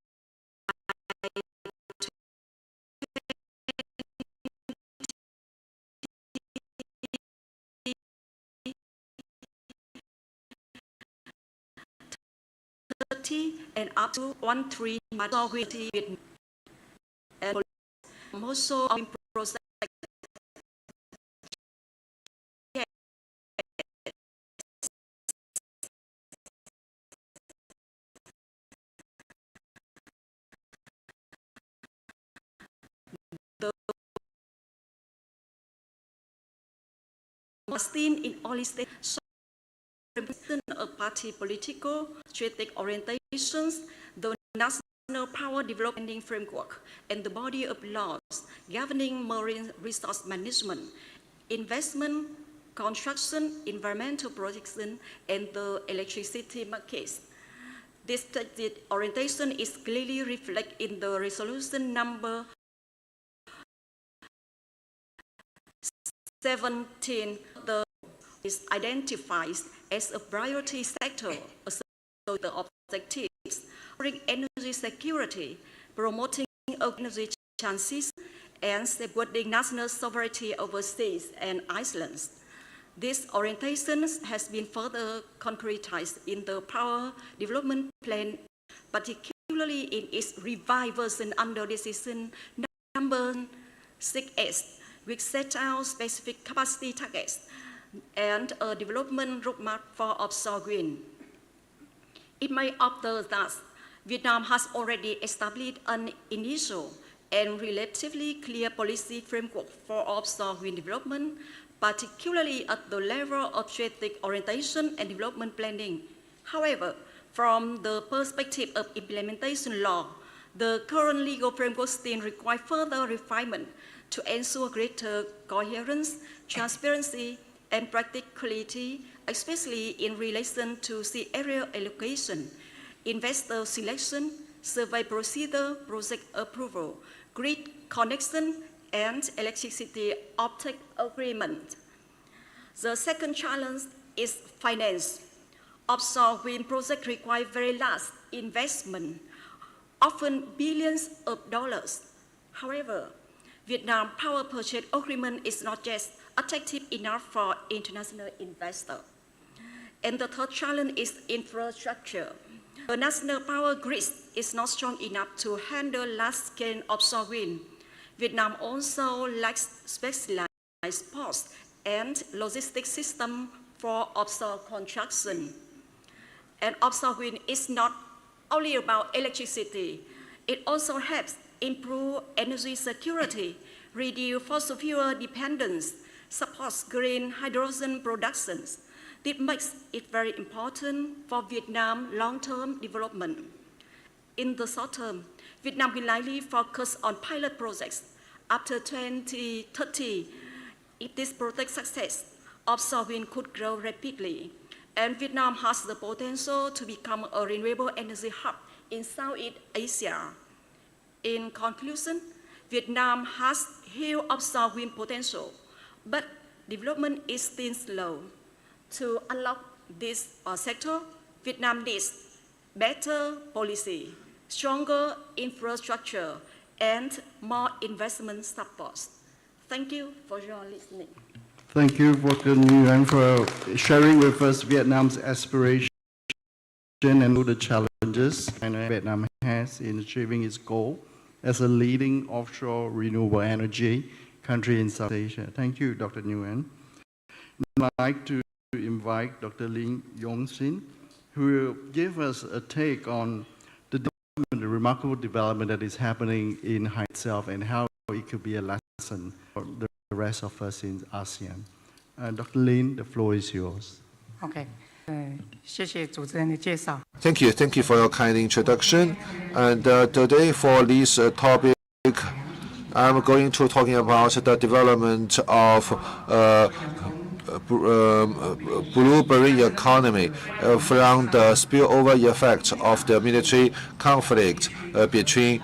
2030 and up to 1 trillion. And also in process still in early stage. of party political, strategic orientations, the national power development framework, and the body of laws governing marine resource management, investment, construction, environmental protection, and the electricity markets. This strategic orientation is clearly reflected in the resolution number 17. The is identified as a priority sector, so the objectives covering energy security, promoting energy transition, and safeguarding national sovereignty over seas and islands. This orientation has been further concretized in the Power Development Plan, particularly in its revised version under decision number 6S, which set out specific capacity targets and a development roadmap for offshore wind. It may observe that Vietnam has already established an initial and relatively clear policy framework for offshore wind development, particularly at the level of strategic orientation and development planning. However, from the perspective of implementation law, the current legal framework still requires further refinement to ensure greater coherence, transparency, and practicality, especially in relation to sea area allocation, investor selection, survey procedure, project approval, grid connection, and electricity offtake agreement. The second challenge is finance. Offshore wind projects require very large investment, often billions of dollars. However, Vietnam Power Purchase Agreement is not just attractive enough for international investors. And the third challenge is infrastructure. The national power grid is not strong enough to handle large-scale offshore wind. Vietnam also lacks specialized ports and logistics system for offshore construction. And offshore wind is not only about electricity. It also helps improve energy security, reduce fossil fuel dependence, supports green hydrogen productions. This makes it very important for Vietnam's long-term development. In the short term, Vietnam will likely focus on pilot projects. After 2030, if this project success, offshore wind could grow rapidly, and Vietnam has the potential to become a renewable energy hub in Southeast Asia. In conclusion, Vietnam has huge offshore wind potential, but development is still slow. To unlock this sector, Vietnam needs better policy, stronger infrastructure, and more investment support. Thank you for your listening. Thank you, Dr. Nguyen, for sharing with us Vietnam's aspiration and the challenges Vietnam has in achieving its goal as a leading offshore renewable energy country in South Asia. Thank you, Dr. Nguyen. I'd like to invite Dr. Lin Yong-sin, who will give us a take on the remarkable development that is happening in Hainan itself and how it could be a lesson for the rest of us in ASEAN. Dr. Lin, the floor is yours. Okay. 谢谢主持人的介绍。 Thank you for your kind introduction. And today for this topic, I'm going to talking about the development of blue marine economy from the spillover effect of the military conflict between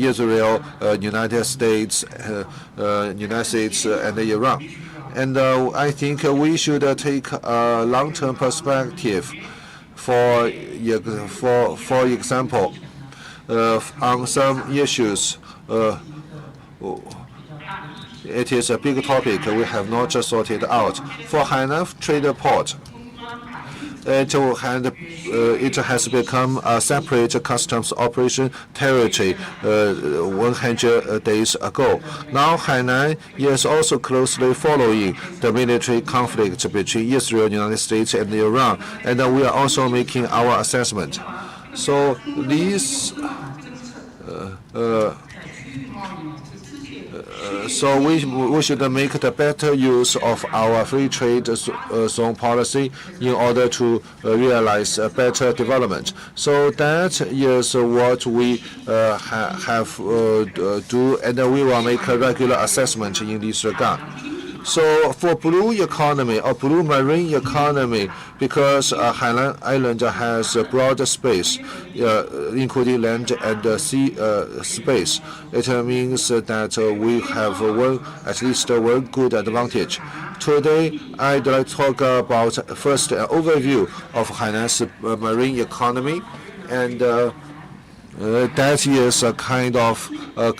Israel, United States, and Iran. And I think we should take a long-term perspective. For example, on some issues, it is a big topic we have not just sorted out. For Hainan Trade Port, it has become a separate customs operation territory 100 days ago. Now Hainan is also closely following the military conflict between Israel, United States, and Iran, and we are also making our assessment. So these So we should make the better use of our free trade zone policy in order to realize better development. So that is what we have do, and we will make a regular assessment in this regard. So for blue economy or blue marine economy, because Hainan Island has a broad space, including land and sea space, it means that we have at least one good advantage. Today, I'd like to talk about first an overview of Hainan's marine economy, and that is a kind of a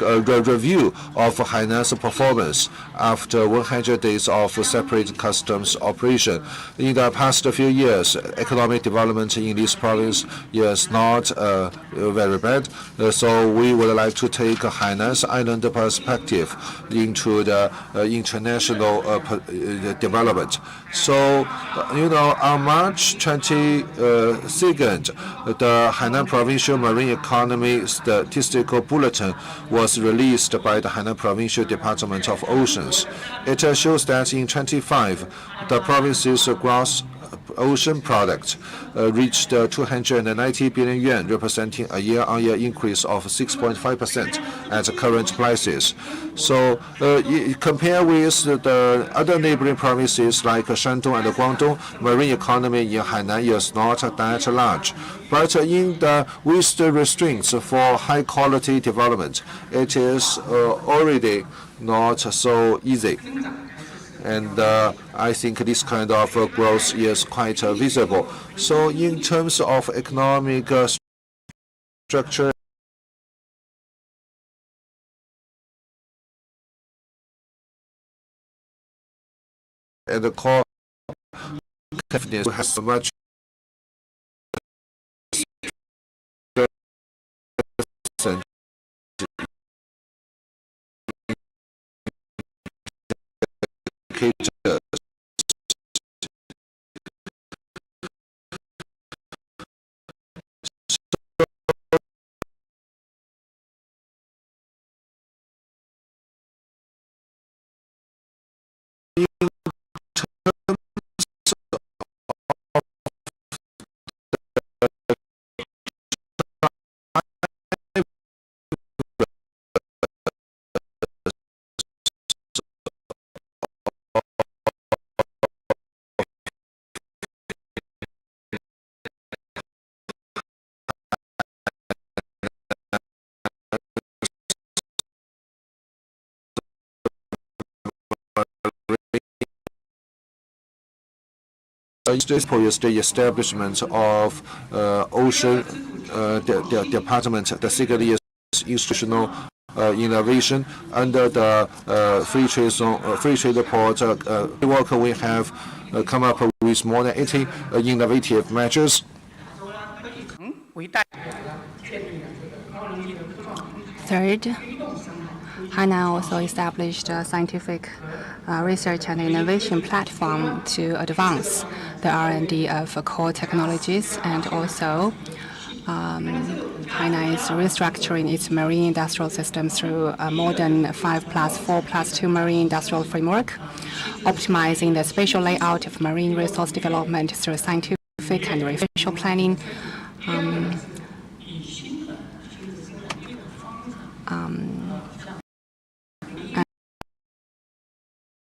review of Hainan's performance after 100 days of separate customs operation. In the past few years, economic development in this province is not very bad. So we would like to take Hainan's island perspective into the international development. So, on March 22nd, the Hainan Provincial Marine Economy Statistical Bulletin was released by the Hainan Provincial Department of Oceans. It shows that in 25, the province's gross ocean product reached 290 billion yuan, representing a year-on-year increase of 6.5% at current prices. So compared with the other neighboring provinces like Shandong and Guangdong, marine economy in Hainan is not that large. But with the restraints for high-quality development, it is already not so easy. And I think this kind of growth is quite visible. So in terms of economic structure and the core confidence has much is the establishment of ocean the department. The second is institutional innovation under the free trade zone, free trade report. We have come up with more than 80 innovative measures. Third, Hainan also established a scientific research and innovation platform to advance the R&D of core technologies, and also Hainan is restructuring its marine industrial system through a modern 5+4+2 marine industrial framework, optimizing the spatial layout of marine resource development through scientific and research planning.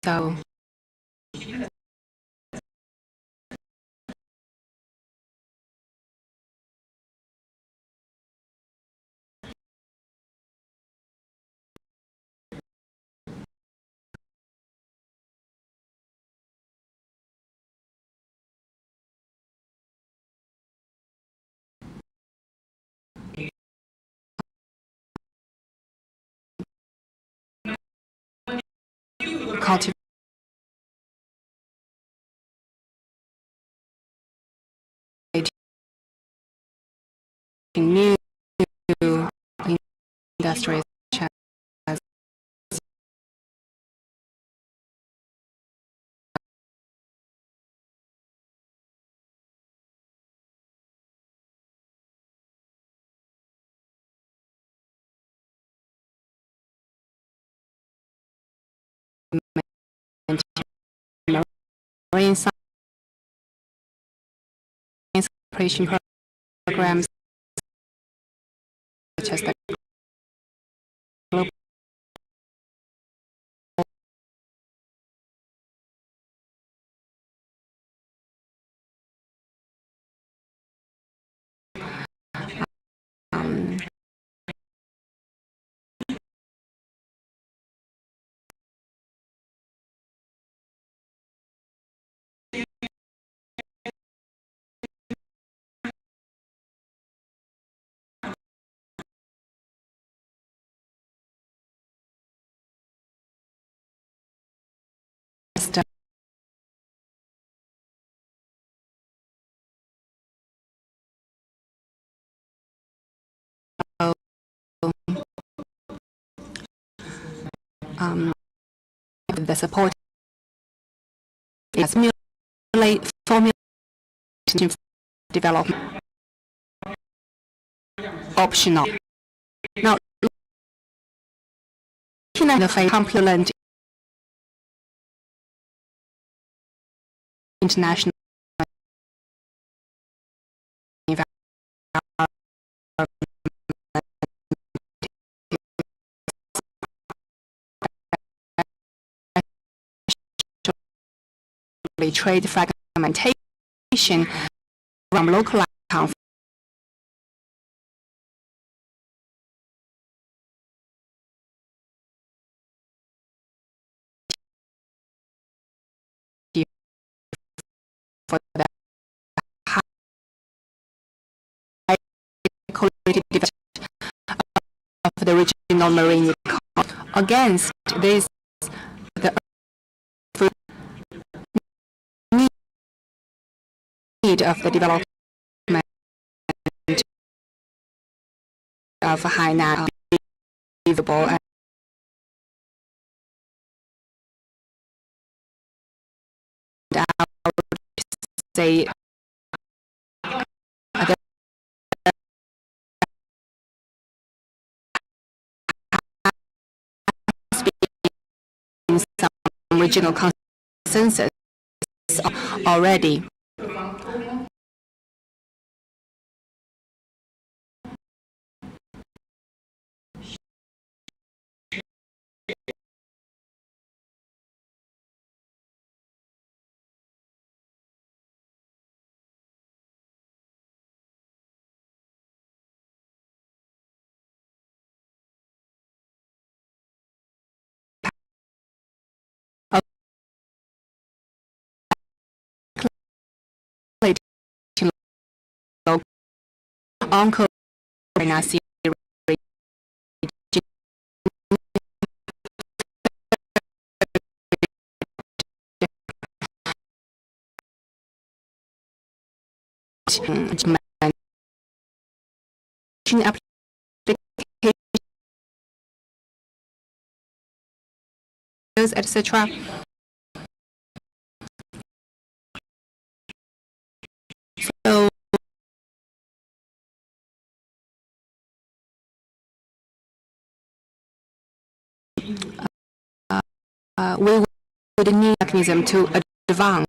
So cultivate new industries marine science cooperation programs such as the global the support is formulation development optional. Now, looking at the complement international trade fragmentation from local conflict. For the high quality development of the regional marine economy. Against this, the need of the development of Hainan feasible and I would say some regional consensus already. Uncle etc. So we would need a mechanism to advance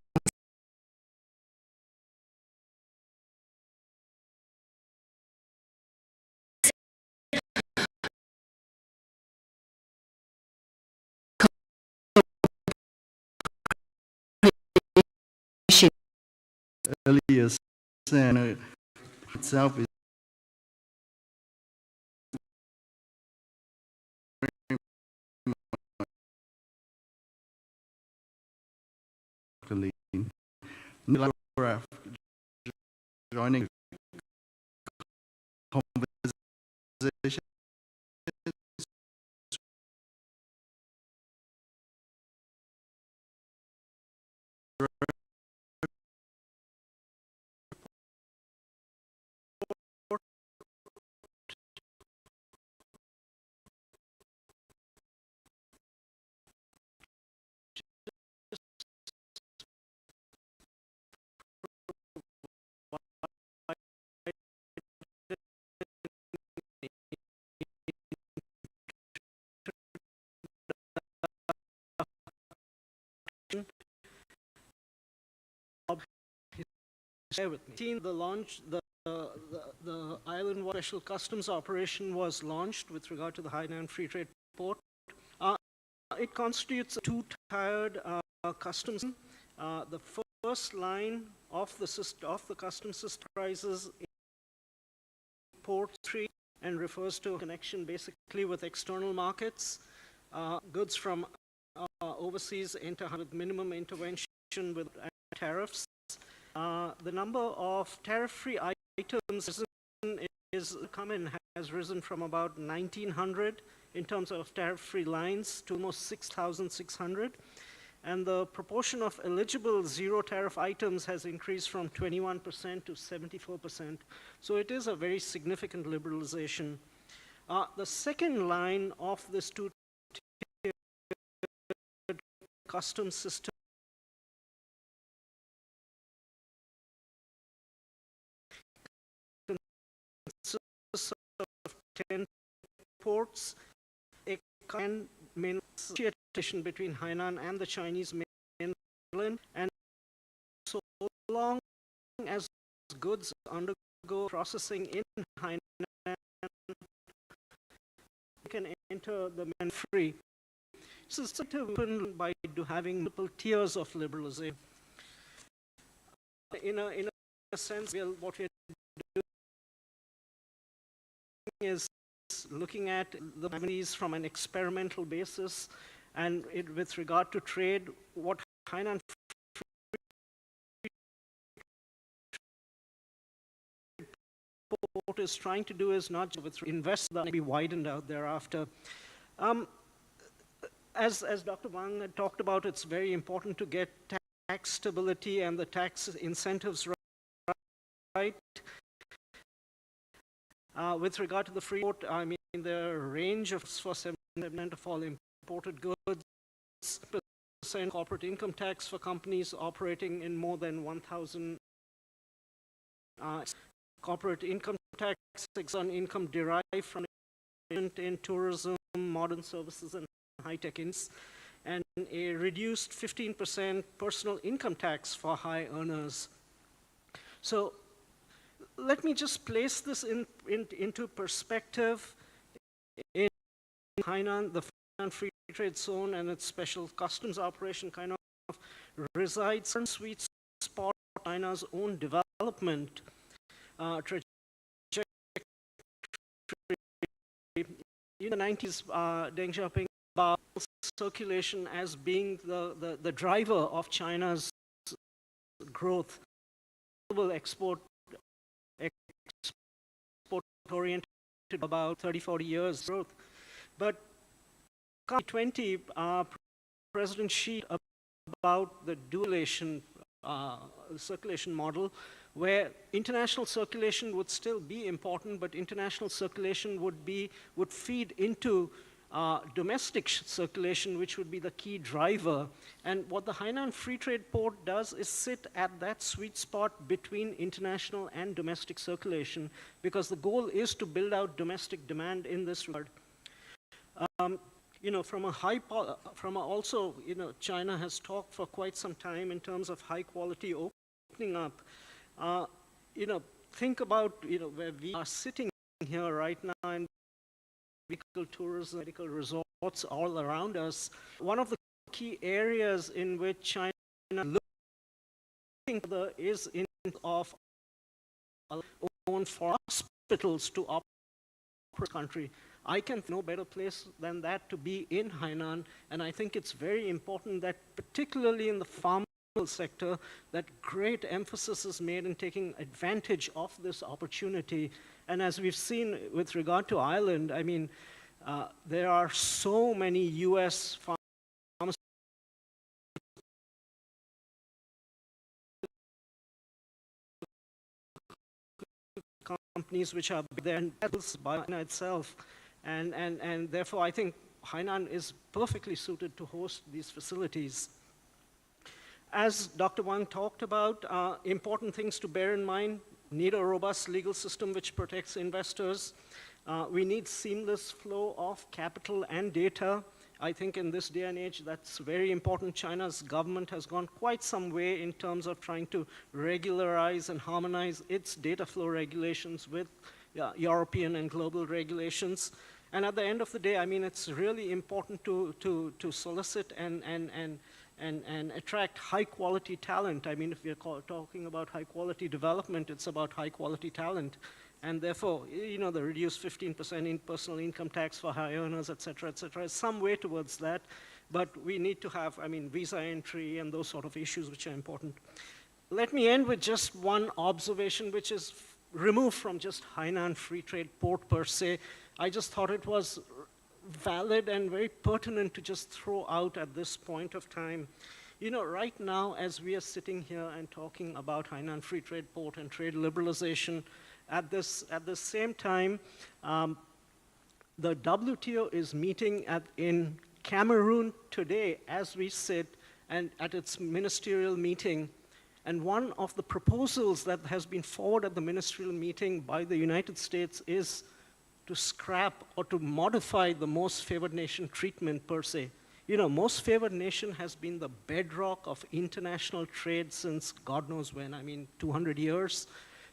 earlier saying itself is clean. Joining conversation share with me. The launch, the island special customs operation was launched with regard to the Hainan Free Trade Port. It constitutes a two-tiered customs. The first line of the customs system comprises port trade and refers to a connection basically with external markets. Goods from overseas enter with minimum intervention with tariffs. The number of tariff-free items has risen from about 1,900 in terms of tariff-free lines to almost 6,600. And the proportion of eligible zero-tariff items has increased from 21% to 74%. So it is a very significant liberalization. The second line of this two-tiered customs system consists of 10 ports, and mainland between Hainan and the Chinese mainland, and so long as goods undergo processing in Hainan, can enter the mainland free. This is open by having multiple tiers of liberalization. In a sense, what we're doing is looking at the remedies from an experimental basis, and with regard to trade, what Hainan Port is trying to do is not just invest that be widened out thereafter. As Dr. Wang had talked about, it's very important to get tax stability and the tax incentives right. With regard to the free port, I mean, the range of for 7% of all imported goods, percent corporate income tax for companies operating in more than 1,000 corporate income tax on income derived from in tourism, modern services, and high-tech industries, and a reduced 15% personal income tax for high earners. So let me just place this into perspective. In Hainan, the Hainan Free Trade Zone and its special customs operation kind of resides in sweet spot of China's own development trajectory. In the 90s, Deng Xiaoping about circulation as being the driver of China's growth, global export-oriented about 30, 40 years growth. But 2020, President Xi about the dualation circulation model, where international circulation would still be important, but international circulation would feed into domestic circulation, which would be the key driver. And what the Hainan Free Trade Port does is sit at that sweet spot between international and domestic circulation, because the goal is to build out domestic demand in this regard. You know, also, you know, China has talked for quite some time in terms of high quality opening up. You know, think about, you know, where we are sitting here right now and medical tourism, medical resorts all around us. One of the key areas in which China looking further is in of own for hospitals to operate the country. I can no better place than that to be in Hainan, and I think it's very important that, particularly in the pharmaceutical sector, that great emphasis is made in taking advantage of this opportunity. And as we've seen with regard to Ireland, I mean, there are so many U.S. pharmaceutical companies which are there, and that's by China itself. And therefore, I think Hainan is perfectly suited to host these facilities. As Dr. Wang talked about, important things to bear in mind: need a robust legal system which protects investors. We need seamless flow of capital and data. I think in this day and age, that's very important. China's government has gone quite some way in terms of trying to regularize and harmonize its data flow regulations with European and global regulations. And at the end of the day, I mean, it's really important to solicit and attract high-quality talent. I mean, if we're talking about high-quality development, it's about high-quality talent. And therefore, you know, the reduced 15% in personal income tax for high earners, et cetera, is some way towards that. But we need to have, I mean, visa entry and those sort of issues which are important. Let me end with just one observation, which is removed from just Hainan Free Trade Port per se. I just thought it was valid and very pertinent to just throw out at this point of time. You know, right now, as we are sitting here and talking about Hainan Free Trade Port and trade liberalization, at the same time, the WTO is meeting in Cameroon today as we sit, and at its ministerial meeting. And one of the proposals that has been forwarded at the ministerial meeting by the United States is to scrap or to modify the most favored nation treatment per se. You know, most favored nation has been the bedrock of international trade since God knows when, I mean, 200 years.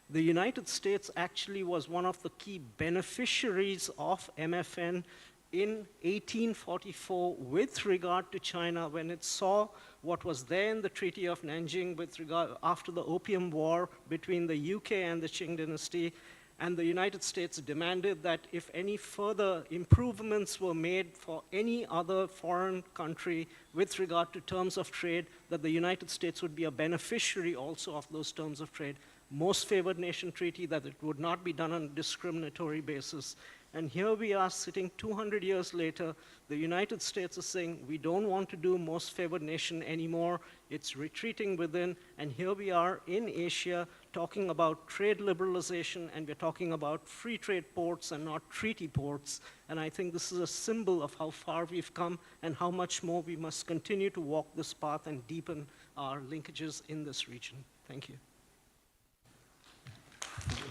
The United States actually was one of the key beneficiaries of MFN in 1844 with regard to China when it saw what was there in the Treaty of Nanjing with regard after the Opium War between the UK and the Qing dynasty. And the United States demanded that if any further improvements were made for any other foreign country with regard to terms of trade, that the United States would be a beneficiary also of those terms of trade. Most favored nation treaty, that it would not be done on a discriminatory basis. And here we are sitting 200 years later, the United States is saying, we don't want to do most favored nation anymore, it's retreating within, and here we are in Asia talking about trade liberalization, and we're talking about free trade ports and not treaty ports. And I think this is a symbol of how far we've come and how much more we must continue to walk this path and deepen our linkages in this region. Thank you.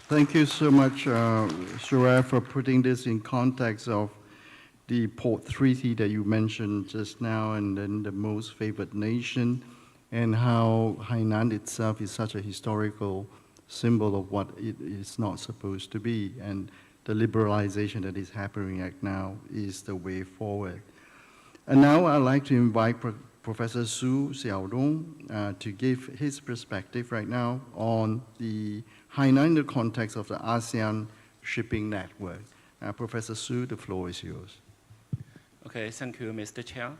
Thank you so much, Surya, for putting this in context of the port treaty that you mentioned just now, and then the most favored nation, and how Hainan itself is such a historical symbol of what it is not supposed to be, and the liberalization that is happening right now is the way forward. And now I'd like to invite Professor Su Xiaodong to give his perspective right now on the Hainan in the context of the ASEAN shipping network. Professor Su, the floor is yours. Okay, thank you, Mr. Chair.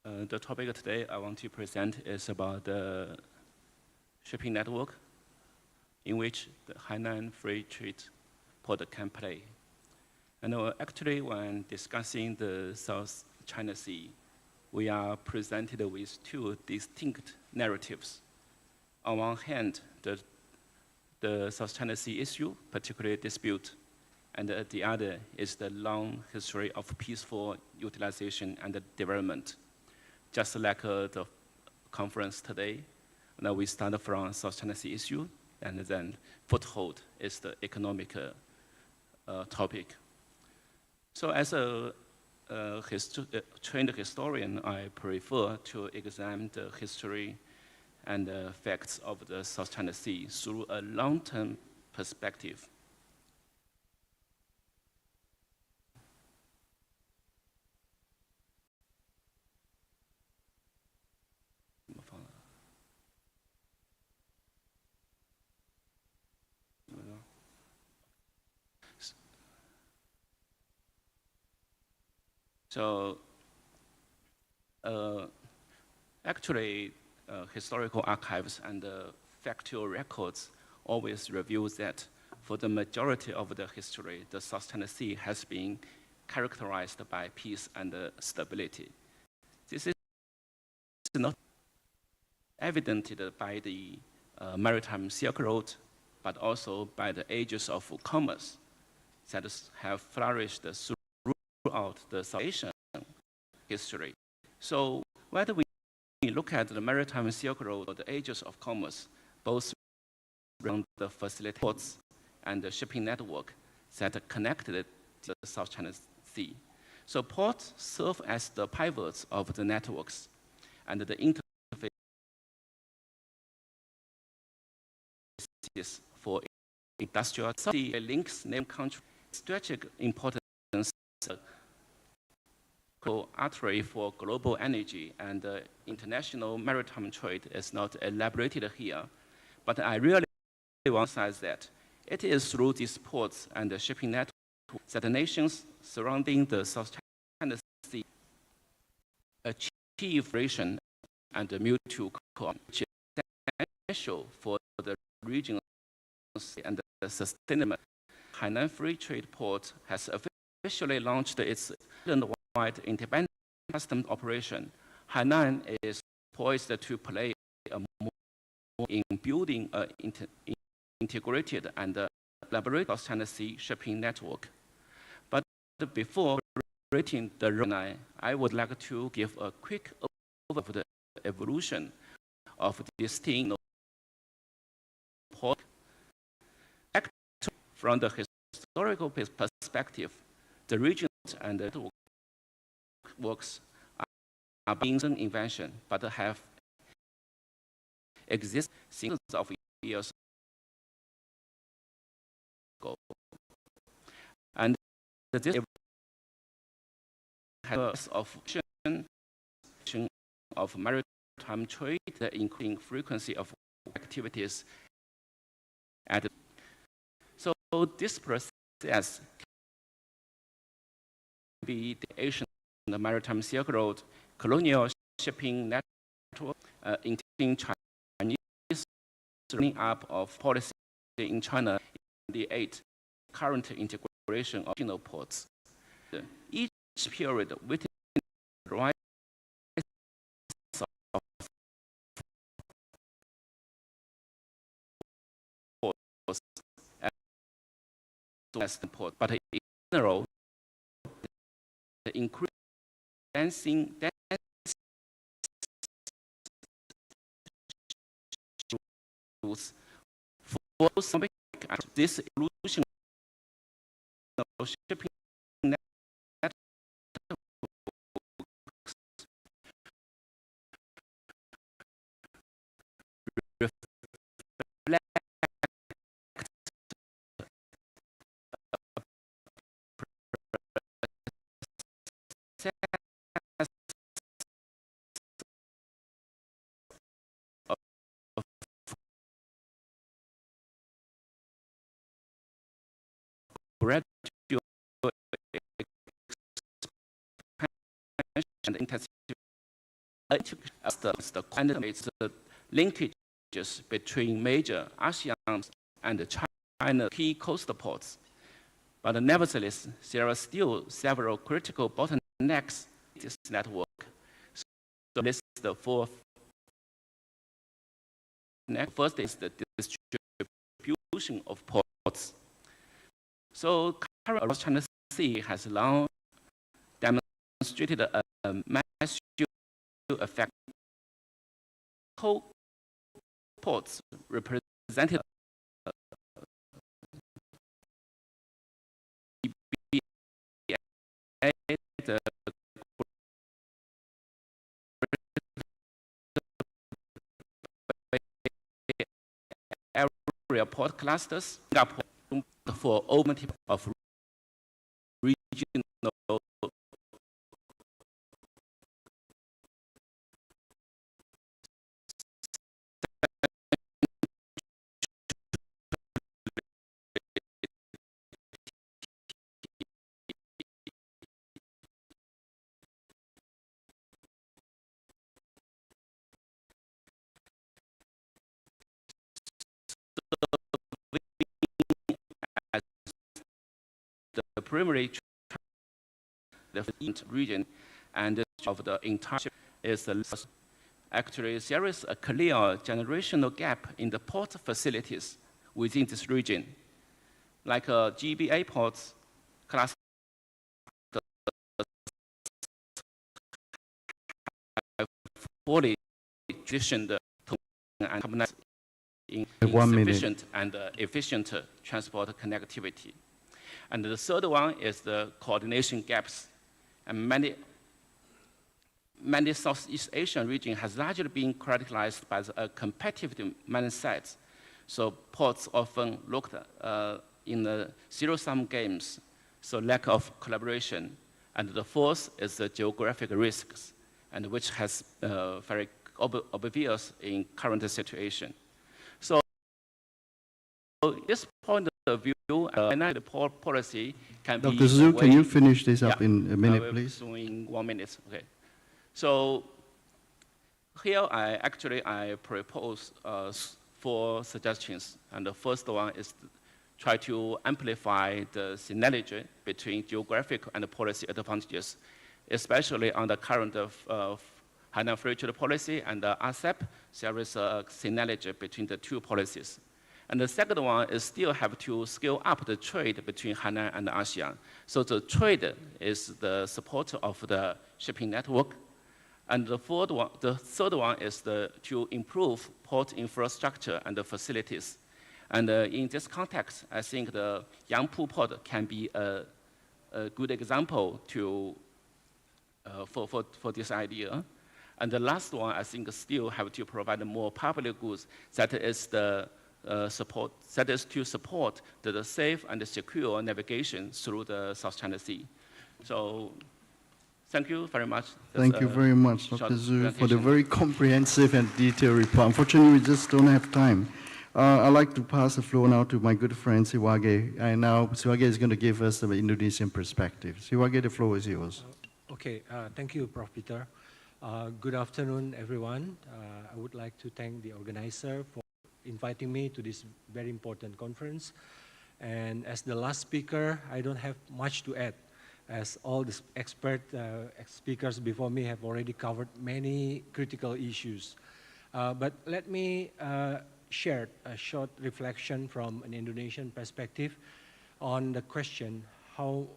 The topic today I want to present is about the shipping network in which the Hainan Free Trade Port can play. And actually, when discussing the South China Sea, we are presented with two distinct narratives. On one hand, the South China Sea issue, particularly dispute, and the other is the long history of peaceful utilization and development. Just like the conference today, now we start from South China Sea issue, and then foothold is the economic topic. So as a trained historian, I prefer to examine the history and the facts of the South China Sea through a long-term perspective. So, actually, historical archives and factual records always reveal that for the majority of the history, the South China Sea has been characterized by peace and stability. This is not evidenced by the maritime Silk Road, but also by the ages of commerce that have flourished throughout the South Asian history. So whether we look at the maritime Silk Road or the ages of commerce, both around the facility ports and the shipping network that connected the South China Sea. So ports serve as the pivots of the networks, and the interface for industrial links name country strategic importance artery for global energy and international maritime trade is not elaborated here, but I really want to emphasize that it is through these ports and the shipping network that the nations surrounding the South China Sea achieve cooperation and mutual cooperation, which is essential for the regional and the sustainable. Hainan Free Trade Port has officially launched its island-wide independent customs operation. Hainan is poised to play a more in building an integrated and elaborate South China Sea shipping network. But before rating the roadmap, I would like to give a quick overview of the evolution of this thing. From the historical perspective, the region and the networks are being an invention, but have existed since of years ago. And this has of maritime trade, the increasing frequency of activities. So this process can be the Asian Maritime Silk Road, colonial shipping network, including Chinese running up of policy in China in the 8 current integration of regional ports. Each period within the rise of ports as the port, but in general, the increased dancing for this evolution of shipping networks reflect gradual and the linkages between major ASEAN and China key coastal ports. But nevertheless, there are still several critical bottlenecks in this network. So this is the fourth. First is the distribution of ports. So current China Sea has long demonstrated a massive effect. Ports represented the area port clusters, Singapore for open of regional the primary the region and of the entire is actually there is a clear generational gap in the port facilities within this region, like GBA ports class fully transitioned and in sufficient and efficient transport connectivity. And the third one is the coordination gaps. And many Southeast Asian region has largely been characterized by a competitive mindset. So ports often looked in the zero-sum games, so lack of collaboration. And the fourth is the geographic risks, and which has very obvious in current situation. So this point of view, the policy can be— Dr. Zhu, can you finish this up in a minute, please? In 1 minute, okay. So here I propose 4 suggestions, and the first one is to try to amplify the synergy between geographic and policy advantages, especially on the current of Hainan Free Trade Policy and the RCEP. There is a synergy between the 2 policies. And the second one is still have to scale up the trade between Hainan and ASEAN. So the trade is the support of the shipping network. And the third one is to improve port infrastructure and the facilities. And in this context, I think the Yangpu port can be a good example for this idea. And the last one, I think, still have to provide more public goods. That is to support the safe and secure navigation through the South China Sea. So, thank you very much. Thank you very much, Dr. Zhu, for the very comprehensive and detailed report. Unfortunately, we just don't have time. I'd like to pass the floor now to my good friend Siwage. And now Siwage is going to give us the Indonesian perspective. Siwage, the floor is yours. Okay, thank you, Prof. Peter. Good afternoon, everyone. I would like to thank the organizer for inviting me to this very important conference. And as the last speaker, I don't have much to add, as all the expert speakers before me have already covered many critical issues. But let me share a short reflection from an Indonesian perspective on the question, how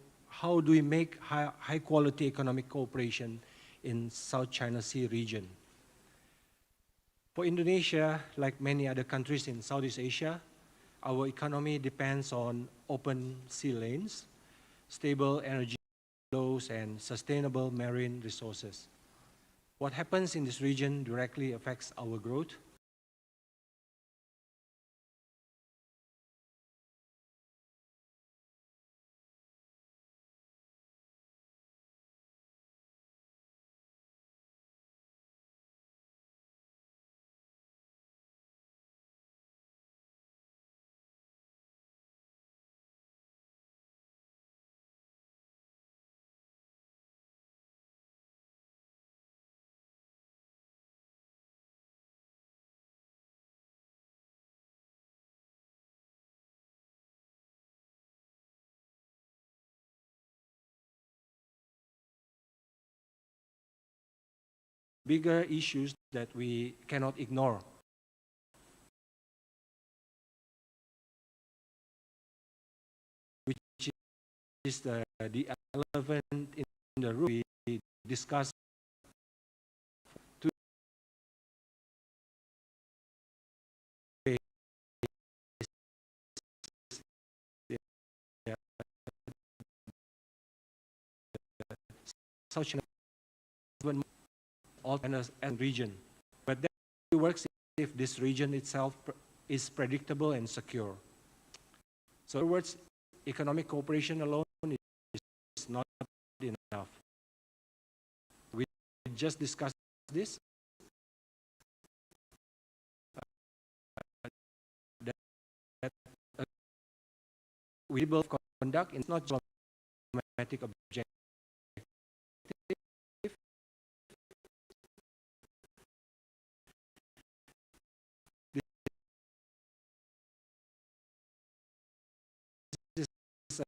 do we make high quality economic cooperation in South China Sea region? For Indonesia, like many other countries in Southeast Asia, our economy depends on open sea lanes, stable energy flows, and sustainable marine resources. What happens in this region directly affects our growth. Bigger issues that we cannot ignore. Which is the elephant in the room we discussed today. South China, all China's region, but that works if this region itself is predictable and secure. So in other words, economic cooperation alone is not enough. We just discussed this. We both conduct, it's not diplomatic objective. This is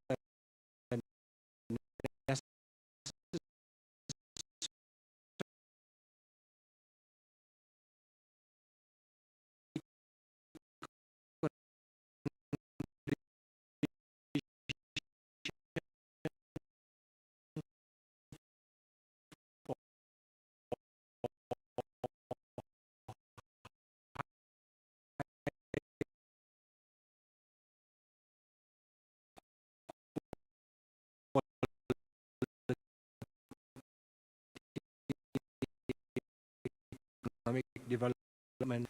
development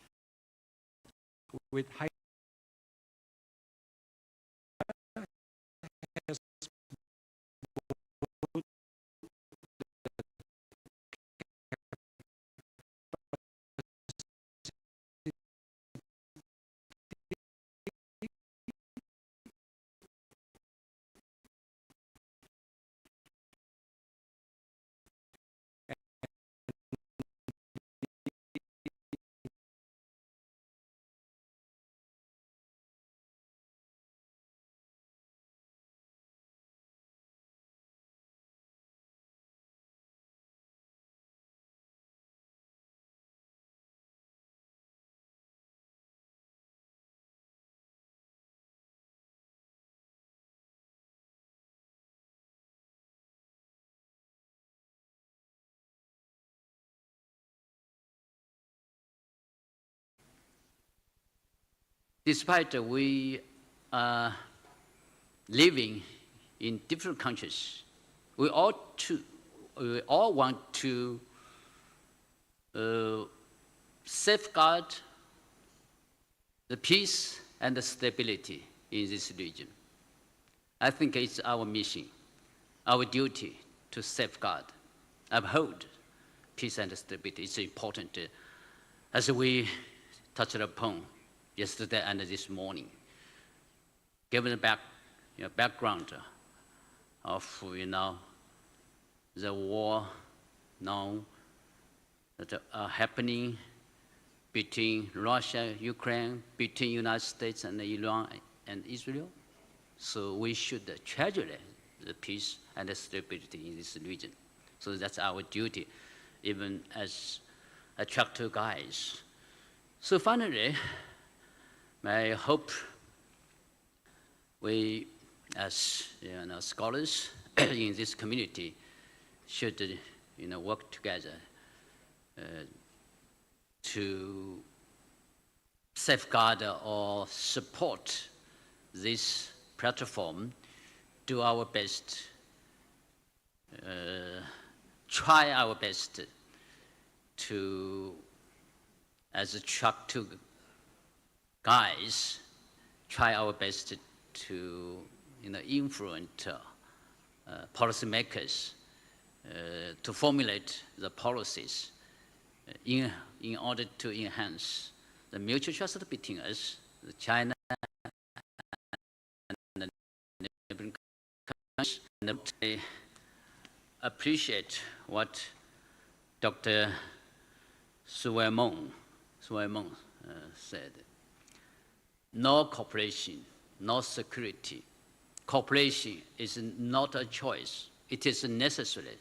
with high Despite we are living in different countries, we all want to safeguard the peace and the stability in this region. I think it's our mission, our duty to safeguard, uphold peace and stability. It's important as we touched upon yesterday and this morning. Given the background of the war now that are happening between Russia, Ukraine, between United States and Iran and Israel, so we should treasure the peace and the stability in this region. So that's our duty, even as tractor guys. So finally, I hope we, as scholars in this community, should work together to safeguard or support this platform, do our best, try our best to, as a tractor guys, try our best to influence policymakers to formulate the policies in order to enhance the mutual trust between us, China and the neighboring countries. And I appreciate what Dr. Sui Meng said. No cooperation, no security. Cooperation is not a choice. It is necessary.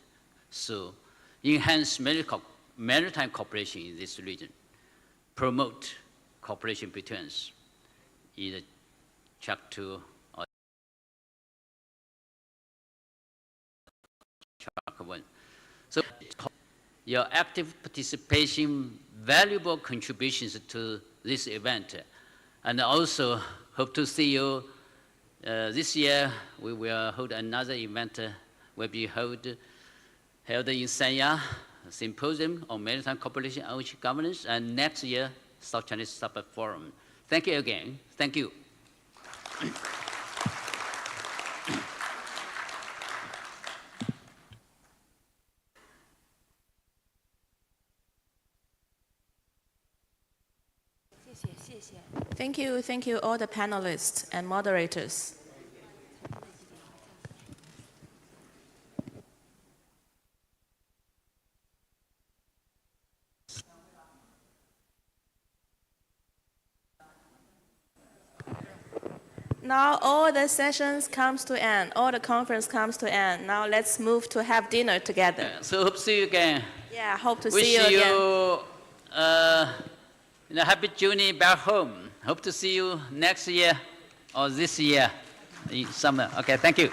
So enhance maritime cooperation in this region. Promote cooperation between us, either Chapter or Chapter 1. So your active participation, valuable contributions to this event. And also hope to see you this year. We will hold another event, will be held in Sanya, a symposium on maritime cooperation and ocean governance, and next year, South Chinese Summit Forum. Thank you again. Thank you. Thank you all the panelists and moderators. Now all the sessions comes to end, all the conference comes to end. Now let's move to have dinner together. So hope to see you again. Yeah, hope to see you again. Wish you happy journey back home. Hope to see you next year or this year in summer. Okay, thank you.